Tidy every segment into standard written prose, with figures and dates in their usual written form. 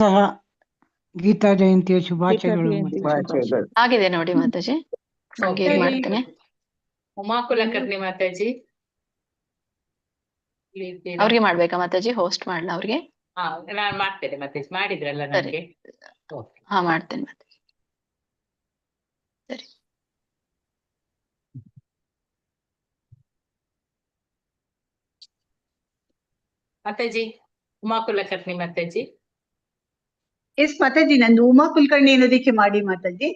ಸಹ ಗೀತಾ ಜಯಂತಿಯ ಗೀತಾ ಶುಭಾಶಯಗಳು ಜಯಂತಿ ಮಾತಾಜಿ. ಶುಭಾಶಯ. ಆಗಿದೆ ನೋಡಿ ಮಾತಾಜಿ, ಹಂಗೆ ಇದ್ ಮಾಡ್ತೇನೆ. ಉಮಾ ಕುಲಕರ್ಣಿ ಮಾತಾಜಿ ಅವ್ರಿಗೆ ಮಾಡ್ಬೇಕಾ ಮಾತಾಜಿ? ಹೋಸ್ಟ್ ಮಾಡ್ಲಾ ಅವ್ರಿಗೆ? ಹಾ, ನಾನ್ ಮಾಡ್ತೇನೆ ಮಾತಾಜಿ. ಮಾಡಿದ್ರಲ್ಲ ಸರಿ, ನನ್ಗೆ. ಹಾ ಮಾಡ್ತೇನೆ ಮಾತಾಜಿ. ಸರಿ, ಮಾತಾಜಿ ಉಮಾ ಕುಲಕರ್ಣಿ ಮಾತಾಜಿ. ಎಸ್ ಮಾತಾಜಿ, ನಂದು ಉಮಾ ಕುಲಕರ್ಣಿ ಅನ್ನೋದಕ್ಕೆ ಮಾಡಿ ಮಾತಾಜಿ.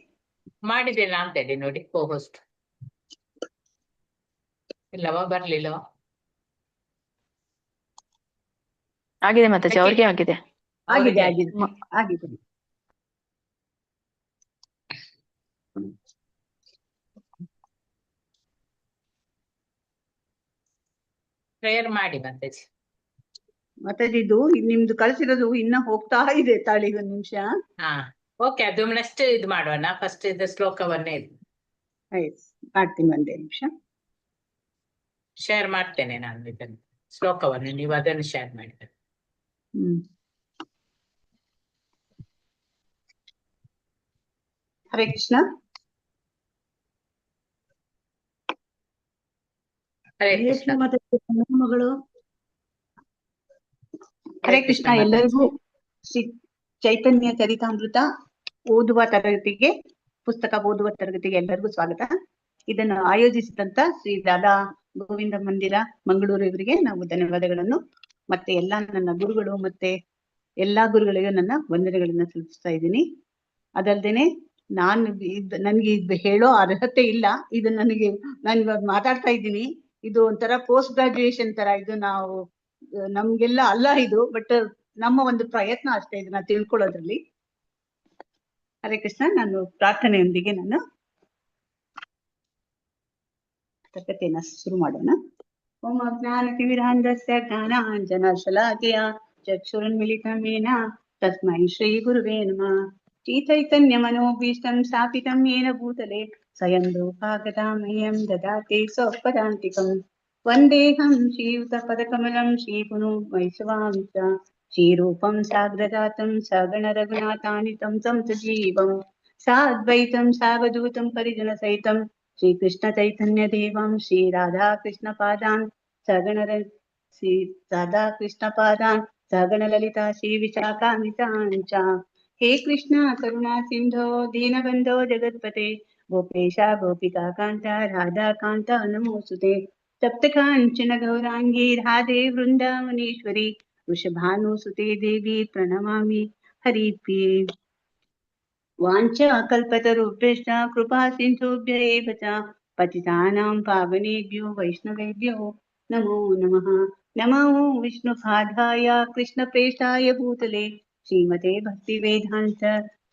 ಮಾಡಿದ್ದೇನೆ ಅಂತ ಹೇಳಿ ನೋಡಿ, ಕೋ ಹೋಸ್ಟ್ ಇಲ್ಲವಾ, ಬರ್ಲಿಲ್ಲವಾ? ಆಗಿದೆ ಮಾತಾಜಿ, ಅವ್ರಿಗೆ ಆಗಿದೆ. ಆಗಿದೆ ಆಗಿದೆ ಆಗಿದೆ. ಪ್ರೇಯರ್ ಮಾಡಿ ಮಾತಾಜಿ. ಮಾತಾಜಿ, ಇದು ನಿಮ್ದು ಕಳ್ಸಿರೋದು ಇನ್ನ ಹೋಗ್ತಾ ಇದೆ, ತಾಳಿ ಒಂದ್ ನಿಮಿಷ. ಹಾ ಓಕೆ, ಅದು ನೆಕ್ಸ್ಟ್ ಇದು ಮಾಡೋಣ. ಫಸ್ಟ್ ಇದು ಶ್ಲೋಕವನ್ನೇ ಮಾಡ್ತೀನಿ, ಒಂದೇ ನಿಮಿಷ. ಶೇರ್ ಮಾಡ್ತೇನೆ ನಾನು ಇದನ್ನು, ಶ್ಲೋಕವನ್ನು ನೀವು ಅದನ್ನು ಶೇರ್ ಮಾಡಿದ್ರೆ. ಹರೇ ಕೃಷ್ಣ. ಹರೇ ಕೃಷ್ಣ ಮಗಳು. ಹರೇ ಕೃಷ್ಣ. ಎಲ್ಲರಿಗೂ ಶ್ರೀ ಚೈತನ್ಯ ಚರಿತಾಮೃತ ಓದುವ ತರಗತಿಗೆ, ಪುಸ್ತಕ ಓದುವ ತರಗತಿಗೆ ಎಲ್ಲರಿಗೂ ಸ್ವಾಗತ. ಇದನ್ನು ಆಯೋಜಿಸಿದಂತ ಶ್ರೀ ರಾಧಾ ಗೋವಿಂದ ಮಂದಿರ ಮಂಗಳೂರು ಇವರಿಗೆ ನಾವು ಧನ್ಯವಾದಗಳನ್ನು, ಮತ್ತೆ ಎಲ್ಲಾ ನನ್ನ ಗುರುಗಳು ಮತ್ತೆ ಎಲ್ಲಾ ಗುರುಗಳಿಗೂ ನನ್ನ ವಂದನೆಗಳನ್ನ ಸಲ್ಲಿಸ್ತಾ ಇದ್ದೀನಿ. ಅದಲ್ದೇನೆ ನನ್ಗೆ ಇದು ಹೇಳೋ ಅರ್ಹತೆ ಇಲ್ಲ. ಇದು ನಾನು ಇವಾಗ ಮಾತಾಡ್ತಾ ಇದ್ದೀನಿ, ಇದು ಒಂಥರ ಪೋಸ್ಟ್ ಗ್ರಾಜುಯೇಷನ್ ತರ. ಇದು ನಮ್ಗೆಲ್ಲ ಅಲ್ಲ ಇದು, ಬಟ್ ನಮ್ಮ ಒಂದು ಪ್ರಯತ್ನ ಅಷ್ಟೇ ಇದನ್ನ ತಿಳ್ಕೊಳ್ಳೋದ್ರಲ್ಲಿ. ಹರೇ ಕೃಷ್ಣ. ನಾನು ಪ್ರಾರ್ಥನೆಯೊಂದಿಗೆ ನಾನು ತರಗತಿಯನ್ನ ಶುರು ಮಾಡೋಣ. ಓಂ ಅಜ್ಞಾನತಿಮಿರಾಂಧಸ್ಯ ಜ್ಞಾನಾಂಜನಶಲಾಕಯ ಚಕ್ಷುರುನ್ಮಿಲಿತಮೇನ ತಸ್ಮೈ ಶ್ರೀ ಗುರುವೇ ನಮಃ. ಶ್ರೀ ಚೈತನ್ಯ ಮನೋಭೀಷ್ಟಂ ಸ್ಥಾಪಿತಂ ಯೇನ ಭೂತಲೆ ಸ್ವಯಂ ರೂಪಾಗತಾಮಹ್ಯಂ ದದಾತಿ ಸ್ವಪದಾಂತಿಕಂ. ವಂದೇಹಂ ಶ್ರೀಯುತ ಪದಕಮಲಂ ಶ್ರೀಗುರು ವೈಷ್ಣವಾಂಶ ಶ್ರೀರೂಪಂ ಸಾಗ್ರಜಾತಂ ಸಗಣ ರಘುನಾಥಾನಿತಂ तं ಸಜೀವಂ ಸಾದ್ವೈತಂ ಸಾವಧೂತಂ ಪರಿಜನ ಸಹಿತಂ ಶ್ರೀ ಕೃಷ್ಣ ಚೈತನ್ಯ ದೇವಂ ಶ್ರೀ ರಾಧಾ ಕೃಷ್ಣ ಪಾದಾನ್ ಸಗಣ ಲಲಿತಾ ಶ್ರೀ ವಿಶಾಖಾನ್ವಿತಾಂಚ. ಹೇ ಕೃಷ್ಣ ಕರುಣಾ ಸಿಂಧೋ ದೀನಬಂಧೋ ಜಗತ್ಪತೆ ಗೋಪೇಶ ಗೋಪಿಕಾ ಕಾಂತ ರಾಧಾ ಕಾಂತ ನಮೋಸ್ತುತೆ. ಸಪ್ತ ಕಾಂಚನ ಗೌರಾಂಗಿ ರಾಧೆ ವೃಂದಾವನೇಶ್ವರಿ ವೃಷಭಾನುಸುತೆ ದೇವಿ ಪ್ರಣಮಾಮಿ ಹರಿಪ್ರಿಯೆ. ವಾಂಛಾ ಕಲ್ಪತರುಭ್ಯಶ್ಚ ಕೃಪಾ ಸಿಂಧುಭ್ಯ ಏವ ಚ ಪತಿತಾನಾಂ ಪಾವನೇಭ್ಯೋ ವೈಷ್ಣವೇಭ್ಯೋ ನಮೋ ನಮಃ. ನಮೋ ವಿಷ್ಣುಪಾದಾಯ ಕೃಷ್ಣಪ್ರೇಷ್ಠಾಯ ಭೂತಲೆ ಶ್ರೀಮತೆ ಭಕ್ತಿವೇದಾಂತ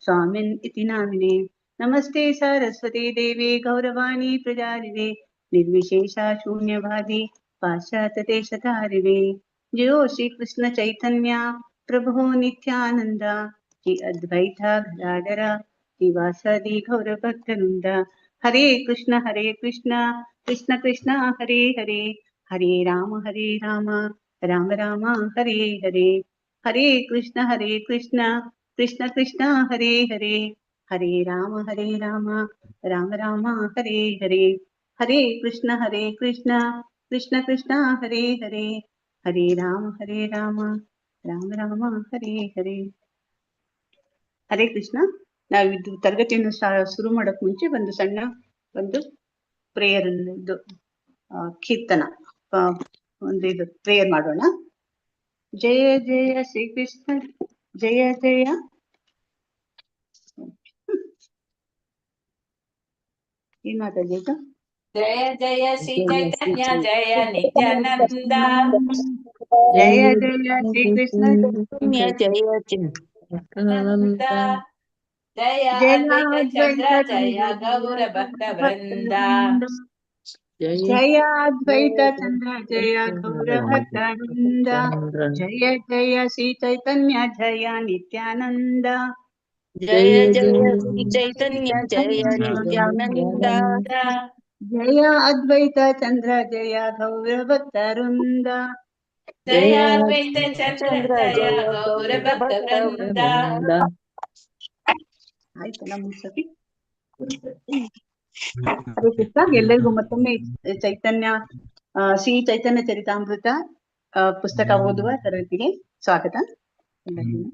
ಸ್ವಾಮಿನ್ ಇತಿ ನಾಮಿನೆ. ನಮಸ್ತೆ ಸರಸ್ವತಿ ದೇವಿ ಗೌರವಾಣಿ ಪ್ರಚಾರಿಣೆ ನಿರ್ವಿಶೇಷ ಶೂನ್ಯವಾದಿ ಪಾಶ್ಚಾತ್ಯ ದೇಶಧಾರಿಣೆ. ಜಯೋ ಶ್ರೀ ಕೃಷ್ಣ ಚೈತನ್ಯ ಪ್ರಭು ನಿತ್ಯಾನಂದ ಶ್ರೀ ಅದ್ವೈತ ಗದಾಧರ ಶ್ರೀವಾಸದಿ ಗೌರಭಕ್ತವೃಂದ. ಹರೇ ಕೃಷ್ಣ ಕೃಷ್ಣ ಕೃಷ್ಣ ಹರೇ ಹರೇ, ಹರೇ ರಾಮ ರಾಮ ರಾಮ ಹರೇ ಹರೇ. ಹರೇ ಕೃಷ್ಣ ಕೃಷ್ಣ ಕೃಷ್ಣ ಹರೇ ಹರೇ, ಹರೇ ರಾಮ ರಾಮ ರಾಮ ಹರೇ ಹರೇ. ಹರೇ ಕೃಷ್ಣ ಕೃಷ್ಣ ಕೃಷ್ಣ ಹರೇ ಹರೇ, ಹರೇ ರಾಮ ರಾಮ ರಾಮ ಹರೇ ಹರೇ. ಹರೇ ಕೃಷ್ಣ. ನಾವಿದು ತರಗತಿಯನ್ನು ಶುರು ಮಾಡಕ್ ಮುಂಚೆ ಒಂದು ಸಣ್ಣ ಪ್ರೇಯರ್, ಕೀರ್ತನ, ಇದು ಪ್ರೇಯರ್ ಮಾಡೋಣ. ಜಯ ಜಯ ಶ್ರೀ ಕೃಷ್ಣ ಜಯ ಜಯ. ಏನ್ ಮಾತಾಡಿದ್ದು? ಜಯ ಜಯ ಶ್ರೀ ಚೈತನ್ಯ ಜಯ ನಿತ್ಯಾನಂದ. ಜಯ ಜಯ ಶ್ರೀ ಕೃಷ್ಣ ಜಯ ನಂದ. ಜಯ ಅದ್ವೈತ ಚಂದ್ರ ಜಯ ಗೌರ ಭಕ್ತ ವೃಂದ. ಜಯ ಅದ್ವೈತ ಚಂದ್ರ ಜಯ ಗೌರ ಭಕ್ತ ವೃಂದ. ಜಯ ಜಯ ಶ್ರೀ ಚೈತನ್ಯ ಜಯ ನಿತ್ಯಾನಂದ. ಜಯ ಜಯ ಶ್ರೀ ಚೈತನ್ಯ ಜಯ ನಿತ್ಯಾನಂದ. ಜಯ ಅದ್ವೈತ ಚಂದ್ರ ಜಯ ಗೌರ ಭಕ್ತ ವೃಂದ. ಜಯಾದ್ವೈತ ಚಂದ್ರ ಚಂದ್ರ ಜಯ ಜಯ ಗೌರ ಗೌರ ಭಕ್ತ ಭಕ್ತ ವೃಂದ. ವೃಂದ. ಆಯ್ತಲ್ಲ ಮುನ್ಸತಿ. ಹರೇ ಕೃಷ್ಣ. ಎಲ್ಲರಿಗೂ ಮತ್ತೊಮ್ಮೆ ಚೈತನ್ಯ ಶ್ರೀ ಚೈತನ್ಯ ಚರಿತಾಮೃತ ಪುಸ್ತಕ ಓದುವ ತರಗತಿಗೆ ಸ್ವಾಗತ ಎಲ್ಲರಿಗೂ.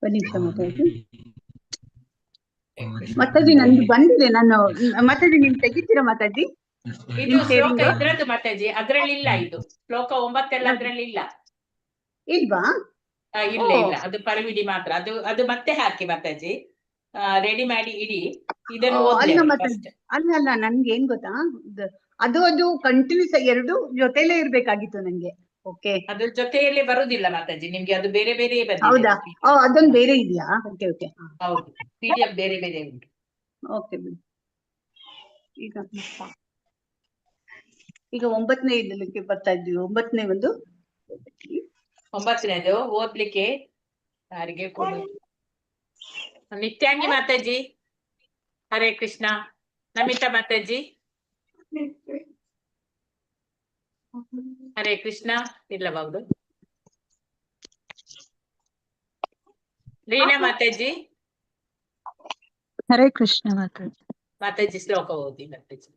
ಒಂದು ನಿಮಿಷ ಮಾತಾಡಿ. ಮಾತಾಜಿ ನಂದು ಬಂದಿದೆ. ನಾನು ಮಾತಾಜಿ ನೀವು ತೆಗಿತೀರಾ ಮಾತಾಜಿ? ಇದು ಶ್ಲೋಕ ಇದ್ರದ್ದು ಮಾತಾಜಿ, ಅದ್ರಲ್ಲಿಲ್ಲ. ಇದು ಶ್ಲೋಕ 9 ಅದ್ರಲ್ಲಿಲ್ಲ. ಇಲ್ವಾ? ಇಲ್ಲ ಇಲ್ಲ, ಅದು ಪರವಿಡಿ ಮಾತ್ರ. ಅದು ಮತ್ತೆ ಹಾಕಿ ಮಾತಾಜಿ, ರೆಡಿ ಮಾಡಿ ಇಡಿ. ಇದನ್ನು ಅಲ್ಲ ಮಾತಾಜಿ, ಅಲ್ಲ ನನ್ಗೆ ಏನ್ ಗೊತ್ತಾ, ಅದು ಕಂಟಿನ್ಯೂಸ್ ಎರಡು ಜೊತೆಲೇ ಇರ್ಬೇಕಾಗಿತ್ತು ನಂಗೆ. ಓಕೆ, ಅದ್ರ ಜೊತೆಯಲ್ಲಿ ಬರುದಿಲ್ಲ ಮಾತಾಜಿ ನಿಮ್ಗೆ, ಅದು ಬೇರೆ ಬೇರೆ ಬಂದಿದೆ. ಹೌದಾ? ಅದೊಂದು ಬೇರೆ ಇದೆಯಾ? ಓಕೆ ಓಕೆ, ಹೌದು, PDF ಬೇರೆ ಬೇರೆ ಉಂಟು. ಓಕೆ ಬಿಡಿ. ಈಗ 9ನೇ ಇದಕ್ಕೆ ಬರ್ತಾ ಇದ್ದೀವಿ. 9ನೇ ಒಂದು 9ನೇದು ಓದ್ಲಿಕ್ಕೆ ಯಾರಿಗೆ ಕೊಡೋದು? ನಿತ್ಯಾಂಗಿ ಮಾತಾಜಿ, ಹರೇ ಕೃಷ್ಣ. ನಮಿತಾ ಮಾತಾಜಿ, ಹರೇ ಕೃಷ್ಣ. ಇಲ್ಲಬಹುದು. ಲೀನಾ ಮಾತಾಜಿ, ಹರೇ ಕೃಷ್ಣ ಮಾತಾಜಿ. ಮಾತಾಜಿ ಶ್ಲೋಕ ಓದಿ ಮಾತಾಜಿ.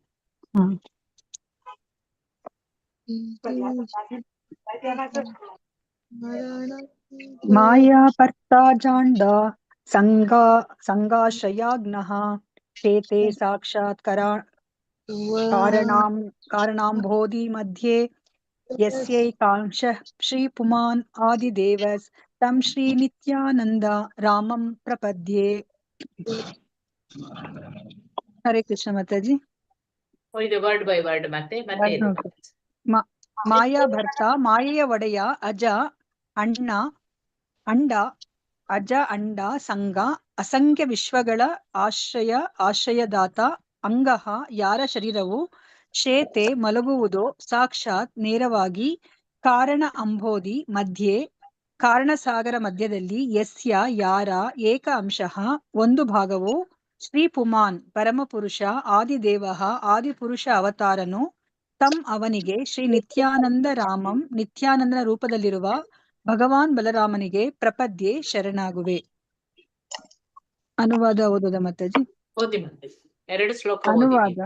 ಮಾಯಾ ಪರ್ತಾ ಜಾಂಡ ಸಂಗಾಶ್ರಯಾಗ್ನಃ ಕ್ಷೇತೆ ಸಾಕ್ಷಾತ್ ಕಾರಣಾಂಬೋಧಿ ಮಧ್ಯೆ ಯಸ್ಯೈಕಾಂಶಃ ಶ್ರೀಪುಮಾನ್ ಆದಿದೇವಸ್ ತಂ ಶ್ರೀ ನಿತ್ಯಾನಂದ ರಾಮಂ ಪ್ರಪದ್ಯೆ. ಹರೇ ಕೃಷ್ಣ ಮಾತಾಜಿ. ಇದು ವರ್ಡ್ ಬೈ ವರ್ಡ್ ಮತ್ತೆ ಇದು. ಮಾಯಾ ಭರ್ತ, ಮಾಯೆಯ ಒಡೆಯ, ಅಜ ಅಂಡ ಸಂಗ, ಅಸಂಖ್ಯ ವಿಶ್ವಗಳ ಆಶ್ರಯದಾತ, ಅಂಗಹ ಯಾರ ಶರೀರವು, ಶೇತೆ ಮಲಗುವುದೋ, ಸಾಕ್ಷಾತ್ ನೇರವಾಗಿ, ಕಾರಣ ಅಂಬೋಧಿ ಮಧ್ಯೆ ಕಾರಣಸಾಗರ ಮಧ್ಯದಲ್ಲಿ, ಯಸ್ಯ ಯಾರ, ಏಕ ಅಂಶಃ ಒಂದು ಭಾಗವು, ಶ್ರೀ ಪುಮಾನ್ ಪರಮಪುರುಷ, ಆದಿದೇವಃ ಆದಿಪುರುಷ ಅವತಾರನು, ತಂ ಅವನಿಗೆ, ಶ್ರೀ ನಿತ್ಯಾನಂದ ರಾಮಂ ನಿತ್ಯಾನಂದನ ರೂಪದಲ್ಲಿರುವ ಭಗವಾನ್ ಬಲರಾಮನಿಗೆ ಪ್ರಪದ್ಯೆ ಶರಣಾಗುವೆ. ಅನುವಾದ ಓದೋದ ಮಾತಾಜಿ? ಓದಿ ಮಾತಾಜಿ, 2 ಶ್ಲೋಕ ಅನುವಾದ.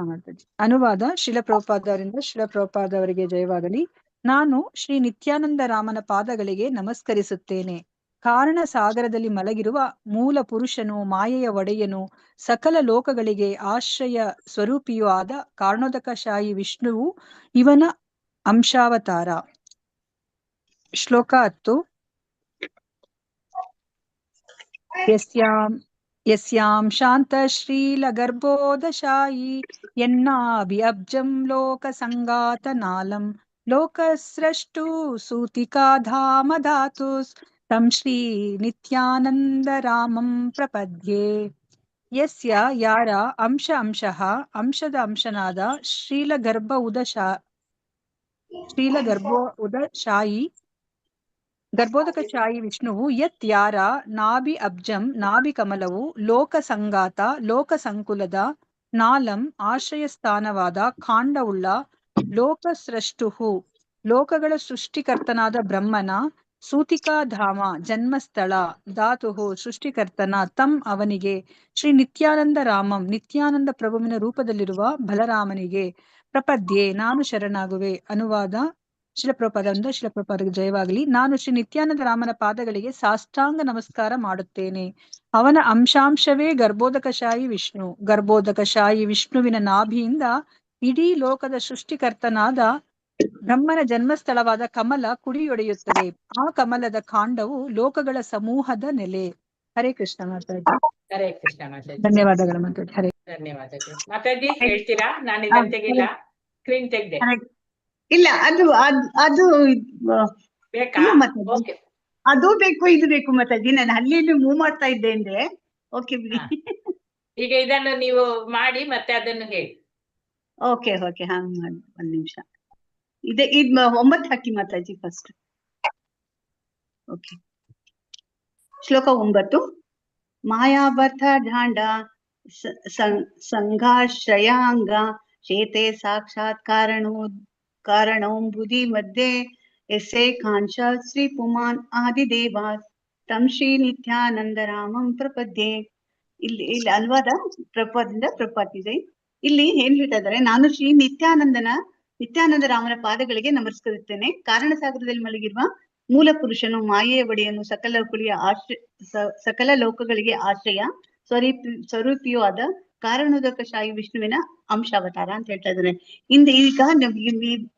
ಮಾತಾಜಿ. ಅನುವಾದ ಶಿಲ ಪ್ರಭುಪಾದ ಅವರಿಂದ. ಶಿಲ ಪ್ರಭುಪಾದ ಅವರಿಗೆ ಜಯವಾಗಲಿ. ನಾನು ಶ್ರೀ ನಿತ್ಯಾನಂದ ರಾಮನ ಪಾದಗಳಿಗೆ ನಮಸ್ಕರಿಸುತ್ತೇನೆ. ಕಾರಣ ಸಾಗರದಲ್ಲಿ ಮಲಗಿರುವ ಮೂಲ ಪುರುಷನು, ಮಾಯೆಯ ಒಡೆಯನು, ಸಕಲ ಲೋಕಗಳಿಗೆ ಆಶ್ರಯ ಸ್ವರೂಪಿಯೂ ಆದ ಕಾರಣೋದಕಶಾಹಿ ವಿಷ್ಣುವು ಇವನ ಅಂಶಾವತಾರ. ಶ್ಲೋಕ 10. ಯಸ್ಯಾಂ ಶಾಂತ ಶ್ರೀಲ ಗರ್ಭೋದಶಾಯಿ ಯನ್ನಾಭಿ ಅಬ್ಜಂ ಲೋಕ ಸಂಗಾತ ನಾಲಂ ಲೋಕಸ್ರಷ್ಟು ಸೂತಿಕಾಧಾಮ ಧಾತುಸ್ ತಂ ಶ್ರೀ ನಿತ್ಯಾನಂದ ರಾಮಂ ಪ್ರಪದ್ಯೆ. ಯಸ್ಯ ಯಾರ, ಅಂಶಃ ಅಂಶದ ಅಂಶನಾದ, ಗರ್ಭೋದಕಶಾಯಿ ವಿಷ್ಣುವು, ಯತ್ ಯಾರ, ನಾಭಿ ಅಬ್ಜಂ ನಾಭಿ ಕಮಲವು, ಲೋಕ ಸಂಗಾತ ಲೋಕ ಸಂಕುಲದ, ನಾಲಂ ಆಶ್ರಯ ಸ್ಥಾನವಾದ, ಖಾಂಡವುಳ್ಳ, ಲೋಕ ಸೃಷ್ಟುಹು ಲೋಕಗಳ ಸೃಷ್ಟಿಕರ್ತನಾದ ಬ್ರಹ್ಮನ, ಸೂತಿಕಾಧಾಮ ಜನ್ಮಸ್ಥಳ, ಧಾತುಹು ಸೃಷ್ಟಿಕರ್ತನ, ತಂ ಅವನಿಗೆ, ಶ್ರೀ ನಿತ್ಯಾನಂದ ರಾಮಂ ನಿತ್ಯಾನಂದ ಪ್ರಭುವಿನ ರೂಪದಲ್ಲಿರುವ ಬಲರಾಮನಿಗೆ, ಪ್ರಪದ್ಯೆ ನಾನು ಶರಣಾಗುವೆ. ಅನುವಾದ ಶಿಲಪ್ರಭುಪಾದರಿಂದ. ಶಿಲಪ್ರಭುಪಾದರಿಗೆ ಜಯವಾಗಲಿ. ನಾನು ಶ್ರೀ ನಿತ್ಯಾನಂದ ರಾಮನ ಪಾದಗಳಿಗೆ ಸಾಷ್ಟಾಂಗ ನಮಸ್ಕಾರ ಮಾಡುತ್ತೇನೆ. ಅವನ ಅಂಶಾಂಶವೇ ಗರ್ಭೋದಕಶಾಹಿ ವಿಷ್ಣು. ಗರ್ಭೋದಕಶಾಹಿ ವಿಷ್ಣುವಿನ ನಾಭಿಯಿಂದ ಇಡೀ ಲೋಕದ ಸೃಷ್ಟಿಕರ್ತನಾದ ಬ್ರಹ್ಮನ ಜನ್ಮಸ್ಥಳವಾದ ಕಮಲ ಕುಡಿಯೊಡೆಯುತ್ತದೆ. ಆ ಕಮಲದ ಕಾಂಡವು ಲೋಕಗಳ ಸಮೂಹದ ನೆಲೆ. ಹರೇ ಕೃಷ್ಣ ಮಾತಾಜಿ. ಹರೇ ಕೃಷ್ಣ ಮಾತಾಜಿ. ಧನ್ಯವಾದಗಳು ಮಾತಾಜಿ. ಹರೇ ಧನ್ಯವಾದಗಳು ಮಾತಾಜಿ. ಹೇಳ್ತೀರಾ? ನಾನು ಇದನ್ನು ತೆಗಿಲ್ಲ, ಸ್ಕ್ರೀನ್ ತೆಗ್ದೆ. ಇಲ್ಲ, ಅದು ಬೇಕಾ? ಓಕೆ, ಅದು ಬೇಕು, ಇದು ಬೇಕು ಮಾತಾಜಿ. ನಾನು ಅಲ್ಲಿ ಮೂವ್ ಮಾಡ್ತಾ ಇದ್ದೆ ಅಂದ್ರೆ. ಓಕೆ ಬಿಡಿ. ಈಗ ಇದನ್ನು ನೀವು ಮಾಡಿ ಮತ್ತೆ ಅದನ್ನು ಹೇಳಿ. ಓಕೆ ಓಕೆ, ಹಂಗ್ ಮಾಡಿ. ಒಂದ್ ನಿಮಿಷ. ಇದ್ 9 ಹಾಕಿ ಮಾತಾಜಿ ಫಸ್ಟ್. ಓಕೆ. ಶ್ಲೋಕ 9. ಮಾಯಾಬರ್ಥ ಢಾಂಡ ಸಂಘಾಶ್ರಯಾಂಗ ಶೇತೆ ಸಾಕ್ಷಾತ್ ಕಾರಣೋಂಬುದಿ ಮಧ್ಯೆ ಎಸ್ಸೆ ಕಾಂಶ ಶ್ರೀ ಪುಮಾನ್ ಆದಿದೇವ ತಂ ಶ್ರೀ ನಿತ್ಯಾನಂದ ರಾಮಂ ಪ್ರಪದ್ಯೆ. ಇಲ್ಲಿ ಅನುವಾದ ಪ್ರಪಾದಿಂದ ಪ್ರಪಾತಿದೆ. ಇಲ್ಲಿ ಏನ್ ಹೇಳ್ತಾ ಇದ್ದಾರೆ, ನಾನು ಶ್ರೀ ನಿತ್ಯಾನಂದ ರಾಮನ ಪಾದಗಳಿಗೆ ನಮಸ್ಕರಿಸುತ್ತೇನೆ. ಕಾರಣ ಸಾಗರದಲ್ಲಿ ಮಲಗಿರುವ ಮೂಲ ಪುರುಷನು, ಮಾಯೆಯ ಒಡೆಯನು, ಸಕಲ ಲೋಕಗಳಿಗೆ ಆಶ್ರಯ ಸ್ವರೂಪಿಯೂ ಆದ ಕಾರಣೋದಕಶಾಹಿ ವಿಷ್ಣುವಿನ ಅಂಶಾವತಾರ ಅಂತ ಹೇಳ್ತಾ ಇದ್ದಾರೆ. ಈಗ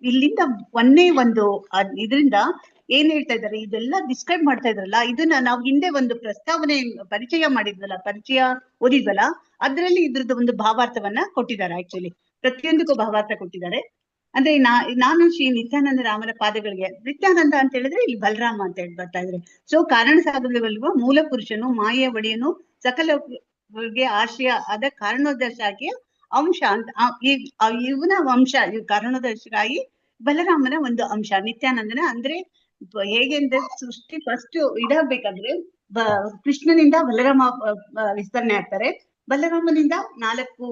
ಇಲ್ಲಿಂದ ಒಂದೇ ಒಂದು ಇದರಿಂದ ಏನ್ ಹೇಳ್ತಾ ಇದ್ದಾರೆ, ಇದೆಲ್ಲ ಡಿಸ್ಕ್ರೈಬ್ ಮಾಡ್ತಾ ಇದ್ರಲ್ಲ, ಇದನ್ನ ನಾವು ಹಿಂದೆ ಒಂದು ಪರಿಚಯ ಓದಿದ್ವಲ್ಲ, ಅದ್ರಲ್ಲಿ ಇದ್ರದ್ದು ಒಂದು ಭಾವಾರ್ಥವನ್ನ ಕೊಟ್ಟಿದ್ದಾರೆ. ಆಕ್ಚುಲಿ ಪ್ರತಿಯೊಂದಕ್ಕೂ ಭಾವಾರ್ಥ ಕೊಟ್ಟಿದ್ದಾರೆ. ಅಂದ್ರೆ ನಾನು ಶ್ರೀ ನಿತ್ಯಾನಂದ ರಾಮನ ಪಾದಗಳಿಗೆ, ನಿತ್ಯಾನಂದ ಅಂತ ಹೇಳಿದ್ರೆ ಇಲ್ಲಿ ಬಲರಾಮ ಅಂತ ಹೇಳಿ ಬರ್ತಾ ಇದ್ರೆ. ಸೊ ಕಾರಣ ಸಾಗರದಲ್ಲಿರುವ ಮೂಲ ಪುರುಷನು, ಮಾಯೆಯ ಒಡೆಯನು, ಸಕಲಗೆ ಆಶ್ರಯ ಆದ ಕಾರಣೋದರ್ಶಾಗಿಯ ಅಂಶ ಅಂತ ಇವನ ವಂಶ, ಕಾರಣೋದರ್ಶಾಗಿ ಬಲರಾಮನ ಒಂದು ಅಂಶ ನಿತ್ಯಾನಂದನ. ಅಂದ್ರೆ ಹೇಗೆ ಅಂದ್ರೆ ಸೃಷ್ಟಿ ಫಸ್ಟ್ ಇದಾಗ್ಬೇಕಾದ್ರೆ ಕೃಷ್ಣನಿಂದ ಬಲರಾಮ ವಿಸ್ತರಣೆ ಆಗ್ತಾರೆ. ಬಲರಾಮನಿಂದ 4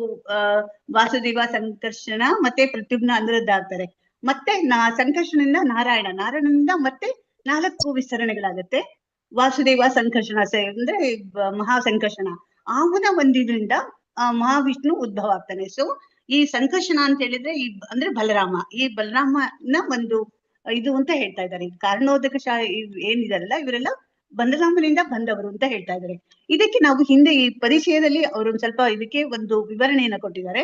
ವಾಸುದೇವ, ಸಂಕರ್ಷಣ ಮತ್ತೆ ಪ್ರದ್ಯುಮ್ನ ಆಗ್ತಾರೆ. ಮತ್ತೆ ಸಂಕರ್ಷಣದಿಂದ ನಾರಾಯಣನಿಂದ ಮತ್ತೆ 4 ವಿಸ್ತರಣೆಗಳಾಗತ್ತೆ. ವಾಸುದೇವ, ಸಂಕರ್ಷಣ ಅಂದ್ರೆ ಮಹಾ ಸಂಕರ್ಷಣ, ಅವನ ಒಂದಿದ್ರಿಂದ ಮಹಾವಿಷ್ಣು ಉದ್ಭವ ಆಗ್ತಾನೆ. ಸೊ ಈ ಸಂಕರ್ಷಣ ಅಂತ ಹೇಳಿದ್ರೆ ಅಂದ್ರೆ ಬಲರಾಮ, ಈ ಬಲರಾಮನ ಒಂದು ಇದು ಅಂತ ಹೇಳ್ತಾ ಇದ್ದಾರೆ. ಕಾರಣೋದಕ ಏನಿದಾರಲ್ಲ ಇವರೆಲ್ಲ ಬಲರಾಮನಿಂದ ಬಂದವರು ಅಂತ ಹೇಳ್ತಾ ಇದ್ದಾರೆ. ಇದಕ್ಕೆ ನಾವು ಹಿಂದೆ ಈ ಪರಿಚಯದಲ್ಲಿ ಅವರು ಒಂದ್ ಸ್ವಲ್ಪ ಇದಕ್ಕೆ ಒಂದು ವಿವರಣೆಯನ್ನ ಕೊಟ್ಟಿದ್ದಾರೆ.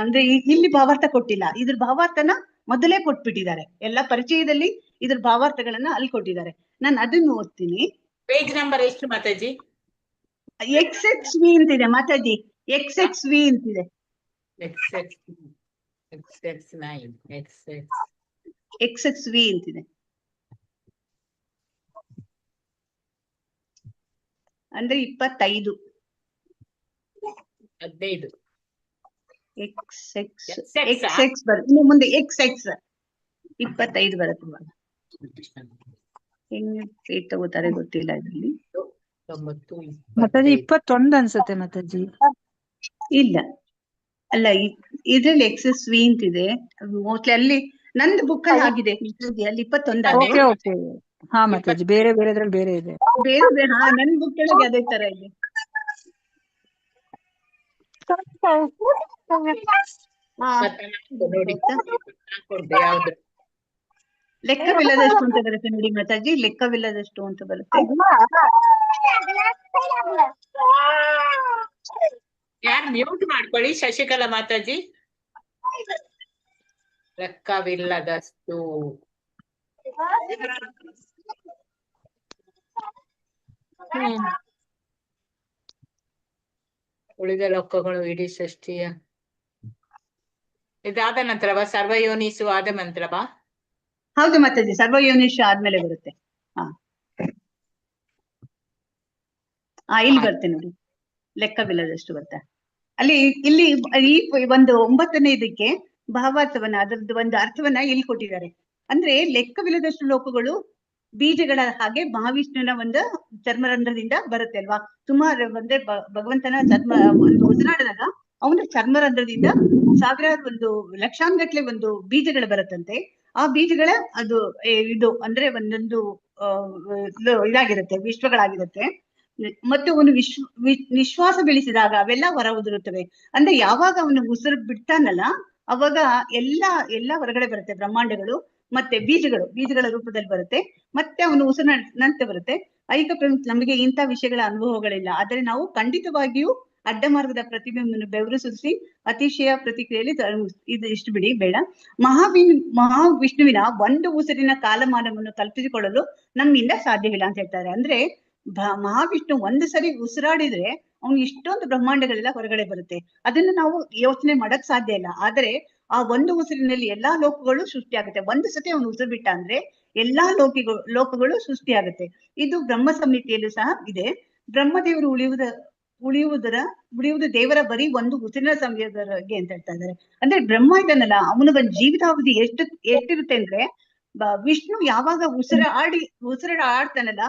ಅಂದ್ರೆ ಇಲ್ಲಿ ಭಾವಾರ್ಥ ಕೊಟ್ಟಿಲ್ಲ, ಇದ್ರ ಭಾವಾರ್ಥನ ಮೊದಲೇ ಕೊಟ್ಬಿಟ್ಟಿದ್ದಾರೆ. ಎಲ್ಲ ಪರಿಚಯದಲ್ಲಿ ಇದ್ರ ಭಾವಾರ್ಥಗಳನ್ನ ಅಲ್ಲಿ ಕೊಟ್ಟಿದ್ದಾರೆ. ನಾನು ಅದನ್ನು ಓದ್ತೀನಿ. ಪೇಜ್ ನಂಬರ್ ಎಷ್ಟು ಮಾತಾಜಿ? XXV ಅಂತಿದೆ ಮಾತಾಜಿ, XXV ಅಂತಿದೆ. XXV ಅಂತಿದೆ. ಅಂದ್ರೆ 25 XX ಬರುತ್ತೆ. ಇನ್ನು ಮುಂದೆ XX 25 ಬರುತ್ತೆ. ಹೆಂಗ್ ತಗೋತಾರೆ ಗೊತ್ತಿಲ್ಲ ಇದರಲ್ಲಿ. ಮಾತಾಜಿ 21 ಅನ್ಸುತ್ತೆ ಮಾತಾಜಿ. ಇಲ್ಲ ಅಲ್ಲ, ಇದ್ರಲ್ಲಿ XSV ಅಂತಿದೆ ಮೋಸ್ಟ್ಲಿ. ಅಲ್ಲಿ ನಂದು ಬುಕ್ ಅಲ್ಲಿ ಆಗಿದೆ, ಅಲ್ಲಿ 21 ಓಕೆ ಓಕೆ. ಹಾ ಮಾತಾಜಿ, ಬೇರೆದ್ರಲ್ಲಿ ಬೇರೆ ಇದೆ. ಬೇರೆ ನನ್ ಬುಕ್ ಒಳಗೆ ಅದೇ ತರ ಇದೆ. ಲೆಕ್ಕವಿಲ್ಲದಷ್ಟು ಅಂತ ಬರುತ್ತೆ ನೋಡಿ ಮಾತಾಜಿ, ಲೆಕ್ಕವಿಲ್ಲದಷ್ಟು ಅಂತ ಬರುತ್ತೆ. ಯಾರು ಮ್ಯೂಟ್ ಮಾಡ್ಕೊಳ್ಳಿ ಶಶಿಕಲಾ ಮಾತಾಜಿ. ಲೆಕ್ಕವಿಲ್ಲದಷ್ಟು. ಉಳಿದ ಲೋಕಗಳು ಇಡೀ ಸೃಷ್ಟಿಯ ಇದಾದ ನಂತರವಾ ಸರ್ವಯೋನಿಸು ಆದ ಮಂತ್ರವಾ? ಹೌದು ಮಾತಾಜಿ, ಸರ್ವಯೋನಿಷ ಆದ್ಮೇಲೆ ಬರುತ್ತೆ. ಇಲ್ಲಿ ಬರುತ್ತೆ ನೋಡಿ, ಲೆಕ್ಕವಿಲ್ಲದಷ್ಟು ಬರುತ್ತೆ. ಇಲ್ಲಿ ಒಂದು 9ನೇ ಇದಕ್ಕೆ ಭಾವಾರ್ಥವನ್ನ, ಅದರದ್ದು ಒಂದು ಅರ್ಥವನ್ನ ಇಲ್ಲಿ ಕೊಟ್ಟಿದ್ದಾರೆ. ಅಂದ್ರೆ ಲೆಕ್ಕವಿಲ್ಲದಷ್ಟು ಲೋಕಗಳು ಬೀಜಗಳ ಹಾಗೆ ಮಹಾವಿಷ್ಣುವಿನ ಒಂದು ಚರ್ಮರಂಧ್ರದಿಂದ ಬರುತ್ತೆ ಅಲ್ವಾ. ಸುಮಾರು ಅಂದ್ರೆ ಭಗವಂತನ ಒಂದು ಉಸಿರಾಡಿದಾಗ ಅವನ ಚರ್ಮರಂಧ್ರದಿಂದ ಸಾವಿರಾರು ಒಂದು ಲಕ್ಷಾಂಗಟ್ಲೆ ಒಂದು ಬೀಜಗಳು ಬರುತ್ತಂತೆ. ಆ ಬೀಜಗಳ ಇದು ಅಂದ್ರೆ ಒಂದೊಂದು ಇದಾಗಿರುತ್ತೆ, ವಿಶ್ವಗಳಾಗಿರುತ್ತೆ. ಮತ್ತೆ ಅವನು ನಿಶ್ವಾಸ ಬೆಳೆಸಿದಾಗ ಅವೆಲ್ಲ ಹೊರ ಉದುರುತ್ತವೆ. ಅಂದ್ರೆ ಯಾವಾಗ ಅವನು ಉಸಿರು ಬಿಡ್ತಾನಲ್ಲ ಅವಾಗ ಎಲ್ಲ ಹೊರಗಡೆ ಬರುತ್ತೆ. ಬ್ರಹ್ಮಾಂಡಗಳು ಮತ್ತೆ ಬೀಜಗಳ ರೂಪದಲ್ಲಿ ಬರುತ್ತೆ. ಮತ್ತೆ ಅವನು ಉಸಿರು ನಂತೆ ಬರುತ್ತೆ. ನಮಗೆ ಇಂಥ ವಿಷಯಗಳ ಅನುಭವಗಳಿಲ್ಲ, ಆದರೆ ನಾವು ಖಂಡಿತವಾಗಿಯೂ ಅಡ್ಡ ಮಾರ್ಗದ ಪ್ರತಿಬಿಂಬವನ್ನು ಬೆವರು ಸುರಿಸಿ ಅತಿಶಯ ಪ್ರತಿಕ್ರಿಯೆಯಲ್ಲಿ ಇಷ್ಟು ಬಿಡಿ ಬೇಡ. ಮಹಾವಿಷ್ಣುವಿನ ಒಂದು ಉಸಿರಿನ ಕಾಲಮಾನವನ್ನು ಕಲ್ಪಿಸಿಕೊಳ್ಳಲು ನಮ್ಮಿಂದ ಸಾಧ್ಯವಿಲ್ಲ ಅಂತ ಹೇಳ್ತಾರೆ. ಅಂದ್ರೆ ಮಹಾವಿಷ್ಣು ಒಂದು ಸರಿ ಉಸಿರಾಡಿದ್ರೆ ಅವ್ನು ಇಷ್ಟೊಂದು ಬ್ರಹ್ಮಾಂಡಗಳೆಲ್ಲ ಹೊರಗಡೆ ಬರುತ್ತೆ. ಅದನ್ನು ನಾವು ಯೋಚನೆ ಮಾಡಕ್ ಸಾಧ್ಯ ಇಲ್ಲ. ಆದರೆ ಆ ಒಂದು ಉಸಿರಿನಲ್ಲಿ ಎಲ್ಲಾ ಲೋಕಗಳು ಸೃಷ್ಟಿಯಾಗುತ್ತೆ. ಒಂದು ಸತಿ ಅವನು ಉಸಿರು ಬಿಟ್ಟ ಅಂದ್ರೆ ಎಲ್ಲಾ ಲೋಕಗಳು ಸೃಷ್ಟಿಯಾಗುತ್ತೆ. ಇದು ಬ್ರಹ್ಮ ಸಂಹಿತೆಯಲ್ಲೂ ಸಹ ಇದೆ. ಬ್ರಹ್ಮದೇವರು ಉಳಿಯುವುದು ದೇವರ ಬರೀ ಒಂದು ಉಸಿರಿನ ಸಮಯದವರೆಗೆ ಅಂತ ಹೇಳ್ತಾ ಇದ್ದಾರೆ. ಅಂದ್ರೆ ಬ್ರಹ್ಮ ಇದನ್ನಲ್ಲ, ಅವನ ಒಂದು ಜೀವಿತಾವಧಿ ಎಷ್ಟಿರುತ್ತೆ ಅಂದ್ರೆ ವಿಷ್ಣು ಯಾವಾಗ ಉಸಿರಾಡ್ತಾನಲ್ಲ,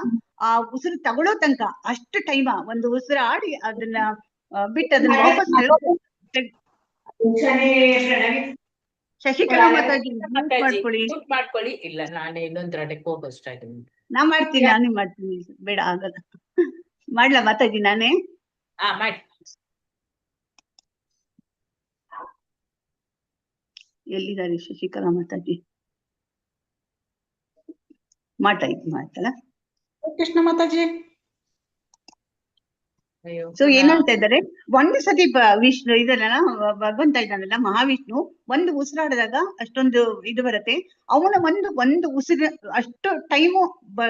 ಆ ಉಸಿರು ತಗೊಳ್ಳೋ ತನಕ ಅಷ್ಟು ಟೈಮ ಒಂದು ಉಸಿರು ಆಡಿ ಅದನ್ನ ಬಿಟ್ಟು ಅದನ್ನ ವಾಪಸ್ ಶಶಿಕಲಾ ಮಾತಾಜಿ ಮ್ಯೂಟ್ ಮಾತಾಜಿ ಮಾಡ್ಕೊಳ್ಳಿ. ಮ್ಯೂಟ್ ಮಾಡ್ಕೊಳ್ಳಿ. ಇಲ್ಲ, ನಾನೇ ಇನ್ನೊಂದರಡೆ ಹೋಗೋಸ್ತಾ ಇದ್ದೀನಿ. ನಾನೇ ಮಾಡ್ತೀನಿ. ಬೇಡ, ಆಗಲ್ಲ. ಮಾಡ್ಲಾ ಮಾತಾಜಿ ನಾನೇ? ಮಾಡಿ. ಎಲ್ಲಿದ್ದಾರೆ ಶಶಿಕಲಾ ಮಾತಾಜಿ? ಮಾಡ್ತಲ್ಲ. ಕೃಷ್ಣ ಮಾತಾಜಿ. ಸೊ ಏನಂತ ಇದ್ದಾರೆ, ಒಂದು ಸತಿ ವಿಷ್ಣು ಇದಲ್ಲ ಭಗವಂತ ಇದ್ದಾನಲ್ಲ ಮಹಾವಿಷ್ಣು, ಒಂದು ಉಸಿರಾಡಿದಾಗ ಅಷ್ಟೊಂದು ಇದು ಬರುತ್ತೆ. ಅವನ ಒಂದು ಉಸಿರು ಅಷ್ಟು ಟೈಮು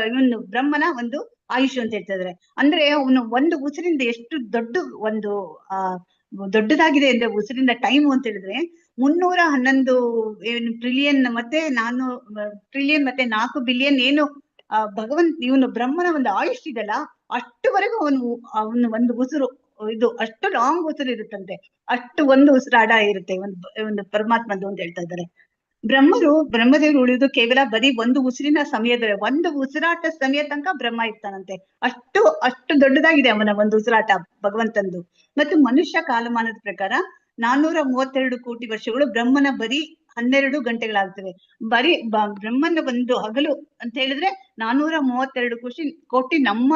ಇವನು ಬ್ರಹ್ಮನ ಒಂದು ಆಯುಷ್ ಅಂತ ಹೇಳ್ತಿದ್ದಾರೆ. ಅಂದ್ರೆ ಅವನು ಒಂದು ಉಸಿರಿಂದ ಎಷ್ಟು ಒಂದು ದೊಡ್ಡದಾಗಿದೆ ಅಂದ್ರೆ ಉಸಿರಿಂದ ಟೈಮು ಅಂತ ಹೇಳಿದ್ರೆ 311 ಟ್ರಿಲಿಯನ್ ಮತ್ತೆ 4 ಬಿಲಿಯನ್ ಏನು ಇವನು ಬ್ರಹ್ಮನ ಒಂದು ಆಯುಷ್ ಇದೆಲ್ಲ ಅಷ್ಟುವರೆಗೂ ಅವನು ಒಂದು ಉಸಿರು ಇದು ಅಷ್ಟು ಲಾಂಗ್ ಉಸಿರು ಇರುತ್ತಂತೆ. ಅಷ್ಟು ಒಂದು ಉಸಿರಾಟ ಇರುತ್ತೆ ಒಂದು ಪರಮಾತ್ಮದು ಅಂತ ಹೇಳ್ತಾ ಇದ್ದಾರೆ. ಬ್ರಹ್ಮದೇವರು ಉಳಿಯುವುದು ಕೇವಲ ಬರೀ ಒಂದು ಉಸಿರಿನ ಸಮಯದ ಒಂದು ಉಸಿರಾಟ ಸಮಯ ತನಕ ಬ್ರಹ್ಮ ಇರ್ತಾನಂತೆ. ಅಷ್ಟು ದೊಡ್ಡದಾಗಿದೆ ಅವನ ಒಂದು ಉಸಿರಾಟ ಭಗವಂತಂದು. ಮತ್ತು ಮನುಷ್ಯ ಕಾಲಮಾನದ ಪ್ರಕಾರ 432 ಕೋಟಿ ವರ್ಷಗಳು ಬ್ರಹ್ಮನ ಬರೀ 12 ಗಂಟೆಗಳಾಗ್ತವೆ. ಬರೀ ಬ್ರಹ್ಮನ ಒಂದು ಹಗಲು ಅಂತ ಹೇಳಿದ್ರೆ 432 ಕೋಟಿ ನಮ್ಮ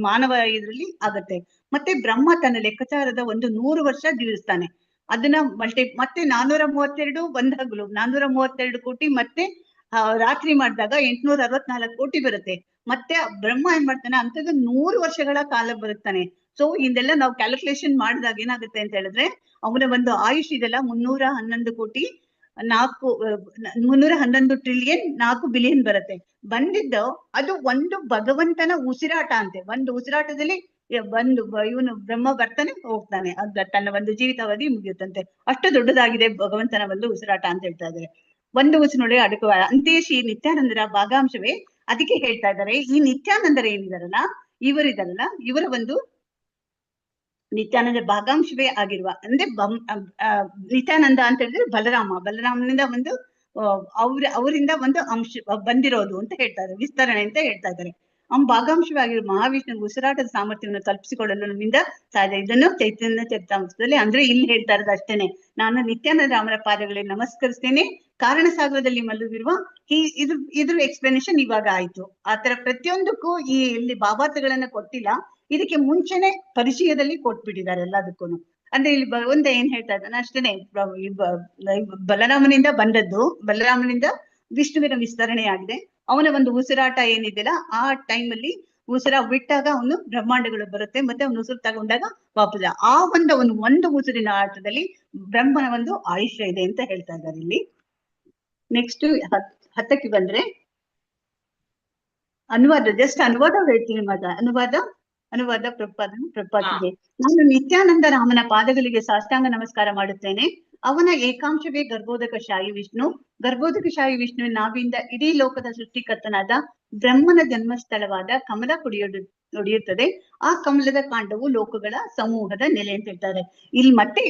ಮಾನವ ಇದರಲ್ಲಿ ಆಗತ್ತೆ. ಮತ್ತೆ ಬ್ರಹ್ಮ ತನ್ನ ಲೆಕ್ಕಾಚಾರದ 100 ವರ್ಷ ಜೀವಿಸ್ತಾನೆ. ಅದನ್ನ ಮತ್ತೆ 432 ಒಂದ್ ಹಗಲು 432 ಕೋಟಿ ಮತ್ತೆ ರಾತ್ರಿ ಮಾಡಿದಾಗ 864 ಕೋಟಿ ಬರುತ್ತೆ. ಮತ್ತೆ ಬ್ರಹ್ಮ ಏನ್ ಮಾಡ್ತಾನೆ ಅಂತದ್ದು 100 ವರ್ಷಗಳ ಕಾಲ ಬರುತ್ತಾನೆ. ಸೊ ಇದೆಲ್ಲ ನಾವು ಕ್ಯಾಲ್ಕುಲೇಷನ್ ಮಾಡಿದಾಗ ಏನಾಗುತ್ತೆ ಅಂತ ಹೇಳಿದ್ರೆ ಅವನ ಒಂದು ಆಯುಷ್ ಇದೆಲ್ಲ 311 ಕೋಟಿ 311 ಟ್ರಿಲಿಯನ್ 4 ಬಿಲಿಯನ್ ಬರುತ್ತೆ. ಬಂದಿದ್ದು ಅದು ಒಂದು ಭಗವಂತನ ಉಸಿರಾಟ ಅಂತೆ. ಒಂದು ಉಸಿರಾಟದಲ್ಲಿ ಇವನು ಬ್ರಹ್ಮ ಬರ್ತಾನೆ ಹೋಗ್ತಾನೆ, ತನ್ನ ಒಂದು ಜೀವಿತಾವಧಿ ಮುಗಿಯುತ್ತಂತೆ. ಅಷ್ಟು ದೊಡ್ಡದಾಗಿದೆ ಭಗವಂತನ ಒಂದು ಉಸಿರಾಟ ಅಂತ ಹೇಳ್ತಾ ಇದ್ದಾರೆ. ಒಂದು ಉಸಿರಿನೊಳಗೆ ಅಡಕುವ ಅಂತೆಯೇ ಶ್ರೀ ನಿತ್ಯಾನಂದರ ಭಾಗಾಂಶವೇ. ಅದಕ್ಕೆ ಹೇಳ್ತಾ ಇದ್ದಾರೆ ಈ ನಿತ್ಯಾನಂದರ ಏನಿದಾರಲ್ಲ ಇವರ ಒಂದು ನಿತ್ಯಾನಂದ ಭಾಗಾಂಶವೇ ಆಗಿರುವ ಅಂದ್ರೆ ನಿತ್ಯಾನಂದ ಅಂತ ಹೇಳಿದ್ರೆ ಬಲರಾಮನಿಂದ ಒಂದು ಅವರಿಂದ ಒಂದು ಅಂಶ ಬಂದಿರೋದು ಅಂತ ಹೇಳ್ತಾ ಇದ್ದಾರೆ, ವಿಸ್ತರಣೆ ಅಂತ ಹೇಳ್ತಾ ಇದ್ದಾರೆ. ಭಾಗಾಂಶವಾಗಿರುವ ಮಹಾವಿಷ್ಣು ಉಸಿರಾಟದ ಸಾಮರ್ಥ್ಯವನ್ನು ಕಲ್ಪಿಸಿಕೊಳ್ಳಲು ನಮ್ಮಿಂದ ಸಾಧ್ಯ. ಇದನ್ನು ಚೈತನ್ಯ ಚರಿತಾಮೃತದಲ್ಲಿ ಅಂದ್ರೆ ಇಲ್ಲಿ ಹೇಳ್ತಾ ಇರೋದು ಅಷ್ಟೇನೆ. ನಾನು ನಿತ್ಯಾನಂದ ರಾಮರ ಪಾದಗಳಿಗೆ ನಮಸ್ಕರಿಸ್ತೇನೆ. ಕಾರಣ ಸಾಗರದಲ್ಲಿ ಮಲ್ಲುವಿರುವ ಇದ್ರ ಎಕ್ಸ್ಪ್ಲನೇಷನ್ ಇವಾಗ ಆಯ್ತು. ಆತರ ಪ್ರತಿಯೊಂದಕ್ಕೂ ಇಲ್ಲಿ ಭಾವಾರ್ಥಗಳನ್ನ ಕೊಟ್ಟಿಲ್ಲ, ಇದಕ್ಕೆ ಮುಂಚೆನೆ ಪರಿಚಯದಲ್ಲಿ ಕೊಟ್ಬಿಟ್ಟಿದ್ದಾರೆ ಎಲ್ಲದಕ್ಕೂ. ಅಂದ್ರೆ ಇಲ್ಲಿ ಭಗವಂತ ಏನ್ ಹೇಳ್ತಾ ಇದ್ದಾನೆ ಅಷ್ಟೇನೆ, ಬಲರಾಮನಿಂದ ವಿಷ್ಣುವಿನ ವಿಸ್ತರಣೆ ಆಗಿದೆ. ಅವನ ಒಂದು ಉಸಿರಾಟ ಏನಿದೆಯಲ್ಲ ಆ ಟೈಮಲ್ಲಿ ಉಸಿರ ಬಿಟ್ಟಾಗ ಅವನು ಬ್ರಹ್ಮಾಂಡಗಳು ಬರುತ್ತೆ, ಮತ್ತೆ ಅವನು ಉಸಿರು ತಗೊಂಡಾಗ ವಾಪಸ್ ಆ ಒಂದು ಉಸಿರಿನ ಆಟದಲ್ಲಿ ಬ್ರಹ್ಮನ ಒಂದು ಆಯುಷ್ಯ ಇದೆ ಅಂತ ಹೇಳ್ತಾ ಇದ್ದಾರೆ ಇಲ್ಲಿ. ನೆಕ್ಸ್ಟ್ 10ಕ್ಕೆ ಬಂದ್ರೆ ಅನುವಾದ, ಜಸ್ಟ್ ಅನುವಾದ ಹೇಳ್ತೀನಿ ಅನುವಾದ ಪ್ರಪಾದಿದೆ. ನಾನು ನಿತ್ಯಾನಂದ ರಾಮನ ಪಾದಗಳಿಗೆ ಸಾಷ್ಟಾಂಗ ನಮಸ್ಕಾರ ಮಾಡುತ್ತೇನೆ. ಅವನ ಏಕಾಂಶವೇ ಗರ್ಭೋದಕಶಾಹಿ ವಿಷ್ಣು. ಗರ್ಭೋದಕಶಾಹಿ ವಿಷ್ಣುವಿನ ನಾಭಿಯಿಂದ ಇಡೀ ಲೋಕದ ಸೃಷ್ಟಿಕರ್ತನಾದ ಬ್ರಹ್ಮನ ಜನ್ಮಸ್ಥಳವಾದ ಕಮಲ ಒಡೆಯುತ್ತದೆ. ಆ ಕಮಲದ ಕಾಂಡವು ಲೋಕಗಳ ಸಮೂಹದ ನೆಲೆ ಅಂತ ಹೇಳ್ತಾರೆ. ಇಲ್ಲಿ ಮತ್ತೆ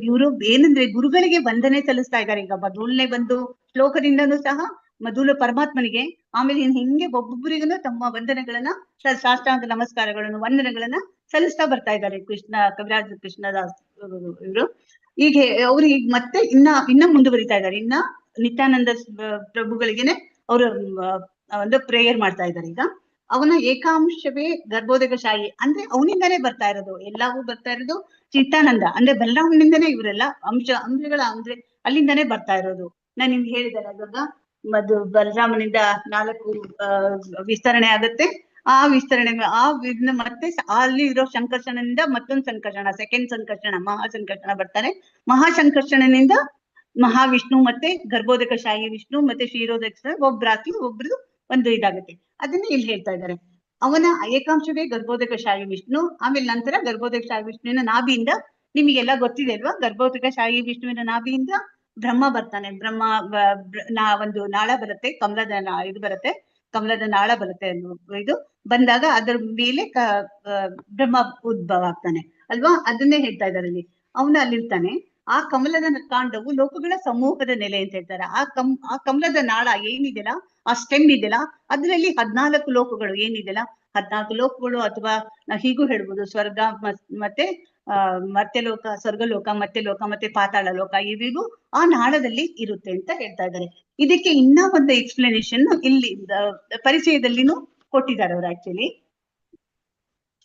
ಇವರು ಏನಂದ್ರೆ ಗುರುಗಳಿಗೆ ವಂದನೆ ಸಲ್ಲಿಸ್ತಾ ಇದ್ದಾರೆ. ಈಗ ಮೊದಲನೇ ಒಂದು ಶ್ಲೋಕದಿಂದನೂ ಸಹ ಮೊದಲು ಪರಮಾತ್ಮನಿಗೆ, ಆಮೇಲೆ ಹಿಂಗೆ ಒಬ್ಬೊಬ್ಬರಿಗೂ ತಮ್ಮ ವಂದನೆಗಳನ್ನ ಸಾಷ್ಟಾಂಗ ನಮಸ್ಕಾರಗಳನ್ನು ವಂದನೆಗಳನ್ನ ಸಲ್ಲಿಸ್ತಾ ಬರ್ತಾ ಇದ್ದಾರೆ ಕವಿರಾಜ ಕೃಷ್ಣದಾಸ್ ಇವರು. ಈಗ ಅವ್ರು ಈಗ ಮತ್ತೆ ಇನ್ನ ಮುಂದುವರಿತಾ ಇದ್ದಾರೆ. ಇನ್ನ ನಿತ್ಯಾನಂದ ಪ್ರಭುಗಳಿಗೆನೆ ಅವರು ಒಂದು ಪ್ರೇಯರ್ ಮಾಡ್ತಾ ಇದ್ದಾರೆ. ಈಗ ಅವನ ಏಕಾಂಶವೇ ಗರ್ಭೋದಕಶಾಹಿ ಅಂದ್ರೆ ಅವನಿಂದಾನೇ ಬರ್ತಾ ಇರೋದು, ಎಲ್ಲವೂ ಬರ್ತಾ ಇರೋದು ಚಿತ್ತಾನಂದ ಅಂದ್ರೆ ಬಲರಾಮನಿಂದನೇ ಇವರೆಲ್ಲ ಅಂಶಗಳ ಅಂದ್ರೆ ಅಲ್ಲಿಂದಾನೇ ಬರ್ತಾ ಇರೋದು. ನಾನು ನಿಮ್ಗೆ ಹೇಳಿದ್ದಾರೆ ಅವಾಗ ಬಲರಾಮನಿಂದ 4 ವಿಸ್ತರಣೆ ಆಗುತ್ತೆ. ಆ ವಿಸ್ತರಣೆ ಮತ್ತೆ ಅಲ್ಲಿ ಇರೋ ಸಂಕರ್ಷಣನಿಂದ ಮತ್ತೊಂದು ಸಂಕರ್ಷಣ, ಸೆಕೆಂಡ್ ಸಂಕರ್ಷಣ, ಮಹಾಸಂಕರ್ಷಣ ಬರ್ತಾನೆ. ಮಹಾಸಂಕರ್ಷಣನಿಂದ ಮಹಾವಿಷ್ಣು ಮತ್ತೆ ಗರ್ಭೋದಕಶಾಹಿ ವಿಷ್ಣು ಮತ್ತೆ ಕ್ಷೀರೋದಕ ಒಬ್ರದ್ದು ಒಂದು ಇದಾಗುತ್ತೆ. ಅದನ್ನ ಇಲ್ಲಿ ಹೇಳ್ತಾ ಇದ್ದಾರೆ. ಅವನ ಏಕಾಂಶವೇ ಗರ್ಭೋದಕಶಾಹಿ ವಿಷ್ಣು. ಆಮೇಲೆ ನಂತರ ಗರ್ಭೋದಕಶಾಹಿ ವಿಷ್ಣುವಿನ ನಾಭಿಯಿಂದ ನಿಮಗೆಲ್ಲ ಗೊತ್ತಿದೆ ಅಲ್ವಾ, ಗರ್ಭೋದಕಶಾಹಿ ವಿಷ್ಣುವಿನ ನಾಭಿಯಿಂದ ಬ್ರಹ್ಮ ಬರ್ತಾನೆ. ಒಂದು ನಾಳ ಬರುತ್ತೆ, ಕಮಲದ ನಾಳ ಬರುತ್ತೆ. ಇದು ಬಂದಾಗ ಅದರ ಮೇಲೆ ಬ್ರಹ್ಮ ಉದ್ಭವ ಆಗ್ತಾನೆ ಅಲ್ವಾ, ಅದನ್ನೇ ಹೇಳ್ತಾ ಇದ್ದಾರೆ ಇಲ್ಲಿ. ಅವನು ಅಲ್ಲಿರ್ತಾನೆ. ಆ ಕಮಲದ ಕಾಂಡವು ಲೋಕಗಳ ಸಮೂಹದ ನೆಲೆ ಅಂತ ಹೇಳ್ತಾರೆ. ಆ ಕಮಲದ ನಾಳ ಏನಿದೆಯಲ್ಲ, ಆ ಸ್ಟೆಮ್ ಇದೆಯಲ್ಲ, ಅದರಲ್ಲಿ 14 ಲೋಕಗಳು ಏನಿದೆಯಲ್ಲ, 14 ಲೋಕಗಳು ಅಥವಾ ಹೀಗೂ ಹೇಳ್ಬೋದು, ಸ್ವರ್ಗ ಮತ್ತೆ ಮರ್ತ್ಯಲೋಕ, ಸ್ವರ್ಗಲೋಕ, ಮರ್ತ್ಯಲೋಕ ಮತ್ತೆ ಪಾತಾಳ ಲೋಕ ಇವಿಗೂ ಆ ನಾಳದಲ್ಲಿ ಇರುತ್ತೆ ಅಂತ ಹೇಳ್ತಾ ಇದ್ದಾರೆ. ಇದಕ್ಕೆ ಇನ್ನ ಒಂದು ಎಕ್ಸ್ಪ್ಲನೇಷನ್ ಇಲ್ಲಿ ಪರಿಚಯದಲ್ಲಿನೂ ಕೊಟ್ಟಿದ್ದಾರೆ ಅವರು. ಆಕ್ಚುಲಿ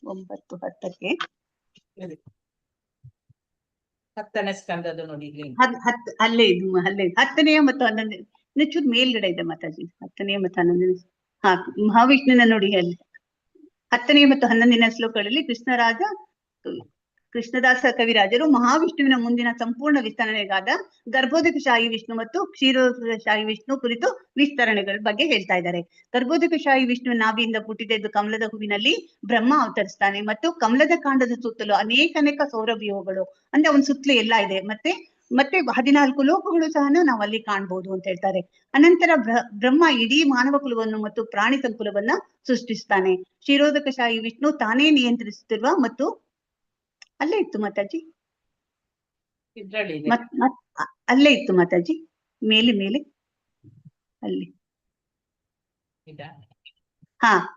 9:10 10ನೇ ಸ್ಕಂದದ ನೋಡಿ ಇಲ್ಲಿ ಅಲ್ಲೇ 10ನೇ ಮತ್ತು 11ನೇ ಚೂರು ಮೇಲ್ಗಡೆ ಇದೆ ಮಾತಾಜಿ. 10ನೇ ಮತ್ತು 11ನೇ ಮಹಾವಿಷ್ಣುವಿನ ನೋಡಿ ಅಲ್ಲಿ 10ನೇ ಮತ್ತು 11ನೇ ಶ್ಲೋಕಗಳಲ್ಲಿ ಕೃಷ್ಣದಾಸ ಕವಿರಾಜರು ಮಹಾವಿಷ್ಣುವಿನ ಮುಂದಿನ ಸಂಪೂರ್ಣ ವಿಸ್ತರಣೆಗಾದ ಗರ್ಭೋದಕಶಾಹಿ ವಿಷ್ಣು ಮತ್ತು ಕ್ಷೀರೋದಕಶಾಹಿ ವಿಷ್ಣು ಕುರಿತು ವಿಸ್ತರಣೆಗಳ ಬಗ್ಗೆ ಹೇಳ್ತಾ ಇದ್ದಾರೆ. ಗರ್ಭೋದಕಶಾಹಿ ವಿಷ್ಣು ನಾಭಿಯಿಂದ ಹುಟ್ಟಿದೆದ್ದು ಕಮಲದ ಹೂವಿನಲ್ಲಿ ಬ್ರಹ್ಮ ಅವತರಿಸ್ತಾನೆ ಮತ್ತು ಕಮಲದ ಕಾಂಡದ ಸುತ್ತಲೂ ಅನೇಕ ಸೌರವ್ಯೂಹಗಳು ಅಂದ್ರೆ ಅವನ ಸುತ್ತಲೂ ಎಲ್ಲ ಇದೆ. ಮತ್ತೆ 14 ಲೋಕಗಳು ಸಹ ನಾವು ಅಲ್ಲಿ ಕಾಣ್ಬಹುದು ಅಂತ ಹೇಳ್ತಾರೆ. ಅನಂತರ ಬ್ರಹ್ಮ ಇಡೀ ಮಾನವ ಕುಲವನ್ನು ಮತ್ತು ಪ್ರಾಣಿ ಸಂಕುಲವನ್ನ ಸೃಷ್ಟಿಸ್ತಾನೆ. ಕ್ಷೀರೋದಕಶಾಹಿ ವಿಷ್ಣು ತಾನೇ ನಿಯಂತ್ರಿಸುತ್ತಿರುವ ಮತ್ತು ಅಲ್ಲೇ ಇತ್ತು ಮಾತಾಜಿ, ಇದ್ರಲ್ಲಿ ಅಲ್ಲೇ ಇತ್ತು ಮಾತಾಜಿ, ಮೇಲೆ ಅಲ್ಲಿ.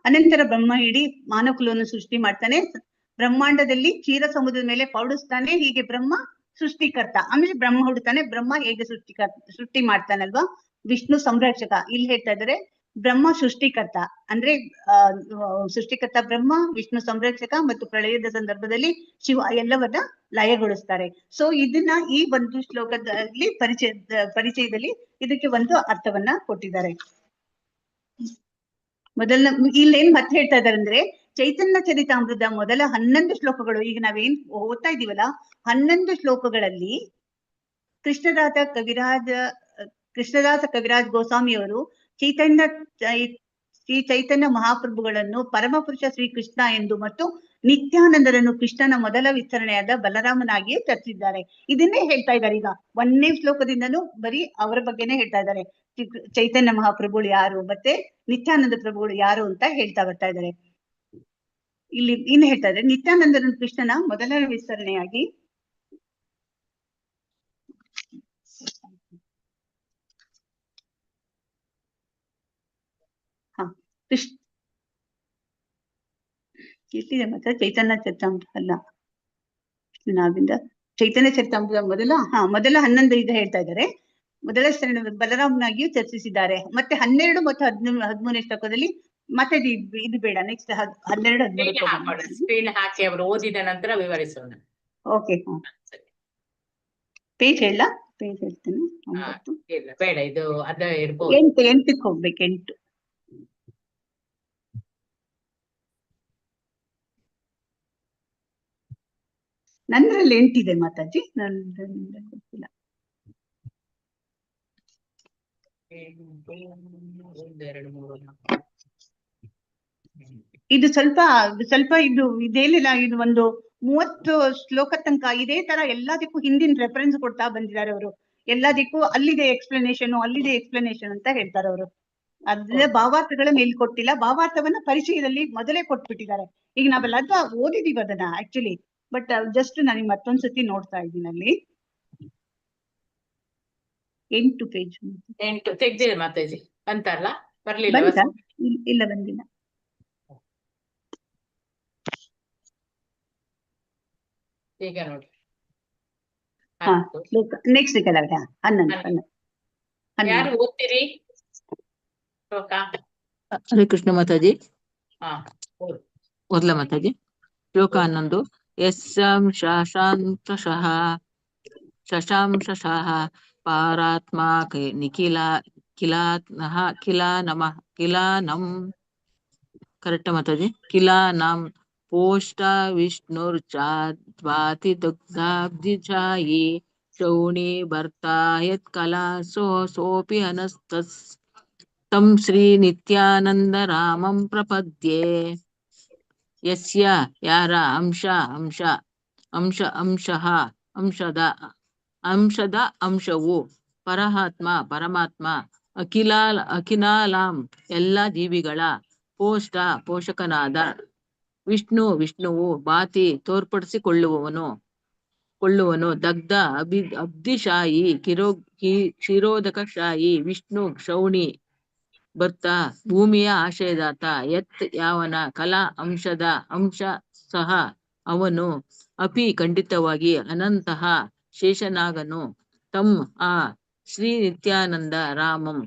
ಅನಂತರ ಬ್ರಹ್ಮ ಇಡೀ ಮಾನವ ಕುಲವನ್ನು ಸೃಷ್ಟಿ ಮಾಡ್ತಾನೆ. ಬ್ರಹ್ಮಾಂಡದಲ್ಲಿ ಕ್ಷೀರ ಸಮುದ್ರದ ಮೇಲೆ ಪೌಡಿಸ್ತಾನೆ. ಹೀಗೆ ಬ್ರಹ್ಮ ಸೃಷ್ಟಿಕರ್ತ. ಆಮೇಲೆ ಬ್ರಹ್ಮ ಹುಡ್ತಾನೆ. ಬ್ರಹ್ಮ ಹೇಗೆ ಸೃಷ್ಟಿ ಮಾಡ್ತಾನಲ್ವಾ, ವಿಷ್ಣು ಸಂರಕ್ಷಕ. ಇಲ್ಲಿ ಹೇಳ್ತಾ ಇದ್ದಾರೆ ಬ್ರಹ್ಮ ಸೃಷ್ಟಿಕರ್ತ ಅಂದ್ರೆ ಸೃಷ್ಟಿಕರ್ತ ಬ್ರಹ್ಮ, ವಿಷ್ಣು ಸಂರಕ್ಷಕ ಮತ್ತು ಪ್ರಳಯದ ಸಂದರ್ಭದಲ್ಲಿ ಶಿವ ಎಲ್ಲವನ್ನ ಲಯಗೊಳಿಸ್ತಾರೆ. ಸೊ ಇದನ್ನ ಈ ಒಂದು ಶ್ಲೋಕದಲ್ಲಿ ಪರಿಚಯದಲ್ಲಿ ಇದಕ್ಕೆ ಒಂದು ಅರ್ಥವನ್ನ ಕೊಟ್ಟಿದ್ದಾರೆ. ಇಲ್ಲೇನ್ ಮತ್ತೆ ಹೇಳ್ತಾ ಇದ್ದಾರೆ ಅಂದ್ರೆ ಚೈತನ್ಯ ಚರಿತಾಮೃತ ಮೊದಲ 11 ಶ್ಲೋಕಗಳು, ಈಗ ನಾವೇನ್ ಓದ್ತಾ ಇದೀವಲ್ಲ 11 ಶ್ಲೋಕಗಳಲ್ಲಿ ಕೃಷ್ಣದಾಸ ಕವಿರಾಜ್ ಗೋಸ್ವಾಮಿಯವರು ಶ್ರೀ ಚೈತನ್ಯ ಮಹಾಪ್ರಭುಗಳನ್ನು ಪರಮಪುರುಷ ಶ್ರೀ ಕೃಷ್ಣ ಎಂದು ಮತ್ತು ನಿತ್ಯಾನಂದರನ್ನು ಕೃಷ್ಣನ ಮೊದಲ ವಿಸ್ತರಣೆಯಾದ ಬಲರಾಮನಾಗಿಯೇ ಚರ್ಚಿಸಿದ್ದಾರೆ. ಇದನ್ನೇ ಹೇಳ್ತಾ ಇದ್ದಾರೆ. ಈಗ 1ನೇ ಶ್ಲೋಕದಿಂದನೂ ಬರೀ ಅವರ ಬಗ್ಗೆನೇ ಹೇಳ್ತಾ ಇದ್ದಾರೆ. ಚೈತನ್ಯ ಮಹಾಪ್ರಭುಗಳು ಯಾರು ಮತ್ತೆ ನಿತ್ಯಾನಂದ ಪ್ರಭುಗಳು ಯಾರು ಅಂತ ಹೇಳ್ತಾ ಬರ್ತಾ ಇದ್ದಾರೆ. ಇಲ್ಲಿ ಇನ್ನು ಹೇಳ್ತಾ ಇದ್ದಾರೆ ನಿತ್ಯಾನಂದರನ್ನು ಕೃಷ್ಣನ ಮೊದಲ ವಿಸ್ತರಣೆಯಾಗಿ ಇಲ್ಲಿದೆ ಮಾತ್ರ ಚೈತನ್ಯ ಚರಿತಾಮೃತ ಅಲ್ಲ, ನಾವಿಂದ ಚೈತನ್ಯ ಚರಿತಾಮೃತ ಮೊದಲ 11 ಈಗ ಹೇಳ್ತಾ ಇದ್ದಾರೆ. ಮೊದಲ ಬಲರಾಮನಾಗಿಯೂ ಚರ್ಚಿಸಿದ್ದಾರೆ. ಮತ್ತೆ 12 ಮತ್ತು 13ನೇ ಶ್ಲೋಕದಲ್ಲಿ ಮತ್ತೆ ಇದು ಬೇಡ, ನೆಕ್ಸ್ಟ್ 12, 13 ಸ್ಕ್ರೀನ್ ಹಾಕಿ ಅವರು ಓದಿದ ನಂತರ ವಿವರಿಸೋಣ. ಓಕೆ, ಪೇಜ್ ಹೇಳ್ತೇನೆ. ಬೇಡ, ಇದು ಅದ ಇರ್ಬೋದು. 8ಕ್ಕೆ ಹೋಗ್ಬೇಕು. 8 ನಂದ್ರಲ್ಲಿ 8 ಇದೆ ಮಾತಾಜಿ, ಗೊತ್ತಿಲ್ಲ. ಇದು ಸ್ವಲ್ಪ ಇದು ಇದೇನಿಲ್ಲ, ಇದು ಒಂದು 30 ಶ್ಲೋಕ ತನಕ ಇದೇ ತರ ಎಲ್ಲದಕ್ಕೂ ಹಿಂದಿನ ರೆಫರೆನ್ಸ್ ಕೊಡ್ತಾ ಬಂದಿದ್ದಾರೆ ಅವರು. ಎಲ್ಲದಕ್ಕೂ ಅಲ್ಲಿದೆ ಎಕ್ಸ್ಪ್ಲನೇಷನ್ ಅಂತ ಹೇಳ್ತಾರೆ ಅವರು. ಅದ್ರ ಭಾವಾರ್ಥಗಳ ಮೇಲೆ ಕೊಟ್ಟಿಲ್ಲ, ಭಾವಾರ್ಥವನ್ನ ಪರಿಚಯದಲ್ಲಿ ಮೊದಲೇ ಕೊಟ್ಬಿಟ್ಟಿದ್ದಾರೆ. ಈಗ ನಾವೆಲ್ಲ ಓದಿದೀವಿ ಅದನ್ನ ಆಕ್ಚುಲಿ, ಬಟ್ ಜಸ್ಟ್ ನನಗೆ ಮತ್ತೊಂದ್ಸತಿ ನೋಡ್ತಾ ಇದ್ದೀನಿ. ಅಲ್ಲಿ 8 ಪೇಜ್ 8 ತೆಗ್ದಿದೆ ಮಾತಾಜಿ. ಅಂತಲ್ಲ ಬರ್ಲಿಲ್ಲ? ಇಲ್ಲ, ಬಂದಿಲ್ಲ. ಈಗ ನೋಡಿ ನೆಕ್ಸ್ಟ್ 11. ಯಾರು ಓದ್ತೀರಿ ಶ್ಲೋಕ? ಹರೇ ಕೃಷ್ಣ ಮಾತಾಜಿ. ಓದ್ಲ ಮಾತಾಜಿ. ಶ್ಲೋಕ 11. ಶಶಾಂಶಃ ಪಾರಾತ್ಮಾ ಕಿಲಾನಂ ಕರೆಕ್ಟ್ ಮಾತಾಜಿ. ಕಿಲಾನಂ ಪೋಷ್ಟ ವಿಷ್ಣುರ್ಚಾದ್ವಾತಿ ದುಗ್ಧಾಬ್ಧಿಜಾಯಿ ಶೌಣಿ ಭರ್ತಾ ಯತ್ ಕಲಾ ಸೋಪಿ ಅನಸ್ತಸ್ ತಂ ಶ್ರೀ ನಿತ್ಯಾನಂದ ರಾಮಂ ಪ್ರಪದ್ಯೆ. ಯಸ್ಯ ಯಾರ ಅಂಶದ ಅಂಶವು ಪರಮಾತ್ಮ ಅಖಿಲಾಲಾಂ ಎಲ್ಲ ಜೀವಿಗಳ ಪೋಷಕನಾದ ವಿಷ್ಣುವು ಬಾತಿ ತೋರ್ಪಡಿಸಿಕೊಳ್ಳುವನು. ದಗ್ಧ ಅಬ್ಧಿಶಾಯಿ ಕ್ಷೀರೋದಕಶಾಯಿ ವಿಷ್ಣು ಕ್ಷೌಣಿ ಭರ್ತ ಭೂಮಿಯ ಆಶಯದಾತ ಯತ್ ಯಾವನ ಕಲಾ ಅಂಶ ಸಹ ಅವನು ಅಪಿ ಖಂಡಿತವಾಗಿ ಅನಂತಹ ಶೇಷನಾಗನು ತಮ್ ಆ ಶ್ರೀ ನಿತ್ಯಾನಂದ ರಾಮಂ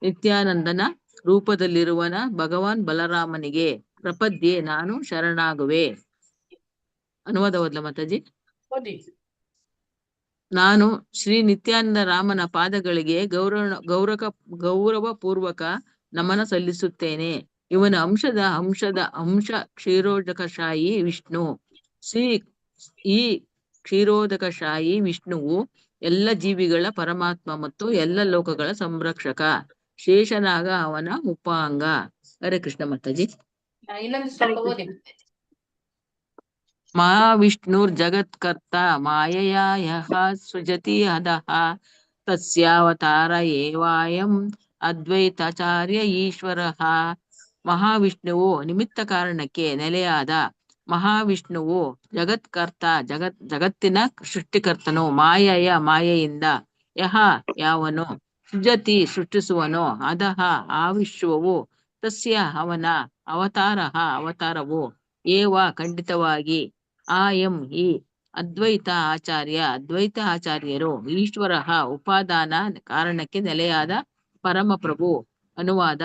ನಿತ್ಯಾನಂದನ ರೂಪದಲ್ಲಿರುವನ ಭಗವಾನ್ ಬಲರಾಮನಿಗೆ ಪ್ರಪದ್ಯೆ ನಾನು ಶರಣಾಗುವೆ. ಅನುವಾದ ಓದ್ಲ ಮಾತಾಜಿ. ಓದಿ. ನಾನು ಶ್ರೀ ನಿತ್ಯಾನಂದ ರಾಮನ ಪಾದಗಳಿಗೆ ಗೌರವ ಪೂರ್ವಕ ನಮನ ಸಲ್ಲಿಸುತ್ತೇನೆ. ಇವನ ಅಂಶ ಕ್ಷೀರೋದಕಶಾಹಿ ವಿಷ್ಣು. ಈ ಕ್ಷೀರೋದಕಶಾಹಿ ವಿಷ್ಣುವು ಎಲ್ಲ ಜೀವಿಗಳ ಪರಮಾತ್ಮ ಮತ್ತು ಎಲ್ಲ ಲೋಕಗಳ ಸಂರಕ್ಷಕ. ಶೇಷನಾಗ ಅವನ ಉಪಾಂಗ. ಹರೇ ಕೃಷ್ಣ ಮಾತಾಜಿ. ಇನ್ನೊಂದು ಶ್ಲೋಕ ಓದಿ. ಮಹಾವಿಷ್ಣುರ್ ಜಗತ್ಕರ್ತ ಮಾಯಯಾ ಯಃ ಸೃಜತಿ ಹದಃ ತಸ್ಯಾವತಾರ ಏವಾಯಂ ಅದ್ವೈತಾಚಾರ್ಯ ಈಶ್ವರಃ. ಮಹಾವಿಷ್ಣುವು ನಿಮಿತ್ತ ಕಾರಣಕ್ಕೆ ನೆಲೆಯಾದ ಮಹಾವಿಷ್ಣುವು ಜಗತ್ಕರ್ತ ಜಗತ್ತಿನ ಸೃಷ್ಟಿಕರ್ತನು. ಮಾಯೆಯಿಂದ ಯಹ ಯಾವನು ಸೃಜತಿ ಸೃಷ್ಟಿಸುವನೋ ಅದಹ ಆ ವಿಶ್ವವು ತಸ್ಯ ಅವನ ಅವತಾರವು ಏವ ಖಂಡಿತವಾಗಿ ಆಯಂ ಈ ಅದ್ವೈತ ಆಚಾರ್ಯರು ಈಶ್ವರ ಉಪಾದಾನ ಕಾರಣಕ್ಕೆ ನೆಲೆಯಾದ ಪರಮಪ್ರಭು. ಅನುವಾದ: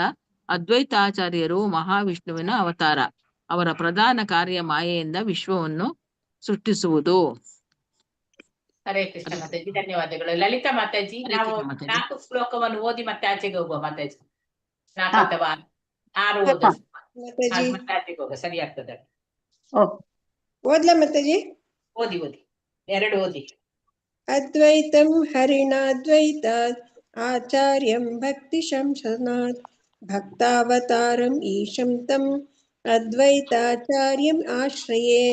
ಅದ್ವೈತಾಚಾರ್ಯರು ಮಹಾವಿಷ್ಣುವಿನ ಅವತಾರ. ಅವರ ಪ್ರಧಾನ ಕಾರ್ಯ ಮಾಯೆಯಿಂದ ವಿಶ್ವವನ್ನು ಸೃಷ್ಟಿಸುವುದು. ಹರೇ ಕೃಷ್ಣ ಮಾತಾಜಿ, ಧನ್ಯವಾದಗಳು. ಲಲಿತಾ ಮಾತಾಜಿ, ನಾವು ಮಾತಾಜಿ. 4 ಶ್ಲೋಕವನ್ನು ಓದಿ ಮತ್ತೆ ಆಚೆಗೆ ಹೋಗುವ ಮಾತಾಜಿ. 4 ಹಾ. ಅಥವಾ 6 ಹಾ, ಓದು. ಮಾತಾಜಿ ಮತ್ತೆ ಆಚೆಗೆ ಹೋಗ, ಸರಿ ಆಗ್ತದೆ. ಓದ್ಲಾ ಮಾತಾಜಿ? ಓದಿ 2 ಓದಿ. ಅದ್ವೈತಂ ಹರಿಣಾದ್ವೈತಾತ್ ಆಚಾರ್ಯಂ ಭಕ್ತಿ ಶಂಸನಾತ್ ಭಕ್ತಾವತಾರಂ ಈಶಂ ತಂ ಅದ್ವೈತಾಚಾರ್ಯಂ ಆಶ್ರಯೇ.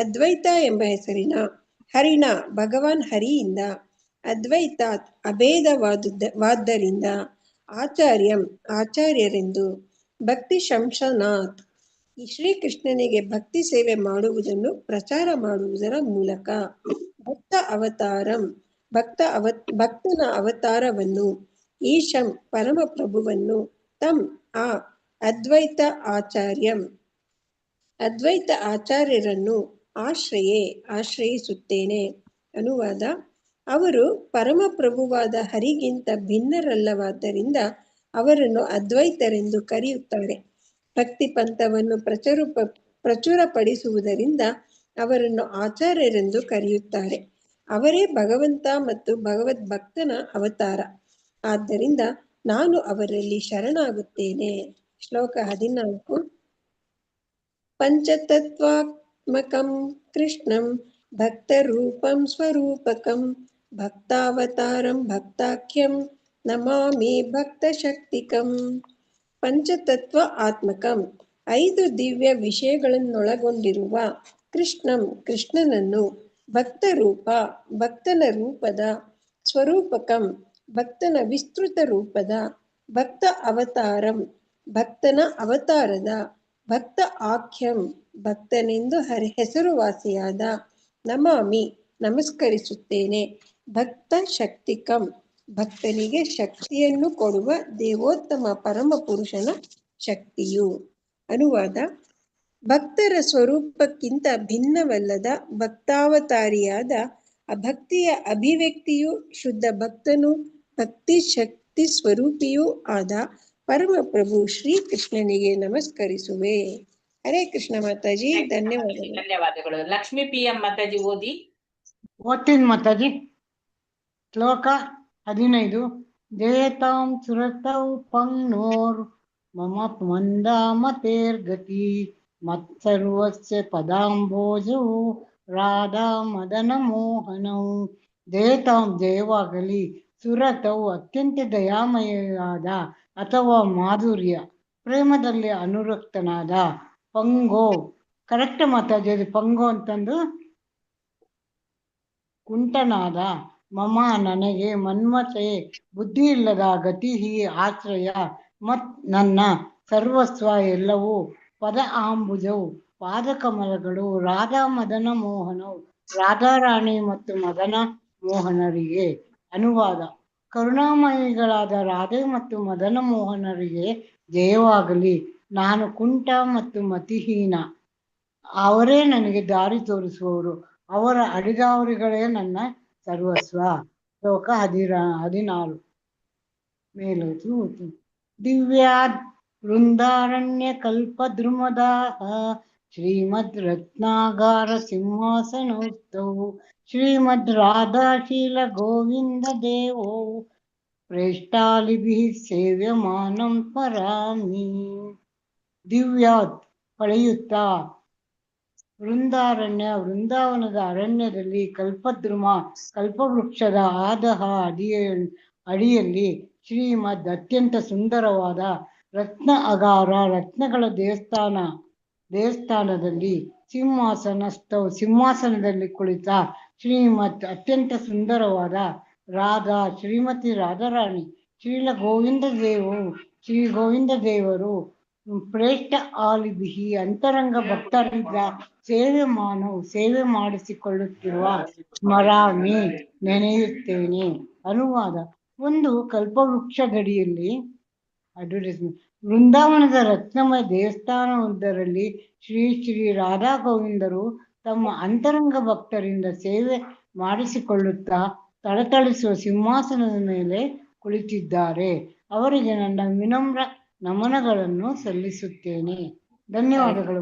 ಅದ್ವೈತ ಎಂಬ ಹೆಸರಿನ ಹರಿಣ ಭಗವಾನ್ ಹರಿಯಿಂದ, ಅದ್ವೈತಾತ್ ಅಭೇದವಾದ್ದರಿಂದ, ಆಚಾರ್ಯರೆಂದು, ಭಕ್ತಿ ಶಂಸನಾಥ್ ಶ್ರೀಕೃಷ್ಣನಿಗೆ ಭಕ್ತಿ ಸೇವೆ ಮಾಡುವುದನ್ನು ಪ್ರಚಾರ ಮಾಡುವುದರ ಮೂಲಕ, ಭಕ್ತನ ಅವತಾರವನ್ನು, ಈಶಂ ಪರಮಪ್ರಭುವನ್ನು, ತಂ ಆ ಅದ್ವೈತ ಆಚಾರ್ಯರನ್ನು ಆಶ್ರಯಿಸುತ್ತೇನೆ. ಅನುವಾದ: ಅವರು ಪರಮಪ್ರಭುವಾದ ಹರಿಗಿಂತ ಭಿನ್ನರಲ್ಲವಾದ್ದರಿಂದ ಅವರನ್ನು ಅದ್ವೈತರೆಂದು ಕರೆಯುತ್ತಾರೆ. ಭಕ್ತಿ ಪಂಥವನ್ನು ಪ್ರಚುರಪಡಿಸುವುದರಿಂದ ಅವರನ್ನು ಆಚಾರ್ಯರೆಂದು ಕರೆಯುತ್ತಾರೆ. ಅವರೇ ಭಗವಂತ ಮತ್ತು ಭಗವದ್ಭಕ್ತನ ಅವತಾರ. ಆದ್ದರಿಂದ ನಾನು ಅವರಲ್ಲಿ ಶರಣಾಗುತ್ತೇನೆ. ಶ್ಲೋಕ 14. ಪಂಚತತ್ವಾತ್ಮಕಂ ಕೃಷ್ಣಂ ಭಕ್ತರೂಪಂ ಸ್ವರೂಪಕಂ ಭಕ್ತಾವತಾರಂ ಭಕ್ತಾಖ್ಯಂ ನಮಾಮಿ ಭಕ್ತಶಕ್ತಿಕಂ. ಪಂಚತತ್ವ ಆತ್ಮಕಂ 5 ದಿವ್ಯ ವಿಷಯಗಳನ್ನೊಳಗೊಂಡಿರುವ ಕೃಷ್ಣನನ್ನು, ಭಕ್ತರೂಪ ಭಕ್ತನ ರೂಪದ, ಸ್ವರೂಪಕಂ ಭಕ್ತನ ವಿಸ್ತೃತ ರೂಪದ, ಭಕ್ತ ಅವತಾರಂ ಭಕ್ತನ ಅವತಾರದ, ಭಕ್ತ ಆಖ್ಯಂ ಭಕ್ತನೆಂದು ಹೆಸರುವಾಸಿಯಾದ, ನಮಾಮಿ ನಮಸ್ಕರಿಸುತ್ತೇನೆ, ಭಕ್ತ ಶಕ್ತಿಕಂ ಭಕ್ತನಿಗೆ ಶಕ್ತಿಯನ್ನು ಕೊಡುವ ದೇವೋತ್ತಮ ಪರಮಪುರುಷನ ಶಕ್ತಿಯು. ಅನುವಾದ: ಭಕ್ತರ ಸ್ವರೂಪಕ್ಕಿಂತ ಭಿನ್ನವಲ್ಲದ ಭಕ್ತಾವತಾರಿಯಾದ ಭಕ್ತಿಯ ಅಭಿವ್ಯಕ್ತಿಯು ಶುದ್ಧ ಭಕ್ತನು, ಭಕ್ತಿ ಶಕ್ತಿ ಸ್ವರೂಪಿಯೂ ಆದ ಪರಮಪ್ರಭು ಶ್ರೀಕೃಷ್ಣನಿಗೆ ನಮಸ್ಕರಿಸುವೆ. ಹರೇ ಕೃಷ್ಣ ಮಾತಾಜಿ, ಧನ್ಯವಾದಗಳು. ಧನ್ಯವಾದಗಳು. ಲಕ್ಷ್ಮೀ PM ಮಾತಾಜಿ ಓದಿ. ಓದ್ತೀನಿ ಮಾತಾಜಿ. ಶ್ಲೋಕ 15. ಜಯತಾಂ ಸುರತೌ ಪಂಗ್ನೋರ್ ಮಮ ಮಂದಾಮತೇರ್ಗತಿ ಮತ್ಸರ್ವಸ್ಯ ಪದಾಂಬೋಜೌ ರಾಧಾ ಮದನ ಮೋಹನೌ. ಜಯತಾಂ ಜಯವಾಗಲಿ, ಸುರತೌ ಅತ್ಯಂತ ದಯಾಮಯಾದ ಅಥವಾ ಮಾಧುರ್ಯ ಪ್ರೇಮದಲ್ಲಿ ಅನುರಕ್ತನಾದ, ಪಂಗೋ ಕರೆಕ್ಟ್ ಮಾತಾಜಿ, ಅದು ಪಂಗೋ ಅಂತಂದು ಕುಂಟನಾದ, ಮಮ ನನಗೆ, ಮನ್ಮತೆ ಬುದ್ಧಿ ಇಲ್ಲದ, ಗತಿ ಆಶ್ರಯ ಮತ್ ನನ್ನ ಸರ್ವಸ್ವ ಎಲ್ಲವೂ, ಪದ ಆಂಬುಜವು ಪಾದಕಮಲಗಳು, ರಾಧಾ ಮದನ ಮೋಹನವು ರಾಧಾರಾಣಿ ಮತ್ತು ಮದನ ಮೋಹನರಿಗೆ. ಅನುವಾದ: ಕರುಣಾಮಯಿಗಳಾದ ರಾಧೆ ಮತ್ತು ಮದನ ಮೋಹನರಿಗೆ ಜಯವಾಗಲಿ. ನಾನು ಕುಂಟ ಮತ್ತು ಮತಿಹೀನ ಅವರೇ ನನಗೆ ದಾರಿ ತೋರಿಸುವವರು, ಅವರ ಅಡಿದಾವರಿಗಳೇ ನನ್ನ ಸರ್ವಸ್ವ. ಶ್ಲೋಕ 14 ಮೇಲೋತು. ದಿವ್ಯಾದ್ ವೃಂದಾರಣ್ಯ ಕಲ್ಪದ್ರುಮದಾಹ ಶ್ರೀಮದ್ ರತ್ನಾಗಾರ ಸಿಂಹಾಸನೋತ್ತೌ ಶ್ರೀಮದ್ ರಾಧಾಶೀಲ ಗೋವಿಂದ ದೇವೋ ಪ್ರೇಷ್ಟಾಲಿಭಿಃ ಸೇವ್ಯಮಾನಂ ಸ್ಮರಾಮಿ. ದಿವ್ಯಾತ್ ಹೊಳೆಯುತ್ತಾ, ವೃಂದಾವನದ ಅರಣ್ಯದಲ್ಲಿ ಕಲ್ಪದ್ರುಮ ಕಲ್ಪವೃಕ್ಷದ ಆದಹ ಅಡಿಯಲ್ಲಿ ಶ್ರೀಮದ್ ಅತ್ಯಂತ ಸುಂದರವಾದ ರತ್ನ ಅಗಾರ ರತ್ನಗಳ ದೇವಸ್ಥಾನದಲ್ಲಿ ಸಿಂಹಾಸನದಲ್ಲಿ ಕುಳಿತ ಶ್ರೀಮತ್ ಅತ್ಯಂತ ಸುಂದರವಾದ ಶ್ರೀಮತಿ ರಾಧಾರಾಣಿ ಶ್ರೀ ಗೋವಿಂದ ದೇವರು ಪ್ರೇಷ್ಠ ಆಲಿಭಿಹಿ ಅಂತರಂಗ ಭಕ್ತರಿಂದ ಸೇವೆ ಮಾಡಿಸಿಕೊಳ್ಳುತ್ತಿರುವ ಸ್ಮರಾಮಿ ನೆನೆಯುತ್ತೇನೆ. ಅನುವಾದ. ಒಂದು ಕಲ್ಪವೃಕ್ಷದಡಿಯಲ್ಲಿ ವೃಂದಾವನದ ರತ್ನಮಯ ದೇವಸ್ಥಾನವೊಂದರಲ್ಲಿ ಶ್ರೀ ರಾಧಾ ಗೋವಿಂದರು ತಮ್ಮ ಅಂತರಂಗ ಭಕ್ತರಿಂದ ಸೇವೆ ಮಾಡಿಸಿಕೊಳ್ಳುತ್ತಾ ತಳತಳಿಸುವ ಸಿಂಹಾಸನದ ಮೇಲೆ ಕುಳಿತಿದ್ದಾರೆ. ಅವರಿಗೆ ನನ್ನ ವಿನಮ್ರ ನಮನಗಳನ್ನು ಸಲ್ಲಿಸುತ್ತೇನೆ. ಧನ್ಯವಾದಗಳು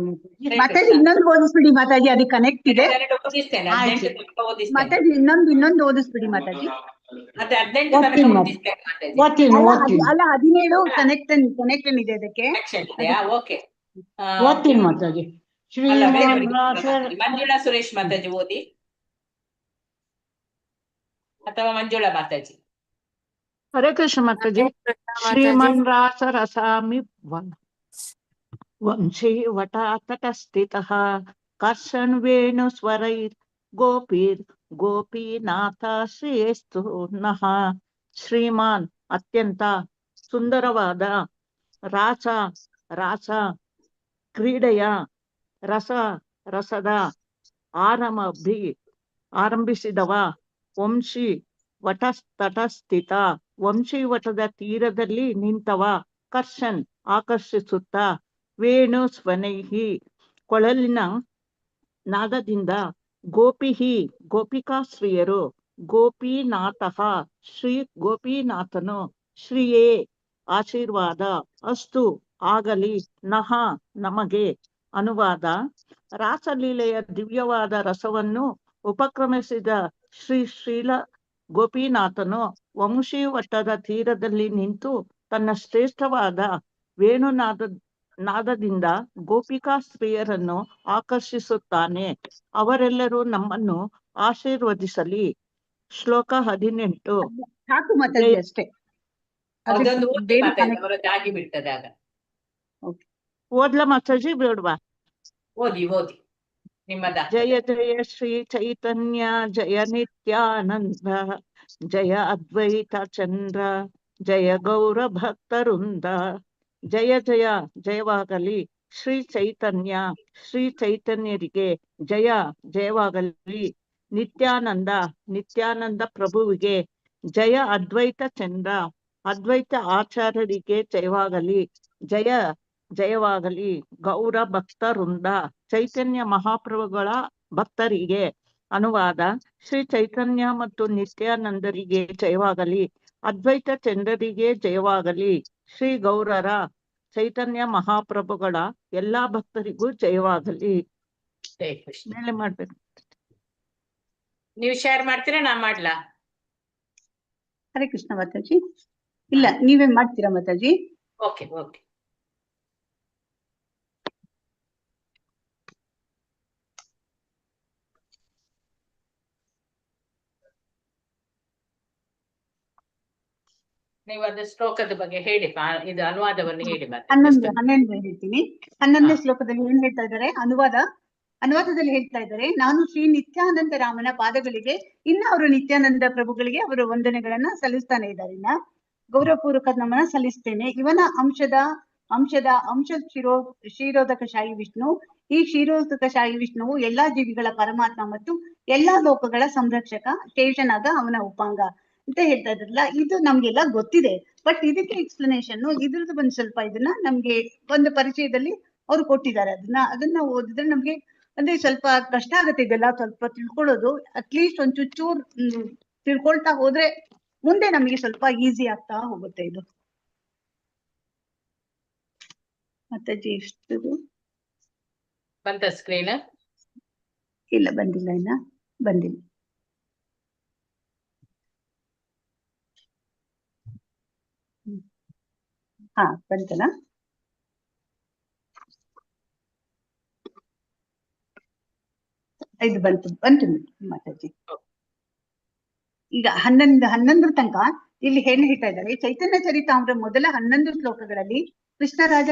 ಮಾತಾಜಿ. ಇನ್ನೊಂದು ಓದಿಸ್ಬಿಡಿ ಮಾತಾಜಿ, ಅದು ಕನೆಕ್ಟ್ ಇದೆ. ಓದಿಸ್ತೇನೆ. ಆಯ್ತು. 18 ತನಕ ಓದಿಸ್ತೇನೆ. ಮಾತಾಜಿ ಇನ್ನೊಂದು ಓದಿಸ್ಬಿಡಿ ಮಾತಾಜಿ. ಅದೇ 18 ತನಕ ಓದಿಸ್ತೇನೆ ಮಾತಾಜಿ. ಓದ್ತೀನಿ. ಅಲ್ಲ 17 ಕನೆಕ್ಷನ್ ಇದೆ ಅದಕ್ಕೆ. Action ಇದೆಯಾ? ಓಕೆ. ಓದ್ತೀನಿ ಮಾತಾಜಿ. ಶ್ರೀ ಮಂಜುಳಾ ಸುರೇಶ್ ಮಾತಾಜಿ ಓದಿ, ಅಥವಾ ಮಂಜುಳಾ ಮಾತಾಜಿ. ಹರೇ ಕೃಷ್ಣ ಮಾತಾಜಿ. ಶ್ರೀಮನ್ ರಾಸ ರಸಾಮಿ ವಂಶಿ ವಟ ತಟಸ್ಥಿತಃ ಕರ್ಷನ್ ವೇಣು ಸ್ವರೈರ್ ಗೋಪೀನಾಥ ಶ್ರೇಯಸ್ತು ನಃ. ಶ್ರೀಮಾನ್ ಅತ್ಯಂತ ಸುಂದರವಾದ ರಾಸ ಕ್ರೀಡೆಯ ರಸದ ಆರಂಭಿಸಿದವ ವಂಶಿ ತಟಸ್ಥಿತ ವಂಶಿ ವಟದ ತೀರದಲ್ಲಿ ನಿಂತವ ಕರ್ಷನ್ ಆಕರ್ಷಿಸುತ್ತಾ ವೇಣು ಸ್ವನೈಹಿ ಕೊಳಲಿನ ನಾದದಿಂದ ಗೋಪಿಕಾಶ್ರೀಯರು ಗೋಪೀನಾಥಃ ಶ್ರೀ ಗೋಪೀನಾಥನು ಶ್ರೀಯೇ ಆಶೀರ್ವಾದ ಅಸ್ತು ಆಗಲಿ ನಹ ನಮಗೆ. ಅನುವಾದ. ರಾಸಲೀಲೆಯ ದಿವ್ಯವಾದ ರಸವನ್ನು ಉಪಕ್ರಮಿಸಿದ ಶ್ರೀಲ ಗೋಪಿನಾಥನು ವಂಶಿ ವಟ್ಟದ ತೀರದಲ್ಲಿ ನಿಂತು ತನ್ನ ಶ್ರೇಷ್ಠವಾದ ವೇಣುನಾದದಿಂದ ಗೋಪಿಕಾ ಸ್ತ್ರೀಯರನ್ನು ಆಕರ್ಷಿಸುತ್ತಾನೆ. ಅವರೆಲ್ಲರೂ ನಮ್ಮನ್ನು ಆಶೀರ್ವದಿಸಲಿ. ಶ್ಲೋಕ 18. ಸಾಕು ಮಾತಾಜಿ ಅಷ್ಟೇ. ಅದೊಂದು ಓದಿ ಮಾತಾಜಿ, ಅವರದ್ದು ಆಗಿ ಬಿಡ್ತದೆ ಆಗ. ಓದ್ಲ ಮಾತಾಜಿ ಬೇಡ್ವಾ? ಓದಿ ನಿಮ್ಮದ. ಜಯ ಜಯ ಶ್ರೀ ಚೈತನ್ಯ ಜಯ ನಿತ್ಯಾನಂದ ಜಯ ಅದ್ವೈತ ಚಂದ್ರ ಜಯ ಗೌರ ಭಕ್ತವೃಂದ. ಜಯವಾಗಲಿ ಶ್ರೀ ಚೈತನ್ಯರಿಗೆ ಜಯವಾಗಲಿ. ನಿತ್ಯಾನಂದ ಪ್ರಭುವಿಗೆ ಜಯ. ಅದ್ವೈತ ಚಂದ್ರ ಅದ್ವೈತ ಆಚಾರ್ಯರಿಗೆ ಜಯವಾಗಲಿ. ಜಯವಾಗಲಿ ಗೌರ ಭಕ್ತ ವೃಂದ ಚೈತನ್ಯ ಮಹಾಪ್ರಭುಗಳ ಭಕ್ತರಿಗೆ. ಅನುವಾದ. ಶ್ರೀ ಚೈತನ್ಯ ಮತ್ತು ನಿತ್ಯಾನಂದರಿಗೆ ಜಯವಾಗಲಿ. ಅದ್ವೈತ ಚಂದ್ರರಿಗೆ ಜಯವಾಗಲಿ. ಶ್ರೀ ಗೌರರ ಚೈತನ್ಯ ಮಹಾಪ್ರಭುಗಳ ಎಲ್ಲಾ ಭಕ್ತರಿಗೂ ಜಯವಾಗಲಿ. ಮೇಲೆ ಮಾಡ್ಬೇಕು. ನೀವು ಶೇರ್ ಮಾಡ್ತೀರಾ, ನಾ ಮಾಡ್ಲಾ? ಹರೇ ಕೃಷ್ಣ ಮಾತಾಜಿ. ಇಲ್ಲ, ನೀವೇ ಮಾಡ್ತೀರಾ ಮಾತಾಜಿ? ಓಕೆ. ನೀವು ಅದು ಶ್ಲೋಕದ ಬಗ್ಗೆ ಹೇಳಿ, ಇದು ಅನುವಾದವನ್ನು ಹೇಳಿ. ಮತ್ತೆ 11 ಹೇಳ್ತೀನಿ. 11ನೇ ಶ್ಲೋಕದಲ್ಲಿ ಏನ್ ಹೇಳ್ತಾ ಇದ್ದಾರೆ? ಅನುವಾದದಲ್ಲಿ ಹೇಳ್ತಾ ಇದ್ದಾರೆ, ನಾನು ಶ್ರೀ ನಿತ್ಯಾನಂದ ರಾಮನ ಪಾದಗಳಿಗೆ ಅವರು ನಿತ್ಯಾನಂದ ಪ್ರಭುಗಳಿಗೆ ಅವರು ವಂದನೆಗಳನ್ನ ಸಲ್ಲಿಸ್ತಾನೆ ಇದ್ದಾರೆ. ಗೌರವಪೂರ್ವಕ ನಮನ ಸಲ್ಲಿಸ್ತೇನೆ. ಇವನ ಅಂಶ ಕ್ಷೀರೋದಕಶಾಹಿ ವಿಷ್ಣು. ಈ ಕ್ಷೀರೋದಕಶಾಹಿ ವಿಷ್ಣುವು ಎಲ್ಲಾ ಜೀವಿಗಳ ಪರಮಾತ್ಮ ಮತ್ತು ಎಲ್ಲಾ ಲೋಕಗಳ ಸಂರಕ್ಷಕ. ಶೇಷನಾಗ ಅವನ ಉಪಾಂಗ ಅಂತ ಹೇಳ್ತಾ ಇದ್ರಲ್ಲ, ಇದು ನಮ್ಗೆಲ್ಲ ಗೊತ್ತಿದೆ. ಬಟ್ ಇದಕ್ಕೆ ಎಕ್ಸ್ಪ್ಲನೇಷನ್, ಇದ್ರದ್ದು ಒಂದು ಸ್ವಲ್ಪ ಇದನ್ನ ನಮ್ಗೆ ಒಂದು ಪರಿಚಯದಲ್ಲಿ ಅವ್ರು ಕೊಟ್ಟಿದ್ದಾರೆ. ಅದನ್ನ ಓದಿದ್ರೆ ನಮ್ಗೆ ಅಂದ್ರೆ ಸ್ವಲ್ಪ ಕಷ್ಟ ಆಗುತ್ತೆ ಇದೆಲ್ಲ ಸ್ವಲ್ಪ ತಿಳ್ಕೊಳ್ಳೋದು. ಅಟ್ಲೀಸ್ಟ್ ಒಂದ್ ಚೂರ್ ತಿಳ್ಕೊಳ್ತಾ ಹೋದ್ರೆ ಮುಂದೆ ನಮಗೆ ಸ್ವಲ್ಪ ಈಸಿ ಆಗ್ತಾ ಹೋಗುತ್ತೆ ಇದು. ಮಾತಾಜಿ ಎಷ್ಟು ಬಂತ ಸ್ಕ್ರೀನ್? ಇಲ್ಲ ಬಂದಿಲ್ಲ, ಇನ್ನ ಬಂದಿಲ್ಲ. ಹಾ ಬಂತಲ್ಲ. ಇದು ಬಂತು ಮಾತಾಜಿ. ಈಗ 11 ತನಕ ಇಲ್ಲಿ ಏನ್ ಹೇಳ್ತಾ ಇದ್ದಾರೆ, ಚೈತನ್ಯ ಚರಿತಾಮೃತ ಮೊದಲ 11 ಶ್ಲೋಕಗಳಲ್ಲಿ ಕೃಷ್ಣದಾಸ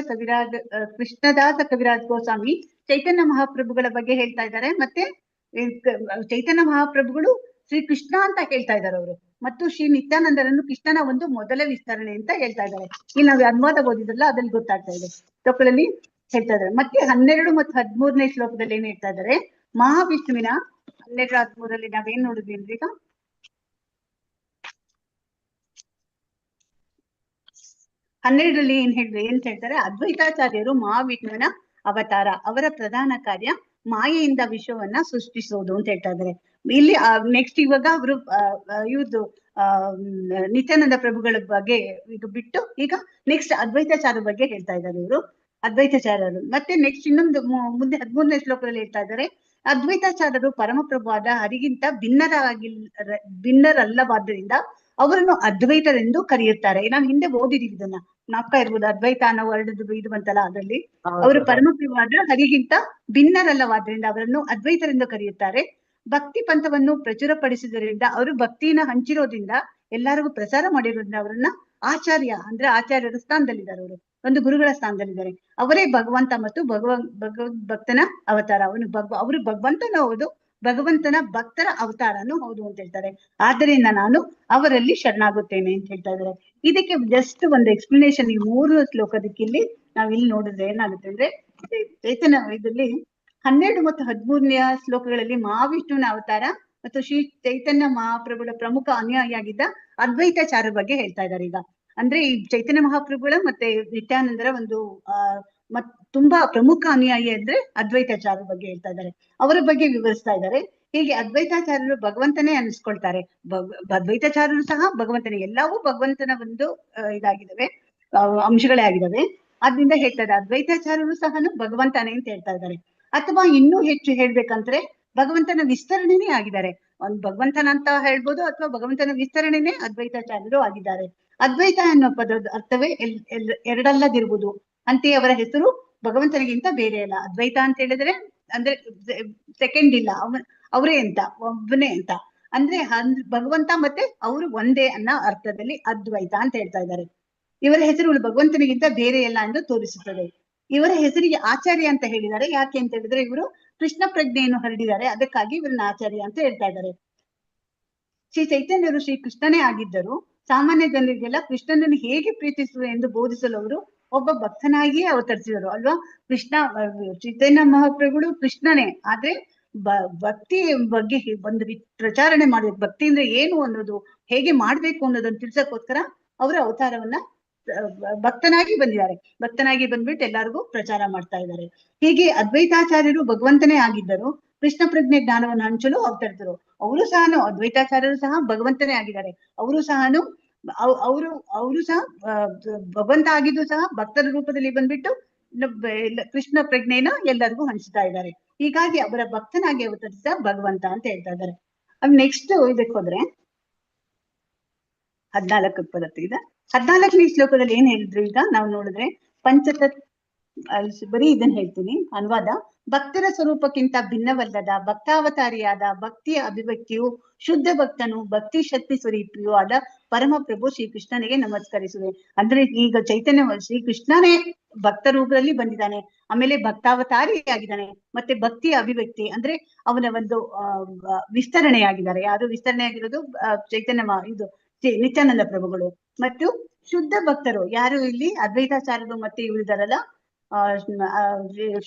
ಕವಿರಾಜ್ ಗೋಸ್ವಾಮಿ ಚೈತನ್ಯ ಮಹಾಪ್ರಭುಗಳ ಬಗ್ಗೆ ಹೇಳ್ತಾ ಇದ್ದಾರೆ. ಮತ್ತೆ ಚೈತನ್ಯ ಮಹಾಪ್ರಭುಗಳು ಶ್ರೀ ಕೃಷ್ಣ ಅಂತ ಹೇಳ್ತಾ ಇದ್ದಾರೆ ಅವರು, ಮತ್ತು ಶ್ರೀ ನಿತ್ಯಾನಂದರನ್ನು ಕೃಷ್ಣನ ಒಂದು ಮೊದಲ ವಿಸ್ತರಣೆ ಅಂತ ಹೇಳ್ತಾ ಇದ್ದಾರೆ. ಇಲ್ಲಿ ನಾವು ಅನುವಾದ ಓದಿದ್ರಲ್ಲ ಅದ್ರಲ್ಲಿ ಗೊತ್ತಾಗ್ತಾ ಇದೆ, ಶ್ಲೋಕಗಳಲ್ಲಿ ಹೇಳ್ತಾ ಇದ್ದಾರೆ. ಮತ್ತೆ 12 ಮತ್ತು 13ನೇ ಶ್ಲೋಕದಲ್ಲಿ ಏನ್ ಹೇಳ್ತಾ ಇದ್ದಾರೆ, ಮಹಾವಿಷ್ಣುವಿನ 12, 13ರಲ್ಲಿ ನಾವೇನ್ ನೋಡಿದ್ವಿ ಅಂದ್ರೆ, ಈಗ 12ರಲ್ಲಿ ಏನ್ ಹೇಳ್ತಾರೆ, ಅದ್ವೈತಾಚಾರ್ಯರು ಮಹಾವಿಷ್ಣುವಿನ ಅವತಾರ, ಅವರ ಪ್ರಧಾನ ಕಾರ್ಯ ಮಾಯೆಯಿಂದ ವಿಶ್ವವನ್ನ ಸೃಷ್ಟಿಸೋದು ಅಂತ ಹೇಳ್ತಾ ಇದ್ದಾರೆ. ಇಲ್ಲಿ ನೆಕ್ಸ್ಟ್ ಇವಾಗ ಅವರು ಇವ್ರದ್ದು ನಿತ್ಯಾನಂದ ಪ್ರಭುಗಳ ಬಗ್ಗೆ ಇದು ಬಿಟ್ಟು ಈಗ ನೆಕ್ಸ್ಟ್ ಅದ್ವೈತಾಚಾರ್ಯ ಬಗ್ಗೆ ಹೇಳ್ತಾ ಇದ್ದಾರೆ ಇವರು, ಅದ್ವೈತಾಚಾರ್ಯರು. ಮತ್ತೆ ನೆಕ್ಸ್ಟ್ ಇನ್ನೊಂದು ಮುಂದೆ 13ನೇ ಶ್ಲೋಕದಲ್ಲಿ ಹೇಳ್ತಾ ಇದ್ದಾರೆ, ಅದ್ವೈತಾಚಾರ್ಯರು ಪರಮಪ್ರಭುವಾದ ಹರಿಗಿಂತ ಭಿನ್ನರಲ್ಲವಾದ್ದರಿಂದ ಅವರನ್ನು ಅದ್ವೈತರೆಂದು ಕರೆಯುತ್ತಾರೆ. ನಾವು ಹಿಂದೆ ಓದಿದೀವಿ ಇದನ್ನ, ನಾಪ್ಕ ಇರ್ಬೋದು, ಅದ್ವೈತ ಅನ್ನೋ ವರ್ಡ್ ಇದು ಬಂತಲ್ಲ, ಅದರಲ್ಲಿ ಅವರು ಪರಮಪ್ರಭುವಾದ ಹರಿಗಿಂತ ಭಿನ್ನರಲ್ಲವಾದ್ರಿಂದ ಅವರನ್ನು ಅದ್ವೈತರೆಂದು ಕರೆಯುತ್ತಾರೆ. ಭಕ್ತಿ ಪಂಥವನ್ನು ಪ್ರಚುರಪಡಿಸುವುದರಿಂದ, ಅವರು ಭಕ್ತಿನ ಹಂಚಿರೋದ್ರಿಂದ, ಎಲ್ಲರಿಗೂ ಪ್ರಸಾರ ಮಾಡಿರೋದ್ರಿಂದ ಅವರನ್ನ ಆಚಾರ್ಯ ಅಂದ್ರೆ ಆಚಾರ್ಯರ ಸ್ಥಾನದಲ್ಲಿದ್ದಾರೆ, ಅವರು ಒಂದು ಗುರುಗಳ ಸ್ಥಾನದಲ್ಲಿದ್ದಾರೆ. ಅವರೇ ಭಗವಂತ ಮತ್ತು ಭಕ್ತನ ಅವತಾರ. ಅವರು ಭಗವಂತನ ಹೌದು, ಭಗವಂತನ ಭಕ್ತರ ಅವತಾರನು ಹೌದು ಅಂತ ಹೇಳ್ತಾರೆ. ಆದ್ದರಿಂದ ನಾನು ಅವರಲ್ಲಿ ಶರಣಾಗುತ್ತೇನೆ ಅಂತ ಹೇಳ್ತಾ ಇದ್ದಾರೆ. ಇದಕ್ಕೆ ಜಸ್ಟ್ ಒಂದು ಎಕ್ಸ್ಪ್ಲನೇಷನ್ ಈ 3 ಶ್ಲೋಕದಕ್ಕೆ ಇಲ್ಲಿ ನಾವ್ ಇಲ್ಲಿ ನೋಡಿದ್ರೆ ಏನಾಗುತ್ತೆ ಅಂದ್ರೆ, ಚೈತನ್ಯ ಇದರಲ್ಲಿ 12 ಮತ್ತು 13ನೇ ಶ್ಲೋಕಗಳಲ್ಲಿ ಮಹಾವಿಷ್ಣುವಿನ ಅವತಾರ ಮತ್ತು ಶ್ರೀ ಚೈತನ್ಯ ಮಹಾಪ್ರಭುಗಳ ಪ್ರಮುಖ ಅನುಯಾಯಿಯಾಗಿದ್ದ ಅದ್ವೈತಾಚಾರ್ಯ ಬಗ್ಗೆ ಹೇಳ್ತಾ ಇದ್ದಾರೆ. ಈಗ ಅಂದ್ರೆ ಈ ಚೈತನ್ಯ ಮಹಾಪ್ರಭುಗಳ ಮತ್ತೆ ನಿತ್ಯಾನಂದರ ಒಂದು ತುಂಬಾ ಪ್ರಮುಖ ಅನುಯಾಯಿ ಅಂದ್ರೆ ಅದ್ವೈತಾಚಾರ್ಯ ಬಗ್ಗೆ ಹೇಳ್ತಾ ಇದ್ದಾರೆ, ಅವರ ಬಗ್ಗೆ ವಿವರಿಸ್ತಾ ಇದ್ದಾರೆ. ಹೀಗೆ ಅದ್ವೈತಾಚಾರ್ಯರು ಭಗವಂತನೇ ಅನಿಸ್ಕೊಳ್ತಾರೆ, ಅದ್ವೈತಾಚಾರ್ಯರು ಸಹ ಭಗವಂತನೇ, ಎಲ್ಲವೂ ಭಗವಂತನ ಒಂದು ಇದಾಗಿದ್ದಾವೆ, ಅಂಶಗಳೇ ಆಗಿದ್ದಾವೆ. ಆದ್ರಿಂದ ಹೇಳ್ತಾ ಇದ್ದಾರೆ ಅದ್ವೈತಾಚಾರ್ಯರು ಸಹ ಭಗವಂತನೇ ಅಂತ ಹೇಳ್ತಾ ಇದ್ದಾರೆ. ಅಥವಾ ಇನ್ನೂ ಹೆಚ್ಚು ಹೇಳ್ಬೇಕಂದ್ರೆ ಭಗವಂತನ ವಿಸ್ತರಣೆನೇ ಆಗಿದ್ದಾರೆ, ಒಂದು ಭಗವಂತನ ಅಂತ ಹೇಳ್ಬೋದು, ಅಥವಾ ಭಗವಂತನ ವಿಸ್ತರಣೆನೇ ಅದ್ವೈತಾಚಾರ್ಯರು ಆಗಿದ್ದಾರೆ. ಅದ್ವೈತ ಅನ್ನೋ ಪದದ ಅರ್ಥವೇ ಎರಡಲ್ಲದಿರುವುದು, ಅಂತೆಯೇ ಅವರ ಹೆಸರು ಭಗವಂತನಿಗಿಂತ ಬೇರೆ ಅಲ್ಲ. ಅದ್ವೈತ ಅಂತ ಹೇಳಿದ್ರೆ ಅಂದ್ರೆ ಸೆಕೆಂಡ್ ಇಲ್ಲ, ಅವರೇ ಅಂತ, ಒಬ್ಬನೇ ಅಂತ, ಅಂದ್ರೆ ಭಗವಂತ ಮತ್ತೆ ಅವರು ಒಂದೇ ಅನ್ನೋ ಅರ್ಥದಲ್ಲಿ ಅದ್ವೈತ ಅಂತ ಹೇಳ್ತಾ ಇದ್ದಾರೆ. ಇವರ ಹೆಸರುಗಳು ಭಗವಂತನಿಗಿಂತ ಬೇರೆ ಅಲ್ಲ ಎಂದು ತೋರಿಸುತ್ತದೆ. ಇವರ ಹೆಸರಿಗೆ ಆಚಾರ್ಯ ಅಂತ ಹೇಳಿದ್ದಾರೆ, ಯಾಕೆ ಅಂತ ಹೇಳಿದ್ರೆ ಇವರು ಕೃಷ್ಣ ಪ್ರಜ್ಞೆಯನ್ನು ಹರಡಿದ್ದಾರೆ, ಅದಕ್ಕಾಗಿ ಇವರನ್ನ ಆಚಾರ್ಯ ಅಂತ ಹೇಳ್ತಾ ಇದ್ದಾರೆ. ಶ್ರೀ ಚೈತನ್ಯರು ಶ್ರೀ ಕೃಷ್ಣನೇ ಆಗಿದ್ದರು. ಸಾಮಾನ್ಯ ಜನರಿಗೆಲ್ಲ ಕೃಷ್ಣನನ್ನು ಹೇಗೆ ಪ್ರೀತಿಸುವ ಎಂದು ಬೋಧಿಸಲು ಅವರು ಒಬ್ಬ ಭಕ್ತನಾಗಿಯೇ ಅವತರಿಸಿದರು ಅಲ್ವಾ. ಚೈತನ್ಯ ಮಹಾಪ್ರಭುಗಳು ಕೃಷ್ಣನೇ, ಆದ್ರೆ ಭಕ್ತಿ ಬಗ್ಗೆ ಒಂದು ಪ್ರಚಾರಣೆ ಮಾಡಿದ್ರು. ಭಕ್ತಿ ಅಂದ್ರೆ ಏನು ಅನ್ನೋದು, ಹೇಗೆ ಮಾಡ್ಬೇಕು ಅನ್ನೋದನ್ನ ತಿಳ್ಸಕ್ಕೋಸ್ಕರ ಅವರ ಅವತಾರವನ್ನ ಭಕ್ತನಾಗಿ ಬಂದಿದ್ದಾರೆ. ಭಕ್ತನಾಗಿ ಬಂದ್ಬಿಟ್ಟು ಎಲ್ಲರಿಗೂ ಪ್ರಚಾರ ಮಾಡ್ತಾ ಇದ್ದಾರೆ. ಹೀಗೆ ಅದ್ವೈತಾಚಾರ್ಯರು ಭಗವಂತನೇ ಆಗಿದ್ದರು, ಕೃಷ್ಣ ಪ್ರಜ್ಞೆ ಜ್ಞಾನವನ್ನು ಹಂಚಲು ಅವತರಿಸಿದರು. ಅವರು ಸಹ ಅದ್ವೈತಾಚಾರ್ಯರು ಸಹ ಭಗವಂತನೇ ಆಗಿದ್ದಾರೆ. ಅವರು ಸಹ ಭಗವಂತ ಆಗಿದ್ದು ಸಹ ಭಕ್ತರ ರೂಪದಲ್ಲಿ ಬಂದ್ಬಿಟ್ಟು ಕೃಷ್ಣ ಪ್ರಜ್ಞೆನ ಎಲ್ಲರಿಗೂ ಹಂಚ್ತಾ ಇದ್ದಾರೆ. ಹೀಗಾಗಿ ಅವರ ಭಕ್ತನಾಗಿ ಅವತರಿಸಿದ ಭಗವಂತ ಅಂತ ಹೇಳ್ತಾ ಇದ್ದಾರೆ. ನೆಕ್ಸ್ಟ್ ಇದಕ್ಕೆ ಹೋದ್ರೆ 14ಕ್ಕೆ ಬರುತ್ತೆ. ಈಗ 14ನೇ ಶ್ಲೋಕದಲ್ಲಿ ಏನ್ ಹೇಳಿದ್ರು, ಈಗ ನಾವು ನೋಡಿದ್ರೆ ಬರೀ ಇದನ್ನ ಹೇಳ್ತೀನಿ ಅನುವಾದ. ಭಕ್ತರ ಸ್ವರೂಪಕ್ಕಿಂತ ಭಿನ್ನವಲ್ಲದ ಭಕ್ತಾವತಾರಿಯಾದ ಭಕ್ತಿಯ ಅಭಿವ್ಯಕ್ತಿಯು ಶುದ್ಧ ಭಕ್ತನು ಭಕ್ತಿ ಶಕ್ತಿ ಸ್ವರೂಪಿಯೂ ಆದ ಪರಮಪ್ರಭು ಶ್ರೀಕೃಷ್ಣನಿಗೆ ನಮಸ್ಕರಿಸುವೆ. ಅಂದ್ರೆ ಈಗ ಚೈತನ್ಯ ಶ್ರೀಕೃಷ್ಣನೇ ಭಕ್ತ ರೂಪದಲ್ಲಿ ಬಂದಿದ್ದಾನೆ, ಆಮೇಲೆ ಭಕ್ತಾವತಾರಿಯಾಗಿದ್ದಾನೆ, ಮತ್ತೆ ಭಕ್ತಿಯ ಅಭಿವ್ಯಕ್ತಿ ಅಂದ್ರೆ ಅವನ ಒಂದು ವಿಸ್ತರಣೆ ಆಗಿದ್ದಾರೆ. ಯಾರು ವಿಸ್ತರಣೆ ಆಗಿರೋದು? ಚೈತನ್ಯ ಇದು ನಿತ್ಯಾನಂದ ಪ್ರಭುಗಳು. ಮತ್ತು ಶುದ್ಧ ಭಕ್ತರು ಯಾರು? ಇಲ್ಲಿ ಅದ್ವೈತಾಚಾರ್ಯರು ಮತ್ತೆ ಇವರು ಇದಾರಲ್ಲ,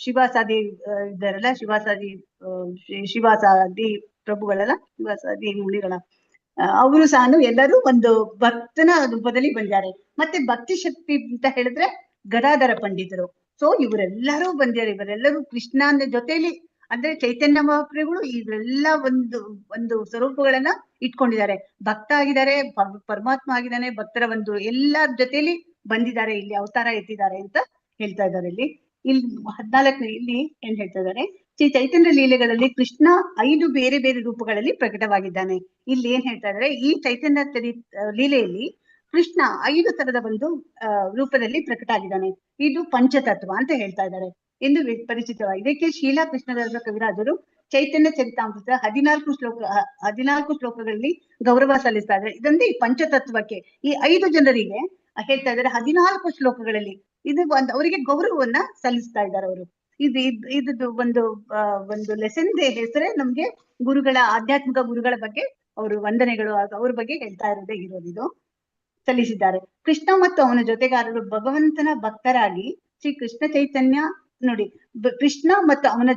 ಶಿವಾಸಾದಿ ಇದ್ದಾರಲ್ಲ, ಶಿವಾಸಾದಿ ಪ್ರಭುಗಳಲ್ಲ, ಶಿವಾಸಾದಿ ಮುನಿಗಳ, ಅವರು ಸಹ ಎಲ್ಲರೂ ಒಂದು ಭಕ್ತನ ರೂಪದಲ್ಲಿ ಬಂದಿದ್ದಾರೆ. ಮತ್ತೆ ಭಕ್ತಿ ಶಕ್ತಿ ಅಂತ ಹೇಳಿದ್ರೆ ಗದಾಧರ ಪಂಡಿತರು. ಸೊ ಇವರೆಲ್ಲರೂ ಬಂದಿದ್ದಾರೆ. ಇವರೆಲ್ಲರೂ ಕೃಷ್ಣನ ಜೊತೆಯಲ್ಲಿ ಅಂದ್ರೆ ಚೈತನ್ಯ ಮಹಾಪ್ರಭುಗಳು ಇವೆಲ್ಲ ಒಂದು ಸ್ವರೂಪಗಳನ್ನ ಇಟ್ಕೊಂಡಿದ್ದಾರೆ. ಭಕ್ತ ಆಗಿದ್ದಾರೆ, ಪರಮಾತ್ಮ ಆಗಿದ್ದಾನೆ, ಭಕ್ತರ ಒಂದು ಎಲ್ಲರ ಜೊತೆಲಿ ಬಂದಿದ್ದಾರೆ, ಇಲ್ಲಿ ಅವತಾರ ಎತ್ತಿದ್ದಾರೆ ಅಂತ ಹೇಳ್ತಾ ಇದ್ದಾರೆ. ಇಲ್ಲಿ 14 ಇಲ್ಲಿ ಏನ್ ಹೇಳ್ತಾ ಇದ್ದಾರೆ, ಶ್ರೀ ಚೈತನ್ಯ ಲೀಲೆಗಳಲ್ಲಿ ಕೃಷ್ಣ 5 ಬೇರೆ ಬೇರೆ ರೂಪಗಳಲ್ಲಿ ಪ್ರಕಟವಾಗಿದ್ದಾನೆ. ಇಲ್ಲಿ ಏನ್ ಹೇಳ್ತಾ ಇದ್ದಾರೆ, ಈ ಚೈತನ್ಯ ಲೀಲೆಯಲ್ಲಿ ಕೃಷ್ಣ 5 ತರದ ಒಂದು ರೂಪದಲ್ಲಿ ಪ್ರಕಟ ಆಗಿದ್ದಾನೆ. ಇದು ಪಂಚತತ್ವ ಅಂತ ಹೇಳ್ತಾ ಇದ್ದಾರೆ ಎಂದು ಪರಿಚಿತವಾಗಿದೆ. ಇದಕ್ಕೆ ಶೀಲಾ ಕೃಷ್ಣದಾಸ ಕವಿರಾಜರು ಚೈತನ್ಯ ಚರಿತಾಮೃತ 14 ಶ್ಲೋಕಗಳಲ್ಲಿ ಗೌರವ ಸಲ್ಲಿಸ್ತಾ ಇದ್ದಾರೆ. ಇದೊಂದು ಈ ಪಂಚತತ್ವಕ್ಕೆ ಈ 5 ಜನರಿಗೆ ಹೇಳ್ತಾ ಇದ್ದಾರೆ 14 ಶ್ಲೋಕಗಳಲ್ಲಿ ಇದು ಅವರಿಗೆ ಗೌರವವನ್ನ ಸಲ್ಲಿಸ್ತಾ ಇದ್ದಾರೆ ಅವರು. ಇದು ಒಂದು ಲೆಸನ್ ಹೆಸರೇ ನಮ್ಗೆ ಗುರುಗಳ, ಆಧ್ಯಾತ್ಮಿಕ ಗುರುಗಳ ಬಗ್ಗೆ ಅವರು ವಂದನೆಗಳು, ಅವ್ರ ಬಗ್ಗೆ ಹೇಳ್ತಾ ಇರೋದು ಸಲ್ಲಿಸಿದ್ದಾರೆ. ಕೃಷ್ಣ ಮತ್ತು ಅವನ ಜೊತೆಗಾರರು ಭಗವಂತನ ಭಕ್ತರಾಗಿ ಶ್ರೀ ಕೃಷ್ಣ ಚೈತನ್ಯ ನೋಡಿ, ಕೃಷ್ಣ ಮತ್ತು ಅವನ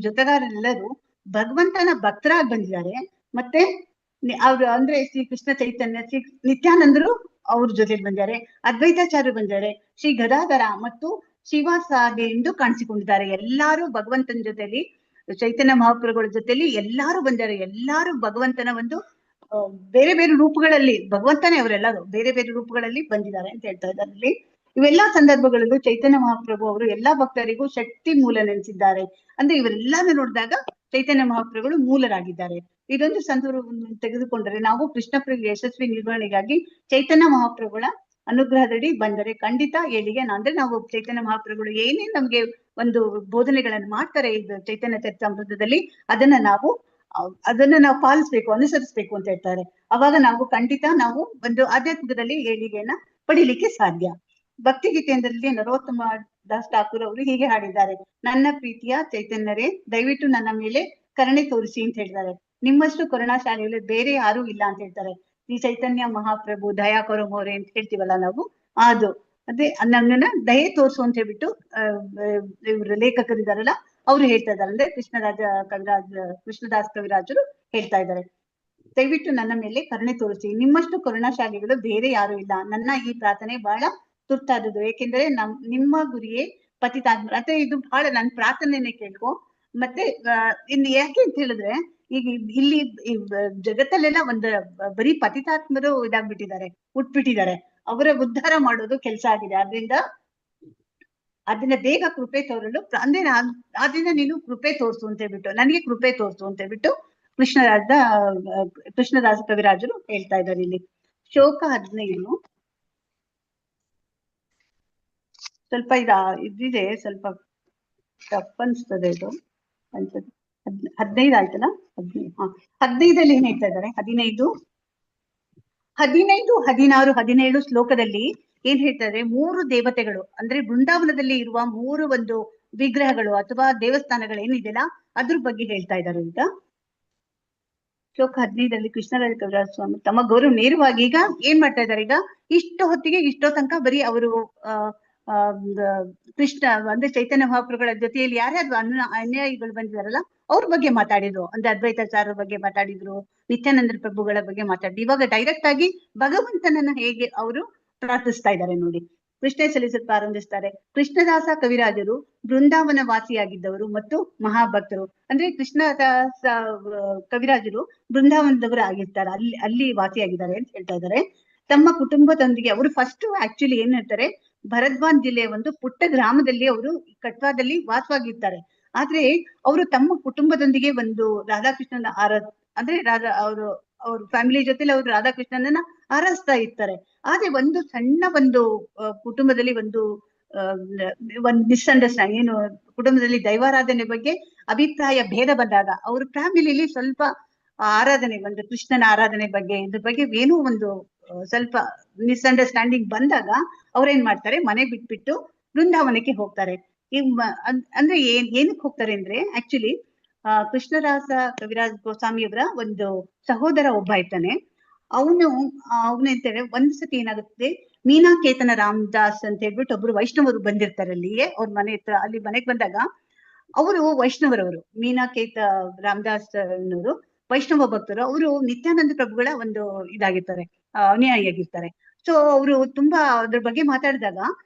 ಜೊತೆಗಾರರೆಲ್ಲರೂ ಭಗವಂತನ ಭಕ್ತರಾಗಿ ಬಂದಿದ್ದಾರೆ. ಮತ್ತೆ ಅವ್ರು ಅಂದ್ರೆ ಶ್ರೀ ಕೃಷ್ಣ ಚೈತನ್ಯ, ಶ್ರೀ ನಿತ್ಯಾನಂದರು ಅವ್ರ ಜೊತೆಲಿ ಬಂದಿದ್ದಾರೆ, ಅದ್ವೈತಾಚಾರ್ಯರು ಬಂದಿದ್ದಾರೆ, ಶ್ರೀ ಗದಾಧರ ಮತ್ತು ಶಿವಾಸಾದಿ ಎಂದು ಕಾಣಿಸಿಕೊಂಡಿದ್ದಾರೆ. ಎಲ್ಲಾರು ಭಗವಂತನ ಜೊತೆಲಿ, ಚೈತನ್ಯ ಮಹಾಪ್ರಭುಗಳ ಜೊತೆಲಿ ಎಲ್ಲಾರು ಬಂದಿದ್ದಾರೆ. ಎಲ್ಲಾರು ಭಗವಂತನ ಒಂದು ಬೇರೆ ಬೇರೆ ರೂಪಗಳಲ್ಲಿ, ಭಗವಂತನೇ ಅವರೆಲ್ಲರೂ ಬೇರೆ ಬೇರೆ ರೂಪಗಳಲ್ಲಿ ಬಂದಿದ್ದಾರೆ ಅಂತ ಹೇಳ್ತಾ ಇದ್ದಾರೆ ಇಲ್ಲಿ. ಇವೆಲ್ಲಾ ಸಂದರ್ಭಗಳಲ್ಲೂ ಚೈತನ್ಯ ಮಹಾಪ್ರಭು ಅವರು ಎಲ್ಲಾ ಭಕ್ತರಿಗೂ ಶಕ್ತಿ ಮೂಲ ನೆನೆಸಿದ್ದಾರೆ. ಅಂದ್ರೆ ಇವರೆಲ್ಲಾನು ನೋಡಿದಾಗ ಚೈತನ್ಯ ಮಹಾಪ್ರಭುಗಳು ಮೂಲರಾಗಿದ್ದಾರೆ. ಇದೊಂದು ಸಂದರ್ಭವನ್ನು ತೆಗೆದುಕೊಂಡರೆ ನಾವು ಕೃಷ್ಣ ಯಶಸ್ವಿ ನಿರ್ವಹಣೆಗಾಗಿ ಚೈತನ್ಯ ಮಹಾಪ್ರಭುಗಳ ಅನುಗ್ರಹದಡಿ ಬಂದರೆ ಖಂಡಿತ ಏಳಿಗೆ. ಅಂದ್ರೆ ನಾವು ಚೈತನ್ಯ ಮಹಾಪ್ರಭುಗಳು ಏನೇನ್ ನಮ್ಗೆ ಒಂದು ಬೋಧನೆಗಳನ್ನು ಮಾಡ್ತಾರೆ ಇದು ಚೈತನ್ಯ ಚರಿತಾಮೃತದಲ್ಲಿ, ಅದನ್ನ ನಾವು ಪಾಲಿಸ್ಬೇಕು, ಅನುಸರಿಸ್ಬೇಕು ಅಂತ ಹೇಳ್ತಾರೆ. ಅವಾಗ ನಾವು ಖಂಡಿತ ನಾವು ಒಂದು ಆಧ್ಯಾತ್ಮಿಕದಲ್ಲಿ ಏಳಿಗೆಯನ್ನ ಪಡಿಲಿಕ್ಕೆ ಸಾಧ್ಯ. ಭಕ್ತಿ ಗೀತೆಯಲ್ಲಿ ನರೋತ್ತಮ ದಾಸ್ ಠಾಕೂರ್ ಅವರು ಹೀಗೆ ಹಾಡಿದ್ದಾರೆ, ನನ್ನ ಪ್ರೀತಿಯ ಚೈತನ್ಯರೇ ದಯವಿಟ್ಟು ನನ್ನ ಮೇಲೆ ಕರುಣೆ ತೋರಿಸಿ ಅಂತ ಹೇಳಿದ್ದಾರೆ. ನಿಮ್ಮಷ್ಟು ಕರುಣಾಶಾಲಿಗಳು ಬೇರೆ ಯಾರು ಇಲ್ಲ ಅಂತ ಹೇಳ್ತಾರೆ. ಈ ಚೈತನ್ಯ ಮಹಾಪ್ರಭು ದಯಾಕರು ಮೋರೆ ಅಂತ ಹೇಳ್ತೀವಲ್ಲ ನಾವು, ಅದೇ ನಮ್ಮನ್ನ ದಯೆ ತೋರಿಸು ಅಂತ ಹೇಳ್ಬಿಟ್ಟು ಇವ್ರು ಲೇಖಕರಿದಾರಲ್ಲ ಅವ್ರು ಹೇಳ್ತಾ ಇದ್ದಾರೆ. ಅಂದ್ರೆ ಕೃಷ್ಣದಾಸ್ ಕವಿರಾಜರು ಹೇಳ್ತಾ ಇದ್ದಾರೆ, ದಯವಿಟ್ಟು ನನ್ನ ಮೇಲೆ ಕರುಣೆ ತೋರಿಸಿ, ನಿಮ್ಮಷ್ಟು ಕರುಣಾಶಾಲಿಗಳು ಬೇರೆ ಯಾರು ಇಲ್ಲ. ನನ್ನ ಈ ಪ್ರಾರ್ಥನೆ ಬಹಳ ತುರ್ತಾದದ್ದು, ಏಕೆಂದರೆ ನಿಮ್ಮ ಗುರಿಯೇ ಪತಿತಾತ್ಮ. ಮತ್ತೆ ಇದು ಬಹಳ ನನ್ನ ಪ್ರಾರ್ಥನೆನೇ ಕೇಳ್ಕೊ. ಮತ್ತೆ ಇನ್ನು ಯಾಕೆ ಅಂತ ಹೇಳಿದ್ರೆ, ಈಗ ಇಲ್ಲಿ ಜಗತ್ತಲ್ಲೆಲ್ಲ ಬರೀ ಪತಿತಾತ್ಮರು ಇದಾಗ್ಬಿಟ್ಟಿದ್ದಾರೆ, ಹುಟ್ಬಿಟ್ಟಿದ್ದಾರೆ. ಅವರ ಉದ್ಧಾರ ಮಾಡೋದು ಕೆಲಸ ಆಗಿದೆ. ಅದನ್ನ ಬೇಗ ಕೃಪೆ ತೋರಲು ಅಂದ್ರೆ ಆದ್ರಿಂದ ನೀನು ಕೃಪೆ ತೋರಿಸು ಅಂತ ಹೇಳ್ಬಿಟ್ಟು, ನನಗೆ ಕೃಪೆ ತೋರಿಸು ಅಂತ ಹೇಳ್ಬಿಟ್ಟು ಕೃಷ್ಣದಾಸ ಕವಿರಾಜರು ಹೇಳ್ತಾ ಇದ್ದಾರೆ ಇಲ್ಲಿ. ಶ್ಲೋಕ 15 ಸ್ವಲ್ಪ ಇದಿದೆ, ಸ್ವಲ್ಪ ಟಫ್ ಅನ್ಸ್ತದೆ ಇದು ಅನ್ಸುತ್ತೆ. 15 ಆಯ್ತಲ್ಲ, 15 ಏನ್ ಹೇಳ್ತಾ ಇದ್ದಾರೆ, 15, 16, 17 ಶ್ಲೋಕದಲ್ಲಿ ಏನ್ ಹೇಳ್ತಾರೆ, 3 ದೇವತೆಗಳು ಅಂದ್ರೆ ಬೃಂದಾವನದಲ್ಲಿ ಇರುವ 3 ಒಂದು ವಿಗ್ರಹಗಳು ಅಥವಾ ದೇವಸ್ಥಾನಗಳು ಏನಿದೆಯಲ್ಲ ಅದ್ರ ಬಗ್ಗೆ ಹೇಳ್ತಾ ಇದ್ದಾರೆ ಅಂತ. ಶ್ಲೋಕ 15 ಕೃಷ್ಣರಾಜ ಕವಿರಾಜ ಸ್ವಾಮಿ ತಮ್ಮ ಗೌರವ ನೇರವಾಗಿ ಈಗ ಏನ್ ಮಾಡ್ತಾ ಇದ್ದಾರೆ, ಈಗ ಇಷ್ಟೋ ತನಕ ಬರೀ ಅವರು ಕೃಷ್ಣ ಅಂದ್ರೆ ಚೈತನ್ಯ ಮಹಾಪ್ರಭುಗಳ ಜೊತೆಯಲ್ಲಿ ಯಾರ್ಯಾರು ಅನ್ಯಾಯಿಗಳು ಬಂದಿದಾರಲ್ಲ ಅವ್ರ ಬಗ್ಗೆ ಮಾತಾಡಿದ್ರು. ಅಂದ್ರೆ ಅದ್ವೈತಾಚಾರ್ಯರ ಬಗ್ಗೆ ಮಾತಾಡಿದ್ರು, ನಿತ್ಯಾನಂದ ಪ್ರಭುಗಳ ಬಗ್ಗೆ ಮಾತಾಡಿದ್ರು. ಇವಾಗ ಡೈರೆಕ್ಟ್ ಆಗಿ ಭಗವಂತನನ್ನ ಹೇಗೆ ಅವರು ಪ್ರಾರ್ಥಿಸ್ತಾ ಇದ್ದಾರೆ ನೋಡಿ. ಕೃಷ್ಣ ಸಲ್ಲಿಸಲು ಪ್ರಾರಂಭಿಸ್ತಾರೆ. ಕೃಷ್ಣದಾಸ ಕವಿರಾಜರು ಬೃಂದಾವನ ವಾಸಿಯಾಗಿದ್ದವರು ಮತ್ತು ಮಹಾಭಕ್ತರು. ಅಂದ್ರೆ ಕೃಷ್ಣದಾಸ ಕವಿರಾಜರು ಬೃಂದಾವನದವರು ಆಗಿರ್ತಾರೆ, ಅಲ್ಲಿ ವಾಸಿಯಾಗಿದ್ದಾರೆ ಅಂತ ಹೇಳ್ತಾ ಇದ್ದಾರೆ. ತಮ್ಮ ಕುಟುಂಬದೊಂದಿಗೆ ಅವರು ಫಸ್ಟ್ ಆಕ್ಚುಲಿ ಏನ್ ಹೇಳ್ತಾರೆ, ಭರದ್ವಾನ್ ಜಿಲ್ಲೆಯ ಒಂದು ಪುಟ್ಟ ಗ್ರಾಮದಲ್ಲಿ ಅವರು ಕಟ್ವಾದಲ್ಲಿ ವಾಸವಾಗಿರ್ತಾರೆ. ಆದ್ರೆ ಅವರು ತಮ್ಮ ಕುಟುಂಬದೊಂದಿಗೆ ಒಂದು ರಾಧಾಕೃಷ್ಣನ ಅಂದ್ರೆ ಅವ್ರ ಫ್ಯಾಮಿಲಿ ಜೊತೆಲಿ ಅವರು ರಾಧಾಕೃಷ್ಣನನ್ನ ಆರಾಧಿಸ್ತಾ ಇರ್ತಾರೆ. ಆದ್ರೆ ಒಂದು ಸಣ್ಣ ಒಂದು ಕುಟುಂಬದಲ್ಲಿ ಒಂದು ಮಿಸ್ಅಂಡರ್ಸ್ಟ್ಯಾಂಡ್, ಏನು ಕುಟುಂಬದಲ್ಲಿ ದೈವಾರಾಧನೆ ಬಗ್ಗೆ ಅಭಿಪ್ರಾಯ ಭೇದ ಬಂದಾಗ ಅವ್ರ ಫ್ಯಾಮಿಲಿಲಿ ಸ್ವಲ್ಪ ಆರಾಧನೆ ಒಂದು ಕೃಷ್ಣನ ಆರಾಧನೆ ಬಗ್ಗೆ ಇದ್ರ ಬಗ್ಗೆ ಏನೋ ಒಂದು ಸ್ವಲ್ಪ ಮಿಸ್ಅಂಡರ್ಸ್ಟ್ಯಾಂಡಿಂಗ್ ಬಂದಾಗ ಅವ್ರೇನ್ ಮಾಡ್ತಾರೆ, ಮನೆ ಬಿಟ್ಬಿಟ್ಟು ಬೃಂದಾವನಕ್ಕೆ ಹೋಗ್ತಾರೆ. ಅಂದ್ರೆ ಏನಕ್ಕೆ ಹೋಗ್ತಾರೆ ಅಂದ್ರೆ ಆಕ್ಚುಲಿ ಕೃಷ್ಣದಾಸ ಕವಿರಾಜ್ ಗೋಸ್ವಾಮಿಯವರ ಒಂದು ಸಹೋದರ ಒಬ್ಬ ಇರ್ತಾನೆ. ಅವನು ಎಂತಾರೆ, ಒಂದ್ ಸತಿ ಏನಾಗುತ್ತೆ, ಮೀನಾಕೇತನ ರಾಮದಾಸ್ ಅಂತ ಹೇಳ್ಬಿಟ್ಟು ಒಬ್ರು ವೈಷ್ಣವರು ಬಂದಿರ್ತಾರೆ ಅಲ್ಲಿಗೆ, ಅವ್ರ ಮನೆ ಹತ್ರ. ಅಲ್ಲಿ ಮನೆಗೆ ಬಂದಾಗ ಅವರು ವೈಷ್ಣವರವರು, ಮೀನಾಕೇತ ರಾಮದಾಸ್ ಅನ್ನೋರು ವೈಷ್ಣವ ಭಕ್ತರು. ಅವರು ನಿತ್ಯಾನಂದ ಪ್ರಭುಗಳ ಒಂದು ಇದಾಗಿರ್ತಾರೆ, ಅನುಯಾಯಿಯಾಗಿರ್ತಾರೆ. ಸೊ ಅವರು ತುಂಬಾ ಅದ್ರ ಬಗ್ಗೆ ಮಾತಾಡಿದಾಗ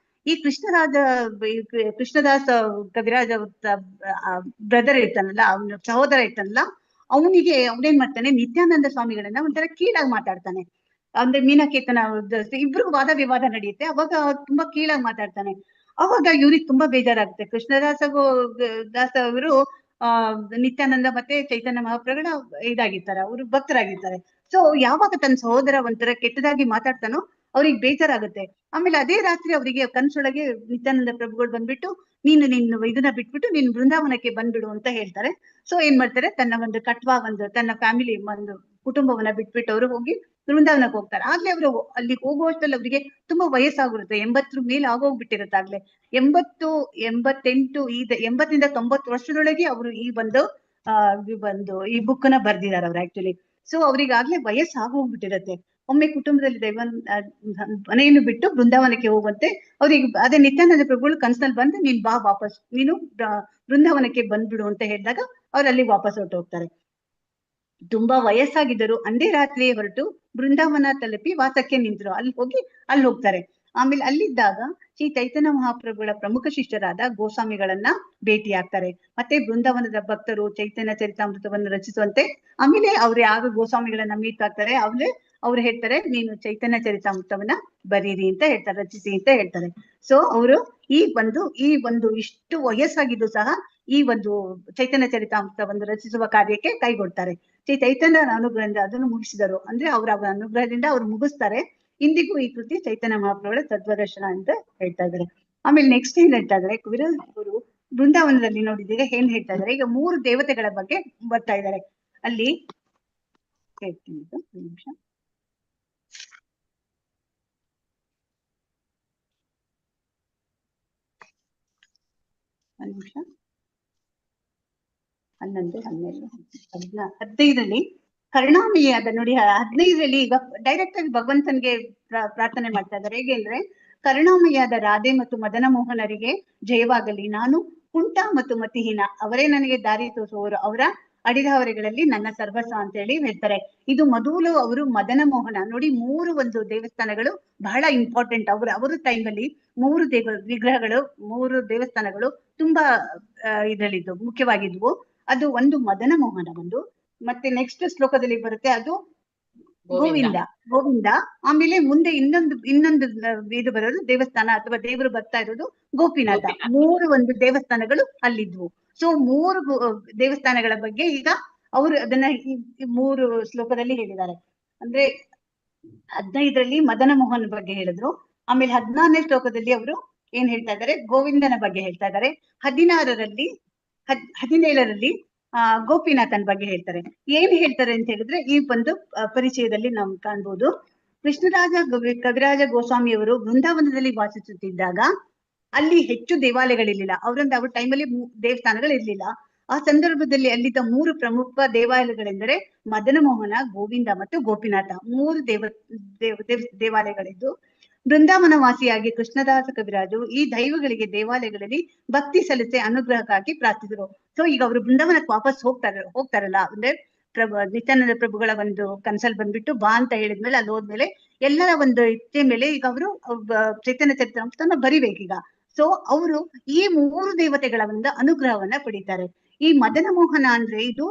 ಈ ಕೃಷ್ಣದಾಸ ಕವಿರಾಜ ಬ್ರದರ್ ಇರ್ತಾನಲ್ಲ, ಅವನ ಸಹೋದರ ಇರ್ತಾನಲ್ಲ, ಅವನೇನ್ ಮಾಡ್ತಾನೆ, ನಿತ್ಯಾನಂದ ಸ್ವಾಮಿಗಳನ್ನ ಒಂಥರ ಕೀಳಾಗಿ ಮಾತಾಡ್ತಾನೆ. ಅಂದ್ರೆ ಮೀನಾಕೇತನ ಇಬ್ರಿಗೂ ವಾದ ವಿವಾದ ನಡೆಯುತ್ತೆ. ಅವಾಗ ತುಂಬಾ ಕೀಳಾಗಿ ಮಾತಾಡ್ತಾನೆ. ಅವಾಗ ಇವ್ರಿಗೆ ತುಂಬಾ ಬೇಜಾರಾಗುತ್ತೆ. ದಾಸ ಅವರು ನಿತ್ಯಾನಂದ ಮತ್ತೆ ಚೈತನ್ಯ ಮಹಾಪ್ರಭುಗಳ ಇದಾಗಿರ್ತಾರೆ, ಅವರು ಭಕ್ತರಾಗಿರ್ತಾರೆ. ಸೊ ಯಾವಾಗ ತನ್ನ ಸಹೋದರ ಒಂಥರ ಕೆಟ್ಟದಾಗಿ ಮಾತಾಡ್ತಾನೋ ಅವ್ರಿಗೆ ಬೇಜಾರಾಗುತ್ತೆ. ಆಮೇಲೆ ಅದೇ ರಾತ್ರಿ ಅವರಿಗೆ ಕನ್ಸೊಳಗೆ ನಿತ್ಯಾನಂದ ಪ್ರಭುಗಳು ಬಂದ್ಬಿಟ್ಟು, ನೀನು ಇದನ್ನ ಬಿಟ್ಬಿಟ್ಟು ನೀನು ಬೃಂದಾವನಕ್ಕೆ ಬಂದ್ಬಿಡು ಅಂತ ಹೇಳ್ತಾರೆ. ಸೊ ಏನ್ ಮಾಡ್ತಾರೆ, ತನ್ನ ಫ್ಯಾಮಿಲಿ ಕುಟುಂಬವನ್ನ ಬಿಟ್ಬಿಟ್ಟು ಅವರು ಹೋಗಿ ಬೃಂದಾವನಕ್ಕೆ ಹೋಗ್ತಾರೆ. ಆಗ್ಲೇ ಅವರು ಅಲ್ಲಿ ಹೋಗುವಷ್ಟರಲ್ಲಿ ಅವರಿಗೆ ತುಂಬಾ ವಯಸ್ಸಾಗಿರುತ್ತೆ, 80 ಮೇಲೆ ಆಗೋಗ್ಬಿಟ್ಟಿರುತ್ತೆ. ಆಗ್ಲೇ 80, 88, 80 90 ವರ್ಷದೊಳಗೆ ಅವರು ಈ ಬುಕ್ ನ ಬರ್ದಿದ್ದಾರೆ ಅವ್ರು ಆಕ್ಚುಲಿ. ಸೊ ಅವ್ರಿಗಾಗ್ಲೇ ವಯಸ್ಸಾಗೋಗ್ಬಿಟ್ಟಿರತ್ತೆ. ಒಮ್ಮೆ ಕುಟುಂಬದಲ್ಲಿ ಮನೆಯನ್ನು ಬಿಟ್ಟು ಬೃಂದಾವನಕ್ಕೆ ಹೋಗುವಂತೆ ಅವ್ರಿಗೆ ಅದೇ ನಿತ್ಯಾನಂದ ಪ್ರಭುಗಳು ಕನ್ಸಲ್ಲಿ ಬಂದು, ನೀನ್ ಬಾ ವಾಪಸ್, ನೀನು ಬೃಂದಾವನಕ್ಕೆ ಬಂದ್ಬಿಡು ಅಂತ ಹೇಳಿದಾಗ ಅವ್ರು ಅಲ್ಲಿ ವಾಪಸ್ ಹೊರಟೋಗ್ತಾರೆ. ತುಂಬಾ ವಯಸ್ಸಾಗಿದ್ದರು. ಅಂದೇ ರಾತ್ರಿ ಹೊರಟು ಬೃಂದಾವನ ತಲುಪಿ ವಾಸಕ್ಕೆ ನಿಂತರು. ಅಲ್ಲಿ ಹೋಗ್ತಾರೆ. ಆಮೇಲೆ ಅಲ್ಲಿದ್ದಾಗ ಶ್ರೀ ಚೈತನ್ಯ ಮಹಾಪ್ರಭುಗಳ ಪ್ರಮುಖ ಶಿಷ್ಯರಾದ ಗೋಸ್ವಾಮಿಗಳನ್ನ ಭೇಟಿ ಆಗ್ತಾರೆ. ಮತ್ತೆ ಬೃಂದಾವನದ ಭಕ್ತರು ಚೈತನ್ಯ ಚರಿತಾಮೃತವನ್ನು ರಚಿಸುವಂತೆ, ಆಮೇಲೆ ಅವ್ರು ಯಾವ ಗೋಸ್ವಾಮಿಗಳನ್ನ ಮೀಟ್ ಆಗ್ತಾರೆ. ಅವ್ರು ಹೇಳ್ತಾರೆ, ನೀನು ಚೈತನ್ಯ ಚರಿತಾಮೃತವನ್ನ ಬರೀರಿ ಅಂತ ಹೇಳ್ತಾರೆ, ರಚಿಸಿ ಅಂತ ಹೇಳ್ತಾರೆ. ಸೊ ಅವರು ಈ ಒಂದು ಇಷ್ಟು ವಯಸ್ಸಾಗಿದ್ದು ಸಹ ಈ ಒಂದು ಚೈತನ್ಯ ಚರಿತಾಮೃತವನ್ನು ರಚಿಸುವ ಕಾರ್ಯಕ್ಕೆ ಕೈಗೊಡ್ತಾರೆ. ಶ್ರೀ ಚೈತನ್ಯರ ಅನುಗ್ರಹದಿಂದ ಅದನ್ನು ಮುಗಿಸಿದರು. ಅಂದ್ರೆ ಅವರ ಅನುಗ್ರಹದಿಂದ ಅವ್ರು ಮುಗಿಸ್ತಾರೆ. ಇಂದಿಗೂ ಈ ಕೃತಿ ಚೈತನ್ಯ ಮಹಾಪ್ರಭುಗಳ ತತ್ವದರ್ಶನ ಅಂತ ಹೇಳ್ತಾ ಇದ್ದಾರೆ. ಆಮೇಲೆ ನೆಕ್ಸ್ಟ್ ಏನ್ ಹೇಳ್ತಾ ಇದ್ದಾರೆ, ಅವರು ಬೃಂದಾವನದಲ್ಲಿ ನೋಡಿದಾಗ ಏನ್ ಹೇಳ್ತಾ ಇದ್ದಾರೆ, ಈಗ 3 ದೇವತೆಗಳ ಬಗ್ಗೆ ಬರ್ತಾ ಇದ್ದಾರೆ. ಅಲ್ಲಿ ಹೇಳ್ತೀನಿ, ಒಂದು ನಿಮಿಷ. ಒಂದು ನಿಮಿಷ. 11, 12, 15ರಲ್ಲಿ ಕರುಣಾಮಯಿಯಾದ ನೋಡಿ. 15ರಲ್ಲಿ ಈಗ ಡೈರೆಕ್ಟ್ ಆಗಿ ಭಗವಂತನ್ಗೆ ಪ್ರಾರ್ಥನೆ ಮಾಡ್ತಾ ಇದ್ದಾರೆ. ಹೇಗೆ ಅಂದ್ರೆ, ಕರುಣಾಮಯಿಯಾದ ರಾಧೆ ಮತ್ತು ಮದನ ಮೋಹನರಿಗೆ ಜಯವಾಗಲಿ. ನಾನು ಕುಂಟ ಮತ್ತು ಮತಿಹೀನ, ಅವರೇ ನನಗೆ ದಾರಿ ತೋರಿಸುವವರು, ಅವರ ಅಡಿದಾವರೆಗಳಲ್ಲಿ ನನ್ನ ಸರ್ವಸ್ವ ಅಂತ ಹೇಳಿ ಹೇಳ್ತಾರೆ. ಇದು ಮೊದಲು ಅವರು ಮದನ ಮೋಹನ ನೋಡಿ, 3 ದೇವಸ್ಥಾನಗಳು ಬಹಳ ಇಂಪಾರ್ಟೆಂಟ್. ಅವರ ಟೈಮಲ್ಲಿ 3 ವಿಗ್ರಹಗಳು, 3 ದೇವಸ್ಥಾನಗಳು ತುಂಬಾ ಇದ್ರಲ್ಲಿದ್ದು ಮುಖ್ಯವಾಗಿದ್ವು. ಅದು ಒಂದು ಮದನ ಮೋಹನ, ಮತ್ತೆ ನೆಕ್ಸ್ಟ್ ಶ್ಲೋಕದಲ್ಲಿ ಬರುತ್ತೆ ಅದು ಗೋವಿಂದ. ಆಮೇಲೆ ಮುಂದೆ ಇನ್ನೊಂದು ಇದು ಬರೋದು ದೇವಸ್ಥಾನ ಅಥವಾ ದೇವರು ಬರ್ತಾ ಇರೋದು ಗೋಪಿನಾಥ. 3 ದೇವಸ್ಥಾನಗಳು ಅಲ್ಲಿದ್ವು. ಸೊ 3 ದೇವಸ್ಥಾನಗಳ ಬಗ್ಗೆ ಈಗ ಅವರು ಅದನ್ನ ಈ 3 ಶ್ಲೋಕದಲ್ಲಿ ಹೇಳಿದ್ದಾರೆ. ಅಂದ್ರೆ 15ರಲ್ಲಿ ಮದನ ಮೋಹನ್ ಬಗ್ಗೆ ಹೇಳಿದ್ರು. ಆಮೇಲೆ 16ನೇ ಶ್ಲೋಕದಲ್ಲಿ ಅವರು ಏನ್ ಹೇಳ್ತಾ ಇದ್ದಾರೆ, ಗೋವಿಂದನ ಬಗ್ಗೆ ಹೇಳ್ತಾ ಇದ್ದಾರೆ. 17ರಲ್ಲಿ ಗೋಪಿನಾಥನ್ ಬಗ್ಗೆ ಹೇಳ್ತಾರೆ. ಏನ್ ಹೇಳ್ತಾರೆ ಅಂತ ಹೇಳಿದ್ರೆ, ಈ ಒಂದು ಪರಿಚಯದಲ್ಲಿ ನಾವು ಕಾಣ್ಬೋದು. ಕವಿರಾಜ ಗೋಸ್ವಾಮಿಯವರು ಬೃಂದಾವನದಲ್ಲಿ ವಾಸಿಸುತ್ತಿದ್ದಾಗ ಅಲ್ಲಿ ಹೆಚ್ಚು ದೇವಾಲಯಗಳಿರ್ಲಿಲ್ಲ. ಅವ್ರ ಟೈಮಲ್ಲಿ ದೇವಸ್ಥಾನಗಳು ಇರ್ಲಿಲ್ಲ. ಆ ಸಂದರ್ಭದಲ್ಲಿ ಅಲ್ಲಿದ್ದ 3 ಪ್ರಮುಖ ದೇವಾಲಯಗಳೆಂದರೆ ಮದನ ಮೋಹನ, ಗೋವಿಂದ ಮತ್ತು ಗೋಪಿನಾಥ. 3 ದೇವಾಲಯಗಳಿದ್ದು, ಬೃಂದಾವನ ವಾಸಿಯಾಗಿ ಕೃಷ್ಣದಾಸ ಕವಿರಾಜು ಈ ದೈವಗಳಿಗೆ ದೇವಾಲಯಗಳಲ್ಲಿ ಭಕ್ತಿ ಸಲ್ಲಿಸಿ ಅನುಗ್ರಹಕ್ಕಾಗಿ ಪ್ರಾರ್ಥಿಸಿದರು. ಸೊ ಈಗ ಅವರು ಬೃಂದಾವನಕ್ಕೆ ವಾಪಸ್ ಹೋಗ್ತಾರಲ್ಲ, ಅಂದ್ರೆ ನಿತ್ಯಾನಂದ ಪ್ರಭುಗಳ ಒಂದು ಕನ್ಸಲ್ ಬಂದ್ಬಿಟ್ಟು ಬಾ ಅಂತ ಹೇಳಿದ್ಮೇಲೆ ಅಲ್ಲಿ ಹೋದ್ಮೇಲೆ ಎಲ್ಲರ ಒಂದು ಇಚ್ಛೆ ಮೇಲೆ ಈಗ ಅವರು ಚೈತನ್ಯ ಚರಿತಾಮೃತನ ಬರಿಬೇಕೀಗ. ಸೊ ಅವರು ಈ 3 ದೇವತೆಗಳ ಒಂದು ಅನುಗ್ರಹವನ್ನ ಪಡೀತಾರೆ. ಈ ಮದನ ಮೋಹನ ಅಂದ್ರೆ ಇದು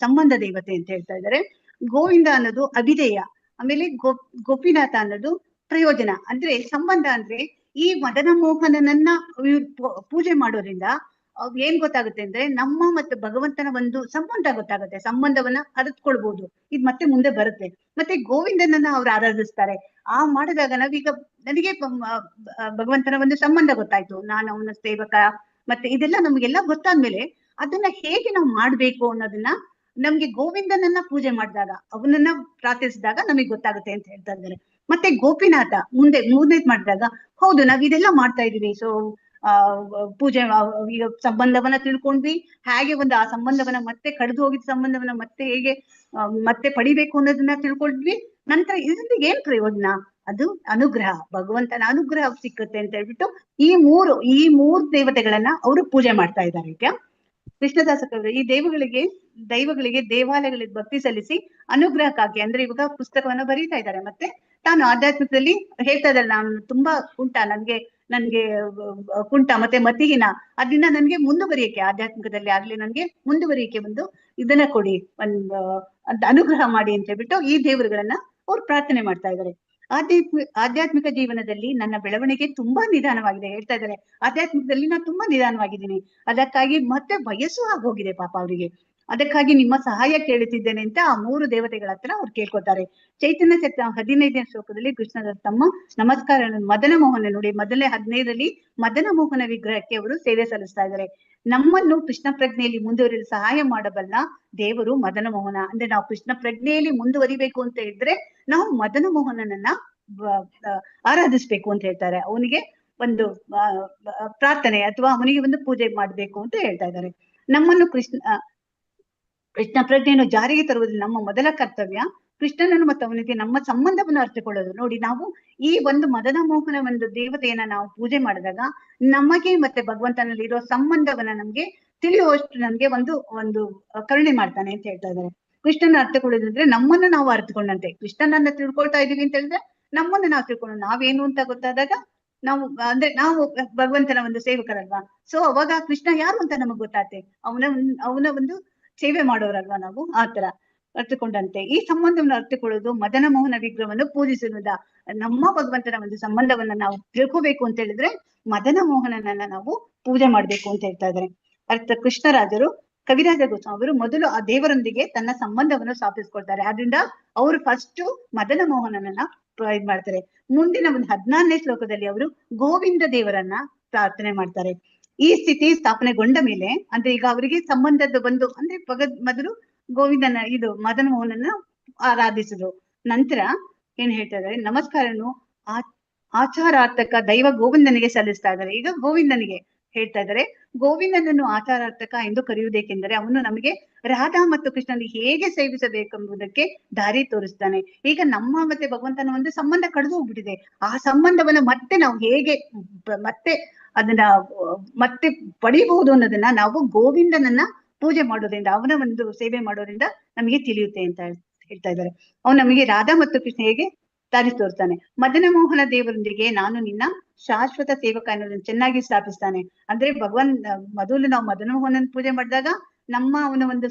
ಸಂಬಂಧ ದೇವತೆ ಅಂತ ಹೇಳ್ತಾ ಇದ್ದಾರೆ. ಗೋವಿಂದ ಅನ್ನೋದು ಅಭಿಧೇಯ. ಆಮೇಲೆ ಗೋಪಿನಾಥ ಅನ್ನೋದು ಪ್ರಯೋಜನ. ಅಂದ್ರೆ ಸಂಬಂಧ ಅಂದ್ರೆ ಈ ಮದನ ಮೋಹನನನ್ನ ಪೂಜೆ ಮಾಡೋದ್ರಿಂದ ಏನ್ ಗೊತ್ತಾಗುತ್ತೆ ಅಂದ್ರೆ, ನಮ್ಮ ಮತ್ತು ಭಗವಂತನ ಒಂದು ಸಂಬಂಧ ಗೊತ್ತಾಗುತ್ತೆ. ಸಂಬಂಧವನ್ನ ಅರಿತುಕೊಳ್ಬಹುದು. ಇದ್ ಮತ್ತೆ ಮುಂದೆ ಬರುತ್ತೆ. ಮತ್ತೆ ಗೋವಿಂದನನ್ನ ಅವ್ರು ಆರಾಧಿಸ್ತಾರೆ. ಮಾಡಿದಾಗ ನನಗೆ ಭಗವಂತನ ಒಂದು ಸಂಬಂಧ ಗೊತ್ತಾಯ್ತು, ನಾನು ಅವನ ಸೇವಕ, ಮತ್ತೆ ಇದೆಲ್ಲ ನಮ್ಗೆಲ್ಲ ಗೊತ್ತಾದ್ಮೇಲೆ ಅದನ್ನ ಹೇಗೆ ನಾವು ಮಾಡ್ಬೇಕು ಅನ್ನೋದನ್ನ ನಮ್ಗೆ ಗೋವಿಂದನನ್ನ ಪೂಜೆ ಮಾಡಿದಾಗ, ಅವನನ್ನ ಪ್ರಾರ್ಥಿಸಿದಾಗ ನಮಗೆ ಗೊತ್ತಾಗುತ್ತೆ ಅಂತ ಹೇಳ್ತಾ ಇದ್ದಾರೆ. ಮತ್ತೆ ಗೋಪಿನಾಥ ಮುಂದೆ 3ನೇದ್ ಮಾಡಿದಾಗ, ಹೌದು ನಾವ್ ಇದೆಲ್ಲ ಮಾಡ್ತಾ ಇದೀವಿ. ಸೊ ಪೂಜೆ, ಈಗ ಸಂಬಂಧವನ್ನ ತಿಳ್ಕೊಂಡ್ವಿ, ಹೇಗೆ ಆ ಸಂಬಂಧವನ್ನ ಮತ್ತೆ ಕಳೆದು ಹೋಗಿದ್ದ ಸಂಬಂಧವನ್ನ ಮತ್ತೆ ಹೇಗೆ ಮತ್ತೆ ಪಡಿಬೇಕು ಅನ್ನೋದನ್ನ ತಿಳ್ಕೊಂಡ್ವಿ. ನಂತರ ಇದರಿಂದ ಏನ್ ಪ್ರಯೋಜನ? ಅದು ಅನುಗ್ರಹ, ಭಗವಂತನ ಅನುಗ್ರಹ ಸಿಕ್ಕುತ್ತೆ ಅಂತ ಹೇಳ್ಬಿಟ್ಟು ಈ ಮೂರು ದೇವತೆಗಳನ್ನ ಅವರು ಪೂಜೆ ಮಾಡ್ತಾ ಇದ್ದಾರೆ. ಈಗ ಕೃಷ್ಣದಾಸ ಕವಿ ಈ ದೈವಗಳಿಗೆ ದೇವಾಲಯಗಳಿಗೆ ಭಕ್ತಿ ಸಲ್ಲಿಸಿ ಅನುಗ್ರಹಕ್ಕಾಗಿ, ಅಂದ್ರೆ ಇವಾಗ ಪುಸ್ತಕವನ್ನ ಬರೀತಾ ಇದ್ದಾರೆ. ಮತ್ತೆ ತಾನು ಆಧ್ಯಾತ್ಮಿಕದಲ್ಲಿ ಹೇಳ್ತಾ ಇದ್ದಾಳೆ, ನಾನು ತುಂಬಾ ಕುಂಟ, ನನ್ಗೆ ಕುಂಟ ಮತ್ತೆ ಮತಿಹೀನ, ಅದರಿಂದ ನನ್ಗೆ ಮುಂದುವರಿಯಕ್ಕೆ ಆಧ್ಯಾತ್ಮಿಕದಲ್ಲಿ ಆಗ್ಲಿ ನನ್ಗೆ ಮುಂದುವರಿಯಕ್ಕೆ ಒಂದು ಇದನ್ನ ಕೊಡಿ, ಒಂದು ಅಂತ ಅನುಗ್ರಹ ಮಾಡಿ ಅಂತ ಹೇಳ್ಬಿಟ್ಟು ಈ ದೇವರುಗಳನ್ನ ಅವ್ರು ಪ್ರಾರ್ಥನೆ ಮಾಡ್ತಾ ಇದ್ದಾರೆ. ಆಧ್ಯಾತ್ಮಿಕ ಜೀವನದಲ್ಲಿ ನನ್ನ ಬೆಳವಣಿಗೆ ತುಂಬಾ ನಿಧಾನವಾಗಿದೆ ಹೇಳ್ತಾ ಇದ್ದಾರೆ. ಆಧ್ಯಾತ್ಮಿಕದಲ್ಲಿ ನಾನು ತುಂಬಾ ನಿಧಾನವಾಗಿದ್ದೀನಿ, ಅದಕ್ಕಾಗಿ ಮತ್ತೆ ವಯಸ್ಸು ಆಗೋಗಿದೆ ಪಾಪ ಅವರಿಗೆ, ಅದಕ್ಕಾಗಿ ನಿಮ್ಮ ಸಹಾಯ ಕೇಳುತ್ತಿದ್ದೇನೆ ಅಂತ ಆ 3 ದೇವತೆಗಳ ಹತ್ರ ಅವ್ರು ಕೇಳ್ಕೊತಾರೆ. ಚೈತನ್ಯ ಚರಿತ 15ನೇ ಶ್ಲೋಕದಲ್ಲಿ ಕೃಷ್ಣನ ತಮ್ಮ ನಮಸ್ಕಾರ ಮದನ ಮೋಹನ ನೋಡಿ, ಮೊದಲನೇ 15ರಲ್ಲಿ ಮದನ ಮೋಹನ ವಿಗ್ರಹಕ್ಕೆ ಅವರು ಸೇವೆ ಸಲ್ಲಿಸ್ತಾ ಇದ್ದಾರೆ. ನಮ್ಮನ್ನು ಕೃಷ್ಣ ಪ್ರಜ್ಞೆಯಲ್ಲಿ ಮುಂದುವರಿಯಲು ಸಹಾಯ ಮಾಡಬಲ್ಲ ದೇವರು ಮದನ ಮೋಹನ. ಅಂದ್ರೆ ನಾವು ಕೃಷ್ಣ ಪ್ರಜ್ಞೆಯಲ್ಲಿ ಮುಂದುವರಿಬೇಕು ಅಂತ ಇದ್ರೆ ನಾವು ಮದನ ಮೋಹನನನ್ನ ಆರಾಧಿಸ್ಬೇಕು ಅಂತ ಹೇಳ್ತಾರೆ. ಅವನಿಗೆ ಒಂದು ಪ್ರಾರ್ಥನೆ ಅಥವಾ ಅವನಿಗೆ ಒಂದು ಪೂಜೆ ಮಾಡ್ಬೇಕು ಅಂತ ಹೇಳ್ತಾ ಇದ್ದಾರೆ. ನಮ್ಮನ್ನು ಕೃಷ್ಣ ಪ್ರಜ್ಞೆಯನ್ನು ಜಾರಿಗೆ ತರುವುದರಲ್ಲಿ ನಮ್ಮ ಮೊದಲ ಕರ್ತವ್ಯ ಕೃಷ್ಣನನ್ನು ಮತ್ತು ಅವನಿಗೆ ನಮ್ಮ ಸಂಬಂಧವನ್ನು ಅರ್ಥಕೊಳ್ಳೋದು. ನೋಡಿ, ನಾವು ಈ ಒಂದು ಮದನ ಮೋಹನ ಒಂದು ದೇವತೆಯನ್ನ ನಾವು ಪೂಜೆ ಮಾಡಿದಾಗ ನಮಗೆ ಮತ್ತೆ ಭಗವಂತನಲ್ಲಿ ಇರೋ ಸಂಬಂಧವನ್ನ ನಮ್ಗೆ ತಿಳಿಯುವಷ್ಟು ನಮ್ಗೆ ಒಂದು ಕರುಣೆ ಮಾಡ್ತಾನೆ ಅಂತ ಹೇಳ್ತಾ ಇದ್ದಾರೆ. ಕೃಷ್ಣನ ಅರ್ಥಕೊಳ್ಳೋದಂದ್ರೆ ನಮ್ಮನ್ನು ನಾವು ಅರ್ಥಕೊಂಡಂತೆ, ಕೃಷ್ಣನನ್ನ ತಿಳ್ಕೊಳ್ತಾ ಇದೀವಿ ಅಂತ ಹೇಳಿದ್ರೆ ನಮ್ಮನ್ನು ನಾವು ತಿಳ್ಕೊಂಡು ನಾವೇನು ಅಂತ ಗೊತ್ತಾದಾಗ ನಾವು ಅಂದ್ರೆ ನಾವು ಭಗವಂತನ ಒಂದು ಸೇವಕರಲ್ವಾ. ಸೊ ಅವಾಗ ಕೃಷ್ಣ ಯಾರು ಅಂತ ನಮಗ್ ಗೊತ್ತಾಗ್ತೆ, ಅವನ ಒಂದು ಸೇವೆ ಮಾಡೋರಲ್ವಾ ನಾವು, ಆ ತರ ಅರ್ಥಕೊಂಡಂತೆ ಈ ಸಂಬಂಧವನ್ನು ಅರ್ಥಕೊಳ್ಳೋದು ಮದನ ಮೋಹನ ವಿಗ್ರಹವನ್ನು ಪೂಜಿಸುವುದ. ನಮ್ಮ ಭಗವಂತನ ಒಂದು ಸಂಬಂಧವನ್ನ ನಾವು ತಿಳ್ಕೋಬೇಕು ಅಂತ ಹೇಳಿದ್ರೆ ಮದನ ಮೋಹನನನ್ನ ನಾವು ಪೂಜೆ ಮಾಡ್ಬೇಕು ಅಂತ ಹೇಳ್ತಾ ಇದ್ದಾರೆ. ಕೃಷ್ಣರಾಜರು ಕವಿರಾಜ ಗೋಸ್ವಾಮಿ ಅವರು ಮೊದಲು ಆ ದೇವರೊಂದಿಗೆ ತನ್ನ ಸಂಬಂಧವನ್ನು ಸ್ಥಾಪಿಸ್ಕೊಳ್ತಾರೆ. ಆದ್ರಿಂದ ಅವರು ಫಸ್ಟ್ ಮದನ ಮೋಹನನನ್ನ ಇದ್ ಮಾಡ್ತಾರೆ. ಮುಂದಿನ ಒಂದು 14ನೇ ಶ್ಲೋಕದಲ್ಲಿ ಅವರು ಗೋವಿಂದ ದೇವರನ್ನ ಪ್ರಾರ್ಥನೆ ಮಾಡ್ತಾರೆ. ಈ ಸ್ಥಿತಿ ಸ್ಥಾಪನೆಗೊಂಡ ಮೇಲೆ ಅಂದ್ರೆ ಈಗ ಅವರಿಗೆ ಸಂಬಂಧದ ಒಂದು ಅಂದ್ರೆ ಮೊದಲು ಗೋವಿಂದನ ಇದು ಮದನ ಮೋಹನನ್ನ ಆರಾಧಿಸಿದ್ರು. ನಂತರ ಏನ್ ಹೇಳ್ತಾ ಇದ್ದಾರೆ, ನಮಸ್ಕಾರನು ಆಚಾರಾರ್ಥಕ ದೈವ ಗೋವಿಂದನಿಗೆ ಸಲ್ಲಿಸ್ತಾ ಇದ್ದಾರೆ. ಈಗ ಗೋವಿಂದನಿಗೆ ಹೇಳ್ತಾ ಇದ್ದಾರೆ, ಗೋವಿಂದನನ್ನು ಆಚಾರಾರ್ಥಕ ಎಂದು ಕರೆಯುವುದೇಕೆಂದರೆ ಅವನು ನಮಗೆ ರಾಧಾ ಮತ್ತು ಕೃಷ್ಣನಿಗೆ ಹೇಗೆ ಸೇವಿಸಬೇಕೆಂಬುದಕ್ಕೆ ದಾರಿ ತೋರಿಸ್ತಾನೆ. ಈಗ ನಮ್ಮ ಮತ್ತೆ ಭಗವಂತನ ಒಂದು ಸಂಬಂಧ ಕಳೆದು ಹೋಗ್ಬಿಟ್ಟಿದೆ. ಆ ಸಂಬಂಧವನ್ನ ಮತ್ತೆ ನಾವು ಹೇಗೆ ಮತ್ತೆ ಅದನ್ನ ಮತ್ತೆ ಪಡಿಬಹುದು ಅನ್ನೋದನ್ನ ನಾವು ಗೋವಿಂದನನ್ನ ಪೂಜೆ ಮಾಡೋದ್ರಿಂದ, ಅವನ ಒಂದು ಸೇವೆ ಮಾಡೋದ್ರಿಂದ ನಮಗೆ ತಿಳಿಯುತ್ತೆ ಅಂತ ಹೇಳ್ತಾ ಇದ್ದಾರೆ. ಅವನು ನಮಗೆ ರಾಧಾ ಮತ್ತು ಕೃಷ್ಣ ಹೇಗೆ ದಾರಿ ತೋರ್ತಾನೆ. ಮದನ ಮೋಹನ ದೇವರೊಂದಿಗೆ ನಾನು ನಿನ್ನ ಶಾಶ್ವತ ಸೇವಕ ಅನ್ನೋದನ್ನ ಚೆನ್ನಾಗಿ ಸ್ಥಾಪಿಸ್ತಾನೆ. ಅಂದ್ರೆ ಮೊದಲು ನಾವು ಮದನ ಮೋಹನನ್ ಪೂಜೆ ಮಾಡಿದಾಗ ಅವನ ಒಂದು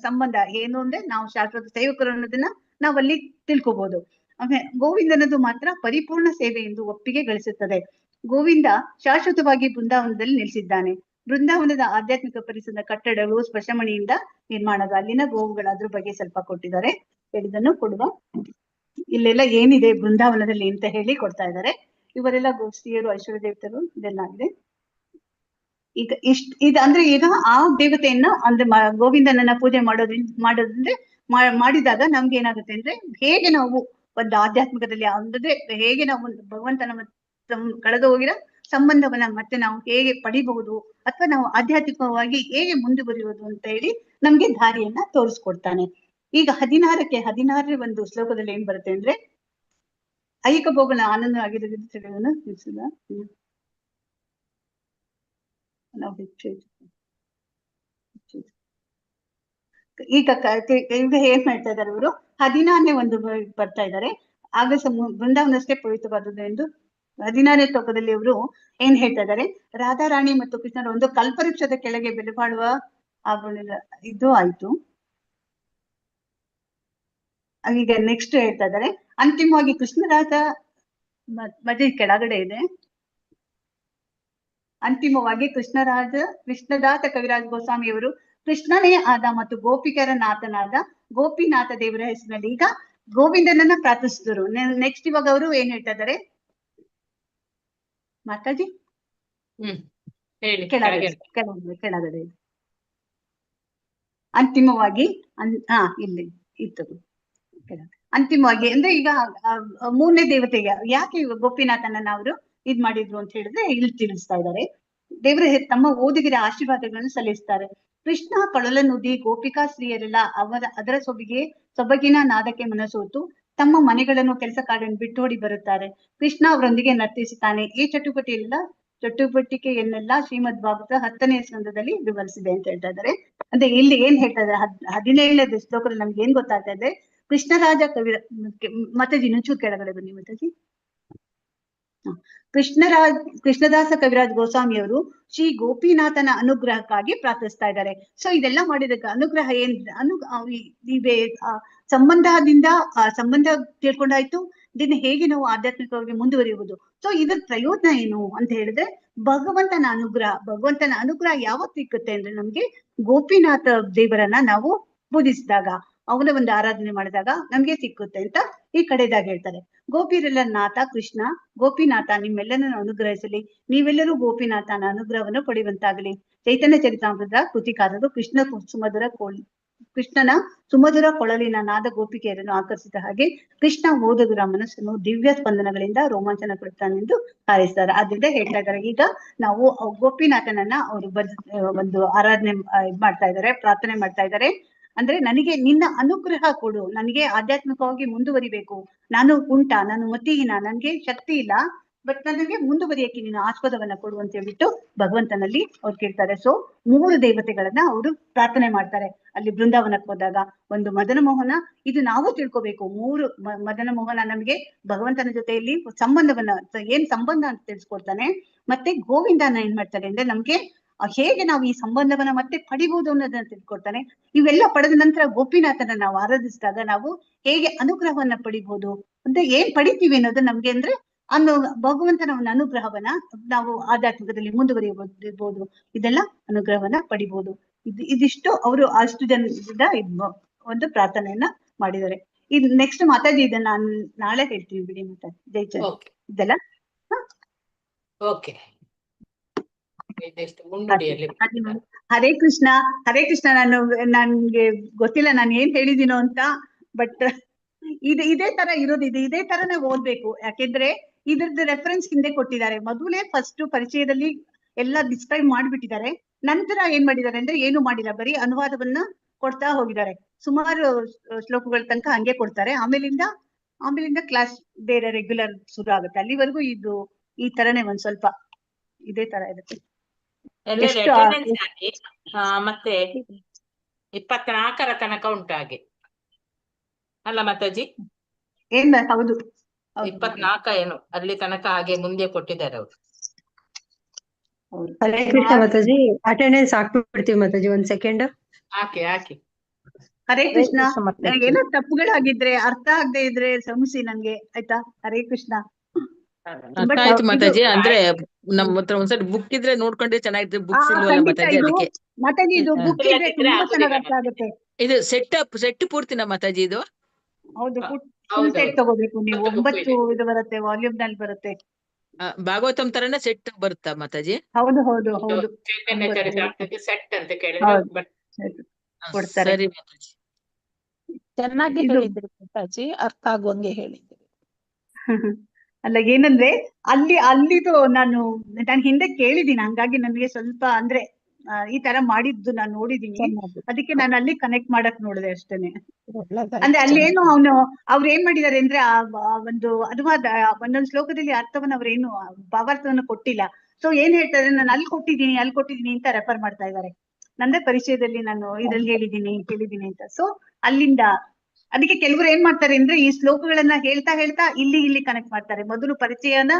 ಸಂಬಂಧ ಏನು ಅಂದ್ರೆ ನಾವು ಶಾಶ್ವತ ಸೇವಕರು ಅನ್ನೋದನ್ನ ನಾವಲ್ಲಿ ತಿಳ್ಕೊಬಹುದು. ಆಮೇಲೆ ಗೋವಿಂದನದು ಮಾತ್ರ ಪರಿಪೂರ್ಣ ಸೇವೆ ಎಂದು ಒಪ್ಪಿಗೆ ಗಳಿಸುತ್ತದೆ. ಗೋವಿಂದ ಶಾಶ್ವತವಾಗಿ ಬೃಂದಾವನದಲ್ಲಿ ನೆಲೆಸಿದ್ದಾನೆ. ಬೃಂದಾವನದ ಆಧ್ಯಾತ್ಮಿಕ ಪರಿಸರದ ಕಟ್ಟಡಗಳು ಸ್ಪರ್ಶಮಣಿಯಿಂದ ನಿರ್ಮಾಣದ ಅಲ್ಲಿನ ಗೋವುಗಳ ಅದ್ರ ಬಗ್ಗೆ ಸ್ವಲ್ಪ ಕೊಟ್ಟಿದ್ದಾರೆ. ಇದನ್ನು ಕೊಡುವ ಇಲ್ಲೆಲ್ಲ ಏನಿದೆ ಬೃಂದಾವನದಲ್ಲಿ ಅಂತ ಹೇಳಿ ಕೊಡ್ತಾ ಇದ್ದಾರೆ. ಇವರೆಲ್ಲ ಗೋಷ್ಠಿಯರು, ಐಶ್ವರ್ಯ ದೇವತರು, ಇದೆಲ್ಲ ಆಗಿದೆ. ಈಗ ಅಂದ್ರೆ ಈಗ ಆ ದೇವತೆಯನ್ನ ಅಂದ್ರೆ ಗೋವಿಂದನನ್ನ ಪೂಜೆ ಮಾಡೋದಂದ್ರೆ ಮಾಡಿದಾಗ ನಮ್ಗೆ ಏನಾಗುತ್ತೆ ಅಂದ್ರೆ ಹೇಗೆ ನಾವು ಒಂದು ಆಧ್ಯಾತ್ಮಿಕದಲ್ಲಿ ಅಂದ್ರೆ ಹೇಗೆ ನಾವು ಭಗವಂತನ ಕಳೆದು ಹೋಗಿರೋ ಸಂಬಂಧವನ್ನ ಮತ್ತೆ ನಾವು ಹೇಗೆ ಪಡಿಬಹುದು ಅಥವಾ ನಾವು ಆಧ್ಯಾತ್ಮಿಕವಾಗಿ ಹೇಗೆ ಮುಂದುವರಿಯೋದು ಅಂತ ಹೇಳಿ ನಮ್ಗೆ ದಾರಿಯನ್ನ ತೋರಿಸ್ಕೊಡ್ತಾನೆ. ಈಗ 16ನೇ ಒಂದು ಶ್ಲೋಕದಲ್ಲಿ ಏನ್ ಬರುತ್ತೆ ಅಂದ್ರೆ ಐಹಿಕ ಭೋಗನ ಆನಂದ ಆಗಿರೋದನ್ನ ತಿಳಿಸಿದ ಈಗ ಏನ್ ಮಾಡ್ತಾ ಇದ್ದಾರೆ ಇವರು 16ನೇ ಒಂದು ಬರ್ತಾ ಇದ್ದಾರೆ. ಆಗ ಬೃಂದಾವನಷ್ಟೇ ಪವಿತ್ರವಾದದ್ದು ಎಂದು 16ನೇ ಶ್ಲೋಕದಲ್ಲಿ ಇವರು ಏನ್ ಹೇಳ್ತಾ ಇದ್ದಾರೆ, ರಾಧಾರಾಣಿ ಮತ್ತು ಕೃಷ್ಣರ ಒಂದು ಕಲ್ಪವೃಕ್ಷದ ಕೆಳಗೆ ಬೆಲೆ ಬಾಳುವ ಇದು ಆಯ್ತು. ಈಗ ನೆಕ್ಸ್ಟ್ ಹೇಳ್ತಾ ಇದ್ದಾರೆ, ಅಂತಿಮವಾಗಿ ಕೃಷ್ಣರಾಜ ಮತ್ತೆ ಕೆಳಗಡೆ ಇದೆ. ಅಂತಿಮವಾಗಿ ಕೃಷ್ಣದಾಸ ಕವಿರಾಜ ಗೋಸ್ವಾಮಿಯವರು ಕೃಷ್ಣನೇ ಆದ ಮತ್ತು ಗೋಪಿಕರ ನಾಥನಾದ ಗೋಪಿನಾಥ ದೇವರ ಹೆಸರಿನಲ್ಲಿ ಈಗ ಗೋವಿಂದನನ್ನ ಪ್ರಾರ್ಥಿಸಿದರು. ನೆಕ್ಸ್ಟ್ ಇವಾಗ ಅವರು ಏನ್ ಹೇಳ್ತಾ ಇದ್ದಾರೆ ಮಾತಾಜಿ, ಕೆಳಗಡೆ ಅಂತಿಮವಾಗಿ ಇಲ್ಲಿ ಇತ್ತು ಅಂತಿಮವಾಗಿ ಅಂದ್ರೆ ಈಗ 3ನೇ ದೇವತೆಗೆ ಯಾಕೆ ಗೋಪಿನಾಥನನ್ನ ಅವರು ಇದ್ ಮಾಡಿದ್ರು ಅಂತ ಹೇಳಿದ್ರೆ ಇಲ್ಲಿ ತಿಳಿಸ್ತಾ ಇದ್ದಾರೆ. ದೇವರ ತಮ್ಮ ಓದಿಗಿರ ಆಶೀರ್ವಾದಗಳನ್ನು ಸಲ್ಲಿಸ್ತಾರೆ. ಕೃಷ್ಣ ಕೊಳಲನುದಿ ಗೋಪಿಕಾ ಸ್ತ್ರೀಯರೆಲ್ಲ ಅದರ ಸೊಬಗಿನ ನಾದಕ್ಕೆ ಮನಸೋತು ತಮ್ಮ ಮನೆಗಳನ್ನು ಕೆಲಸ ಕಾರ್ಯವನ್ನು ಬಿಟ್ಟೋಡಿ ಬರುತ್ತಾರೆ. ಕೃಷ್ಣ ಅವರೊಂದಿಗೆ ನರ್ತಿಸುತ್ತಾನೆ. ಈ ಚಟುವಟಿಕೆಯನ್ನೆಲ್ಲ ಶ್ರೀಮದ್ ಭಾಗವತ 10ನೇ ಸ್ಕಂದದಲ್ಲಿ ವಿವರಿಸಿದೆ ಅಂತ ಹೇಳ್ತಾ ಇದ್ದಾರೆ. ಅಂದ್ರೆ ಇಲ್ಲಿ ಏನ್ ಹೇಳ್ತಾ ಇದ್ದಾರೆ 17ನೇ ಶ್ಲೋಕದಲ್ಲಿ ನಮ್ಗೆ ಏನ್ ಗೊತ್ತಾಗ್ತಾ ಇದೆ, ಕೃಷ್ಣರಾಜ ಮಾತಾಜಿ ಇನ್ನೊಂಚೂರು ಕೆಳಗಡೆ ಬನ್ನಿ ಮಾತಾಜಿ. ಕೃಷ್ಣದಾಸ ಕವಿರಾಜ್ ಗೋಸ್ವಾಮಿಯವರು ಶ್ರೀ ಗೋಪಿನಾಥನ ಅನುಗ್ರಹಕ್ಕಾಗಿ ಪ್ರಾರ್ಥಿಸ್ತಾ ಇದ್ದಾರೆ. ಸೊ ಇದೆಲ್ಲ ಮಾಡಿದಕ್ಕೆ ಅನುಗ್ರಹ ಏನ್ ಸಂಬಂಧದಿಂದ ಸಂಬಂಧ ತಿಳ್ಕೊಂಡಾಯ್ತು. ಇದನ್ನ ಹೇಗೆ ನಾವು ಆಧ್ಯಾತ್ಮಿಕವಾಗಿ ಮುಂದುವರಿಯುವುದು, ಸೊ ಇದ್ರ ಪ್ರಯೋಜನ ಏನು ಅಂತ ಹೇಳಿದ್ರೆ ಭಗವಂತನ ಅನುಗ್ರಹ ಯಾವತ್ತು ಸಿಕ್ಕುತ್ತೆ ಅಂದ್ರೆ ನಮ್ಗೆ ಗೋಪಿನಾಥ ದೇವರನ್ನ ನಾವು ಪೂಜಿಸಿದಾಗ, ಅವನ ಒಂದು ಆರಾಧನೆ ಮಾಡಿದಾಗ ನಮ್ಗೆ ಸಿಕ್ಕುತ್ತೆ ಅಂತ ಈ ಕಡೆದಾಗ ಹೇಳ್ತಾರೆ. ಗೋಪಿರೆಲ್ಲ ನಾಥ ಕೃಷ್ಣ ಗೋಪಿನಾಥ ನಿಮ್ಮೆಲ್ಲರನ್ನು ಅನುಗ್ರಹಿಸಲಿ, ನೀವೆಲ್ಲರೂ ಗೋಪಿನಾಥನ ಅನುಗ್ರಹವನ್ನು ಪಡೆಯುವಂತಾಗಲಿ. ಚೈತನ್ಯ ಚರಿತಾಮೃತದ ಕೃತಿಕಾರರು ಕೃಷ್ಣನ ಸುಮಧುರ ಕೊಳಲಿನ ನಾದ ಗೋಪಿಕೆಯರನ್ನು ಆಕರ್ಷಿಸಿದ ಹಾಗೆ ಕೃಷ್ಣ ಓದುಗರ ಮನಸ್ಸನ್ನು ದಿವ್ಯ ಸ್ಪಂದನಗಳಿಂದ ರೋಮಾಂಚನ ಪಡುತ್ತಾನೆಂದು ಹಾರೈಸ್ತಾರೆ. ಆದ್ರಿಂದ ಹೇಳ್ತಾ ಇದ್ದಾರೆ, ಈಗ ನಾವು ಗೋಪಿನಾಥನನ್ನ ಅವರು ಒಂದು ಆರಾಧನೆ ಮಾಡ್ತಾ ಇದ್ದಾರೆ, ಪ್ರಾರ್ಥನೆ ಮಾಡ್ತಾ ಇದ್ದಾರೆ. ಅಂದ್ರೆ ನನಗೆ ನಿನ್ನ ಅನುಗ್ರಹ ಕೊಡು, ನನಗೆ ಆಧ್ಯಾತ್ಮಿಕವಾಗಿ ಮುಂದುವರಿಬೇಕು, ನಾನು ನಾನು ಮತಿಹೀನ, ನನ್ಗೆ ಶಕ್ತಿ ಇಲ್ಲ, ಬಟ್ ನನಗೆ ಮುಂದುವರಿಯಕ್ಕೆ ನೀನು ಆಸ್ಪದವನ್ನ ಕೊಡು ಅಂತ ಹೇಳ್ಬಿಟ್ಟು ಭಗವಂತನಲ್ಲಿ ಅವ್ರು ಕೇಳ್ತಾರೆ. ಸೊ 3 ದೇವತೆಗಳನ್ನ ಅವರು ಪ್ರಾರ್ಥನೆ ಮಾಡ್ತಾರೆ. ಅಲ್ಲಿ ಬೃಂದಾವನಕ್ಕೆ ಹೋದಾಗ ಒಂದು ಮದನ ಮೋಹನ, ಇದು ನಾವು ತಿಳ್ಕೊಬೇಕು. 3 ಮದನ ಮೋಹನ ನಮ್ಗೆ ಭಗವಂತನ ಜೊತೆಯಲ್ಲಿ ಸಂಬಂಧವನ್ನ, ಏನ್ ಸಂಬಂಧ ಅಂತ ತಿಳಿಸ್ಕೊಡ್ತಾನೆ. ಮತ್ತೆ ಗೋವಿಂದನ ಏನ್ ಮಾಡ್ತಾರೆ ಅಂದ್ರೆ ನಮ್ಗೆ ಹೇಗೆ ನಾವು ಈ ಸಂಬಂಧವನ್ನ ಮತ್ತೆ ಪಡಿಬಹುದು ಅನ್ನೋದನ್ನ ತಿಳ್ಕೊಡ್ತಾನೆ. ಇವೆಲ್ಲ ಪಡೆದ ನಂತರ ಗೋಪಿನಾಥನ ನಾವು ಆರಾಧಿಸಿದಾಗ ನಾವು ಹೇಗೆ ಅನುಗ್ರಹವನ್ನ ಪಡಿಬಹುದು ಅಂತ ಏನ್ ಪಡಿತೀವಿ ಅನ್ನೋದು ನಮ್ಗೆ ಅಂದ್ರೆ ಭಗವಂತನ ಒಂದು ಅನುಗ್ರಹವನ್ನ ನಾವು ಆಧ್ಯಾತ್ಮಿಕದಲ್ಲಿ ಮುಂದುವರಿಯಬಹುದು, ಇದೆಲ್ಲ ಅನುಗ್ರಹವನ್ನ ಪಡಿಬಹುದು. ಇದಿಷ್ಟು ಅವರು ಅಷ್ಟು ಜನದಿಂದ ಒಂದು ಪ್ರಾರ್ಥನೆಯನ್ನ ಮಾಡಿದ್ದಾರೆ. ಇದು ನೆಕ್ಸ್ಟ್ ಮಾತಾಜಿ ಇದನ್ನ ನಾನು ನಾಳೆ ಹೇಳ್ತೀವಿ ಬಿಡಿ ಮಾತಾಜಿ. ಜೈ ಇದೆಲ್ಲ ಓಕೆ. ಮುಂಡುಡಿಯಲ್ಲಿ ಹರೇ ಕೃಷ್ಣ. ನನ್ಗೆ ಗೊತ್ತಿಲ್ಲ ನಾನು ಏನ್ ಹೇಳಿದೀನೋ ಅಂತ, ಬಟ್ ಇದೇ ತರ ಇರೋದು, ಇದೇ ತರನೇ ಓದ್ಬೇಕು. ಯಾಕೆಂದ್ರೆ ಇದ್ರದ್ದು ರೆಫರೆನ್ಸ್ ಹಿಂದೆ ಕೊಟ್ಟಿದ್ದಾರೆ. ಮೊದಲೇ ಫಸ್ಟ್ ಪರಿಚಯದಲ್ಲಿ ಎಲ್ಲ ಡಿಸ್ಕ್ರೈಬ್ ಮಾಡ್ಬಿಟ್ಟಿದ್ದಾರೆ. ನಂತರ ಏನ್ ಮಾಡಿದ್ದಾರೆ ಅಂದ್ರೆ ಏನು ಮಾಡಿಲ್ಲ, ಬರೀ ಅನುವಾದವನ್ನ ಕೊಡ್ತಾ ಹೋಗಿದ್ದಾರೆ. ಸುಮಾರು ಶ್ಲೋಕಗಳ ತನಕ ಹಂಗೆ ಕೊಡ್ತಾರೆ. ಆಮೇಲಿಂದ ಕ್ಲಾಸ್ ಬೇರೆ ರೆಗ್ಯುಲರ್ ಶುರು ಆಗುತ್ತೆ. ಅಲ್ಲಿವರೆಗೂ ಇದು ಈ ತರನೇ ಒಂದ್ ಸ್ವಲ್ಪ ಇದೇ ತರ ಇರುತ್ತೆ. ಮತ್ತೆ 24ರ ತನಕ ಉಂಟು ಹಾಗೆ ಅಲ್ಲ ಮಾತಾಜಿ? ಏನ್ ಹೌದು 24 ಏನು ಅಲ್ಲಿ ತನಕ ಹಾಗೆ ಮುಂದೆ ಕೊಟ್ಟಿದ್ದಾರೆ ಅವರು. ಹರೇ ಕೃಷ್ಣ ಮಾತಾಜಿ, ಅಟೆಂಡೆನ್ಸ್ ಹಾಕ್ಬಿಡ್ತೀವಿ ಮಾತಾಜಿ, 1 ಸೆಕೆಂಡ್ ಹಾಕಿ. ಹರೇ ಕೃಷ್ಣ. ಏನೋ ತಪ್ಪುಗಳಾಗಿದ್ರೆ, ಅರ್ಥ ಆಗದೆ ಇದ್ರೆ ಕ್ಷಮಿಸಿ ನನ್ಗೆ, ಆಯ್ತಾ? ಹರೇ ಕೃಷ್ಣ. ಅರ್ಥ ಆಯ್ತು ಮಾತಾಜಿ. ಅಂದ್ರೆ ನಮ್ಮ ಹತ್ರ ಒಂದ್ಸರಿ ಬುಕ್ ಇದ್ರೆ ನೋಡ್ಕೊಂಡ್ರೆ ಚೆನ್ನಾಗಿರ್ತದೆ. ಬುಕ್ಸ್ ಇಲ್ವಲ್ಲ ಮಾತಾಜಿ, ಅದಕ್ಕೆ. ಮಾತಾಜಿ ಇದು ಬುಕ್ ಇದ್ರೆ ತುಂಬಾ ಚೆನ್ನಾಗಿ ಅರ್ಥ ಆಗುತ್ತೆ. ಇದು ಸೆಟ್ ಪೂರ್ತಿನ ಮಾತಾಜಿ? ಇದು ಹೌದು, ಫುಲ್ ಸೆಟ್ ತಗೋಬೇಕು ನೀವು. 9 ಇದು ಬರುತ್ತೆ, ವಾಲ್ಯೂಮ್ ನಲ್ಲಿ ಬರುತ್ತೆ. ಭಾಗವತಂ ತರನೇ ಸೆಟ್ ಬರುತ್ತಾ ಮಾತಾಜಿ? ಹೌದು. ಚೈತನ್ಯ ಚರಿತಾಮೃತಕ್ಕೆ ಸೆಟ್ ಅಂತ ಕೇಳಿದ್ರೆ ಕೊಡ್ತಾರೆ. ಸರಿ ಮಾತಾಜಿ, ಚೆನ್ನಾಗಿ ಹೇಳಿದ್ರಿ ಮಾತಾಜಿ, ಅರ್ಥ ಆಗುವಂಗೆ ಹೇಳಿದ್ರಿ. ಅಲ್ಲ ಏನಂದ್ರೆ ಅಲ್ಲಿದು ನಾನು ಹಿಂದೆ ಕೇಳಿದೀನಿ, ಹಂಗಾಗಿ ನನಗೆ ಸ್ವಲ್ಪ ಅಂದ್ರೆ ಈ ತರ ಮಾಡಿದ್ದು ನಾನು ನೋಡಿದೀನಿ. ಅದಕ್ಕೆ ನಾನು ಅಲ್ಲಿ ಕನೆಕ್ಟ್ ಮಾಡಕ್ ನೋಡಿದೆ ಅಷ್ಟೇನೆ. ಅಂದ್ರೆ ಅಲ್ಲಿ ಏನು ಅವ್ರು ಏನ್ ಮಾಡಿದಾರೆ ಅಂದ್ರೆ ಒಂದು ಅನುವಾದ ಒಂದೊಂದು ಶ್ಲೋಕದಲ್ಲಿ ಅರ್ಥವನ್ನ ಅವ್ರೇನು ಭಾವಾರ್ಥವನ್ನ ಕೊಟ್ಟಿಲ್ಲ. ಸೊ ಏನ್ ಹೇಳ್ತಾರೆ, ನಾನು ಅಲ್ಲಿ ಕೊಟ್ಟಿದ್ದೀನಿ ಅಂತ ರೆಫರ್ ಮಾಡ್ತಾ ಇದ್ದಾರೆ. ನಂದೇ ಪರಿಚಯದಲ್ಲಿ ನಾನು ಇದ್ರಲ್ಲಿ ಹೇಳಿದೀನಿ ಅಂತ. ಸೊ ಅಲ್ಲಿಂದ ಅದಕ್ಕೆ ಕೆಲವರು ಏನ್ ಮಾಡ್ತಾರೆ ಅಂದ್ರೆ ಈ ಶ್ಲೋಕಗಳನ್ನ ಹೇಳ್ತಾ ಇಲ್ಲಿ ಕನೆಕ್ಟ್ ಮಾಡ್ತಾರೆ. ಮೊದಲು ಪರಿಚಯನ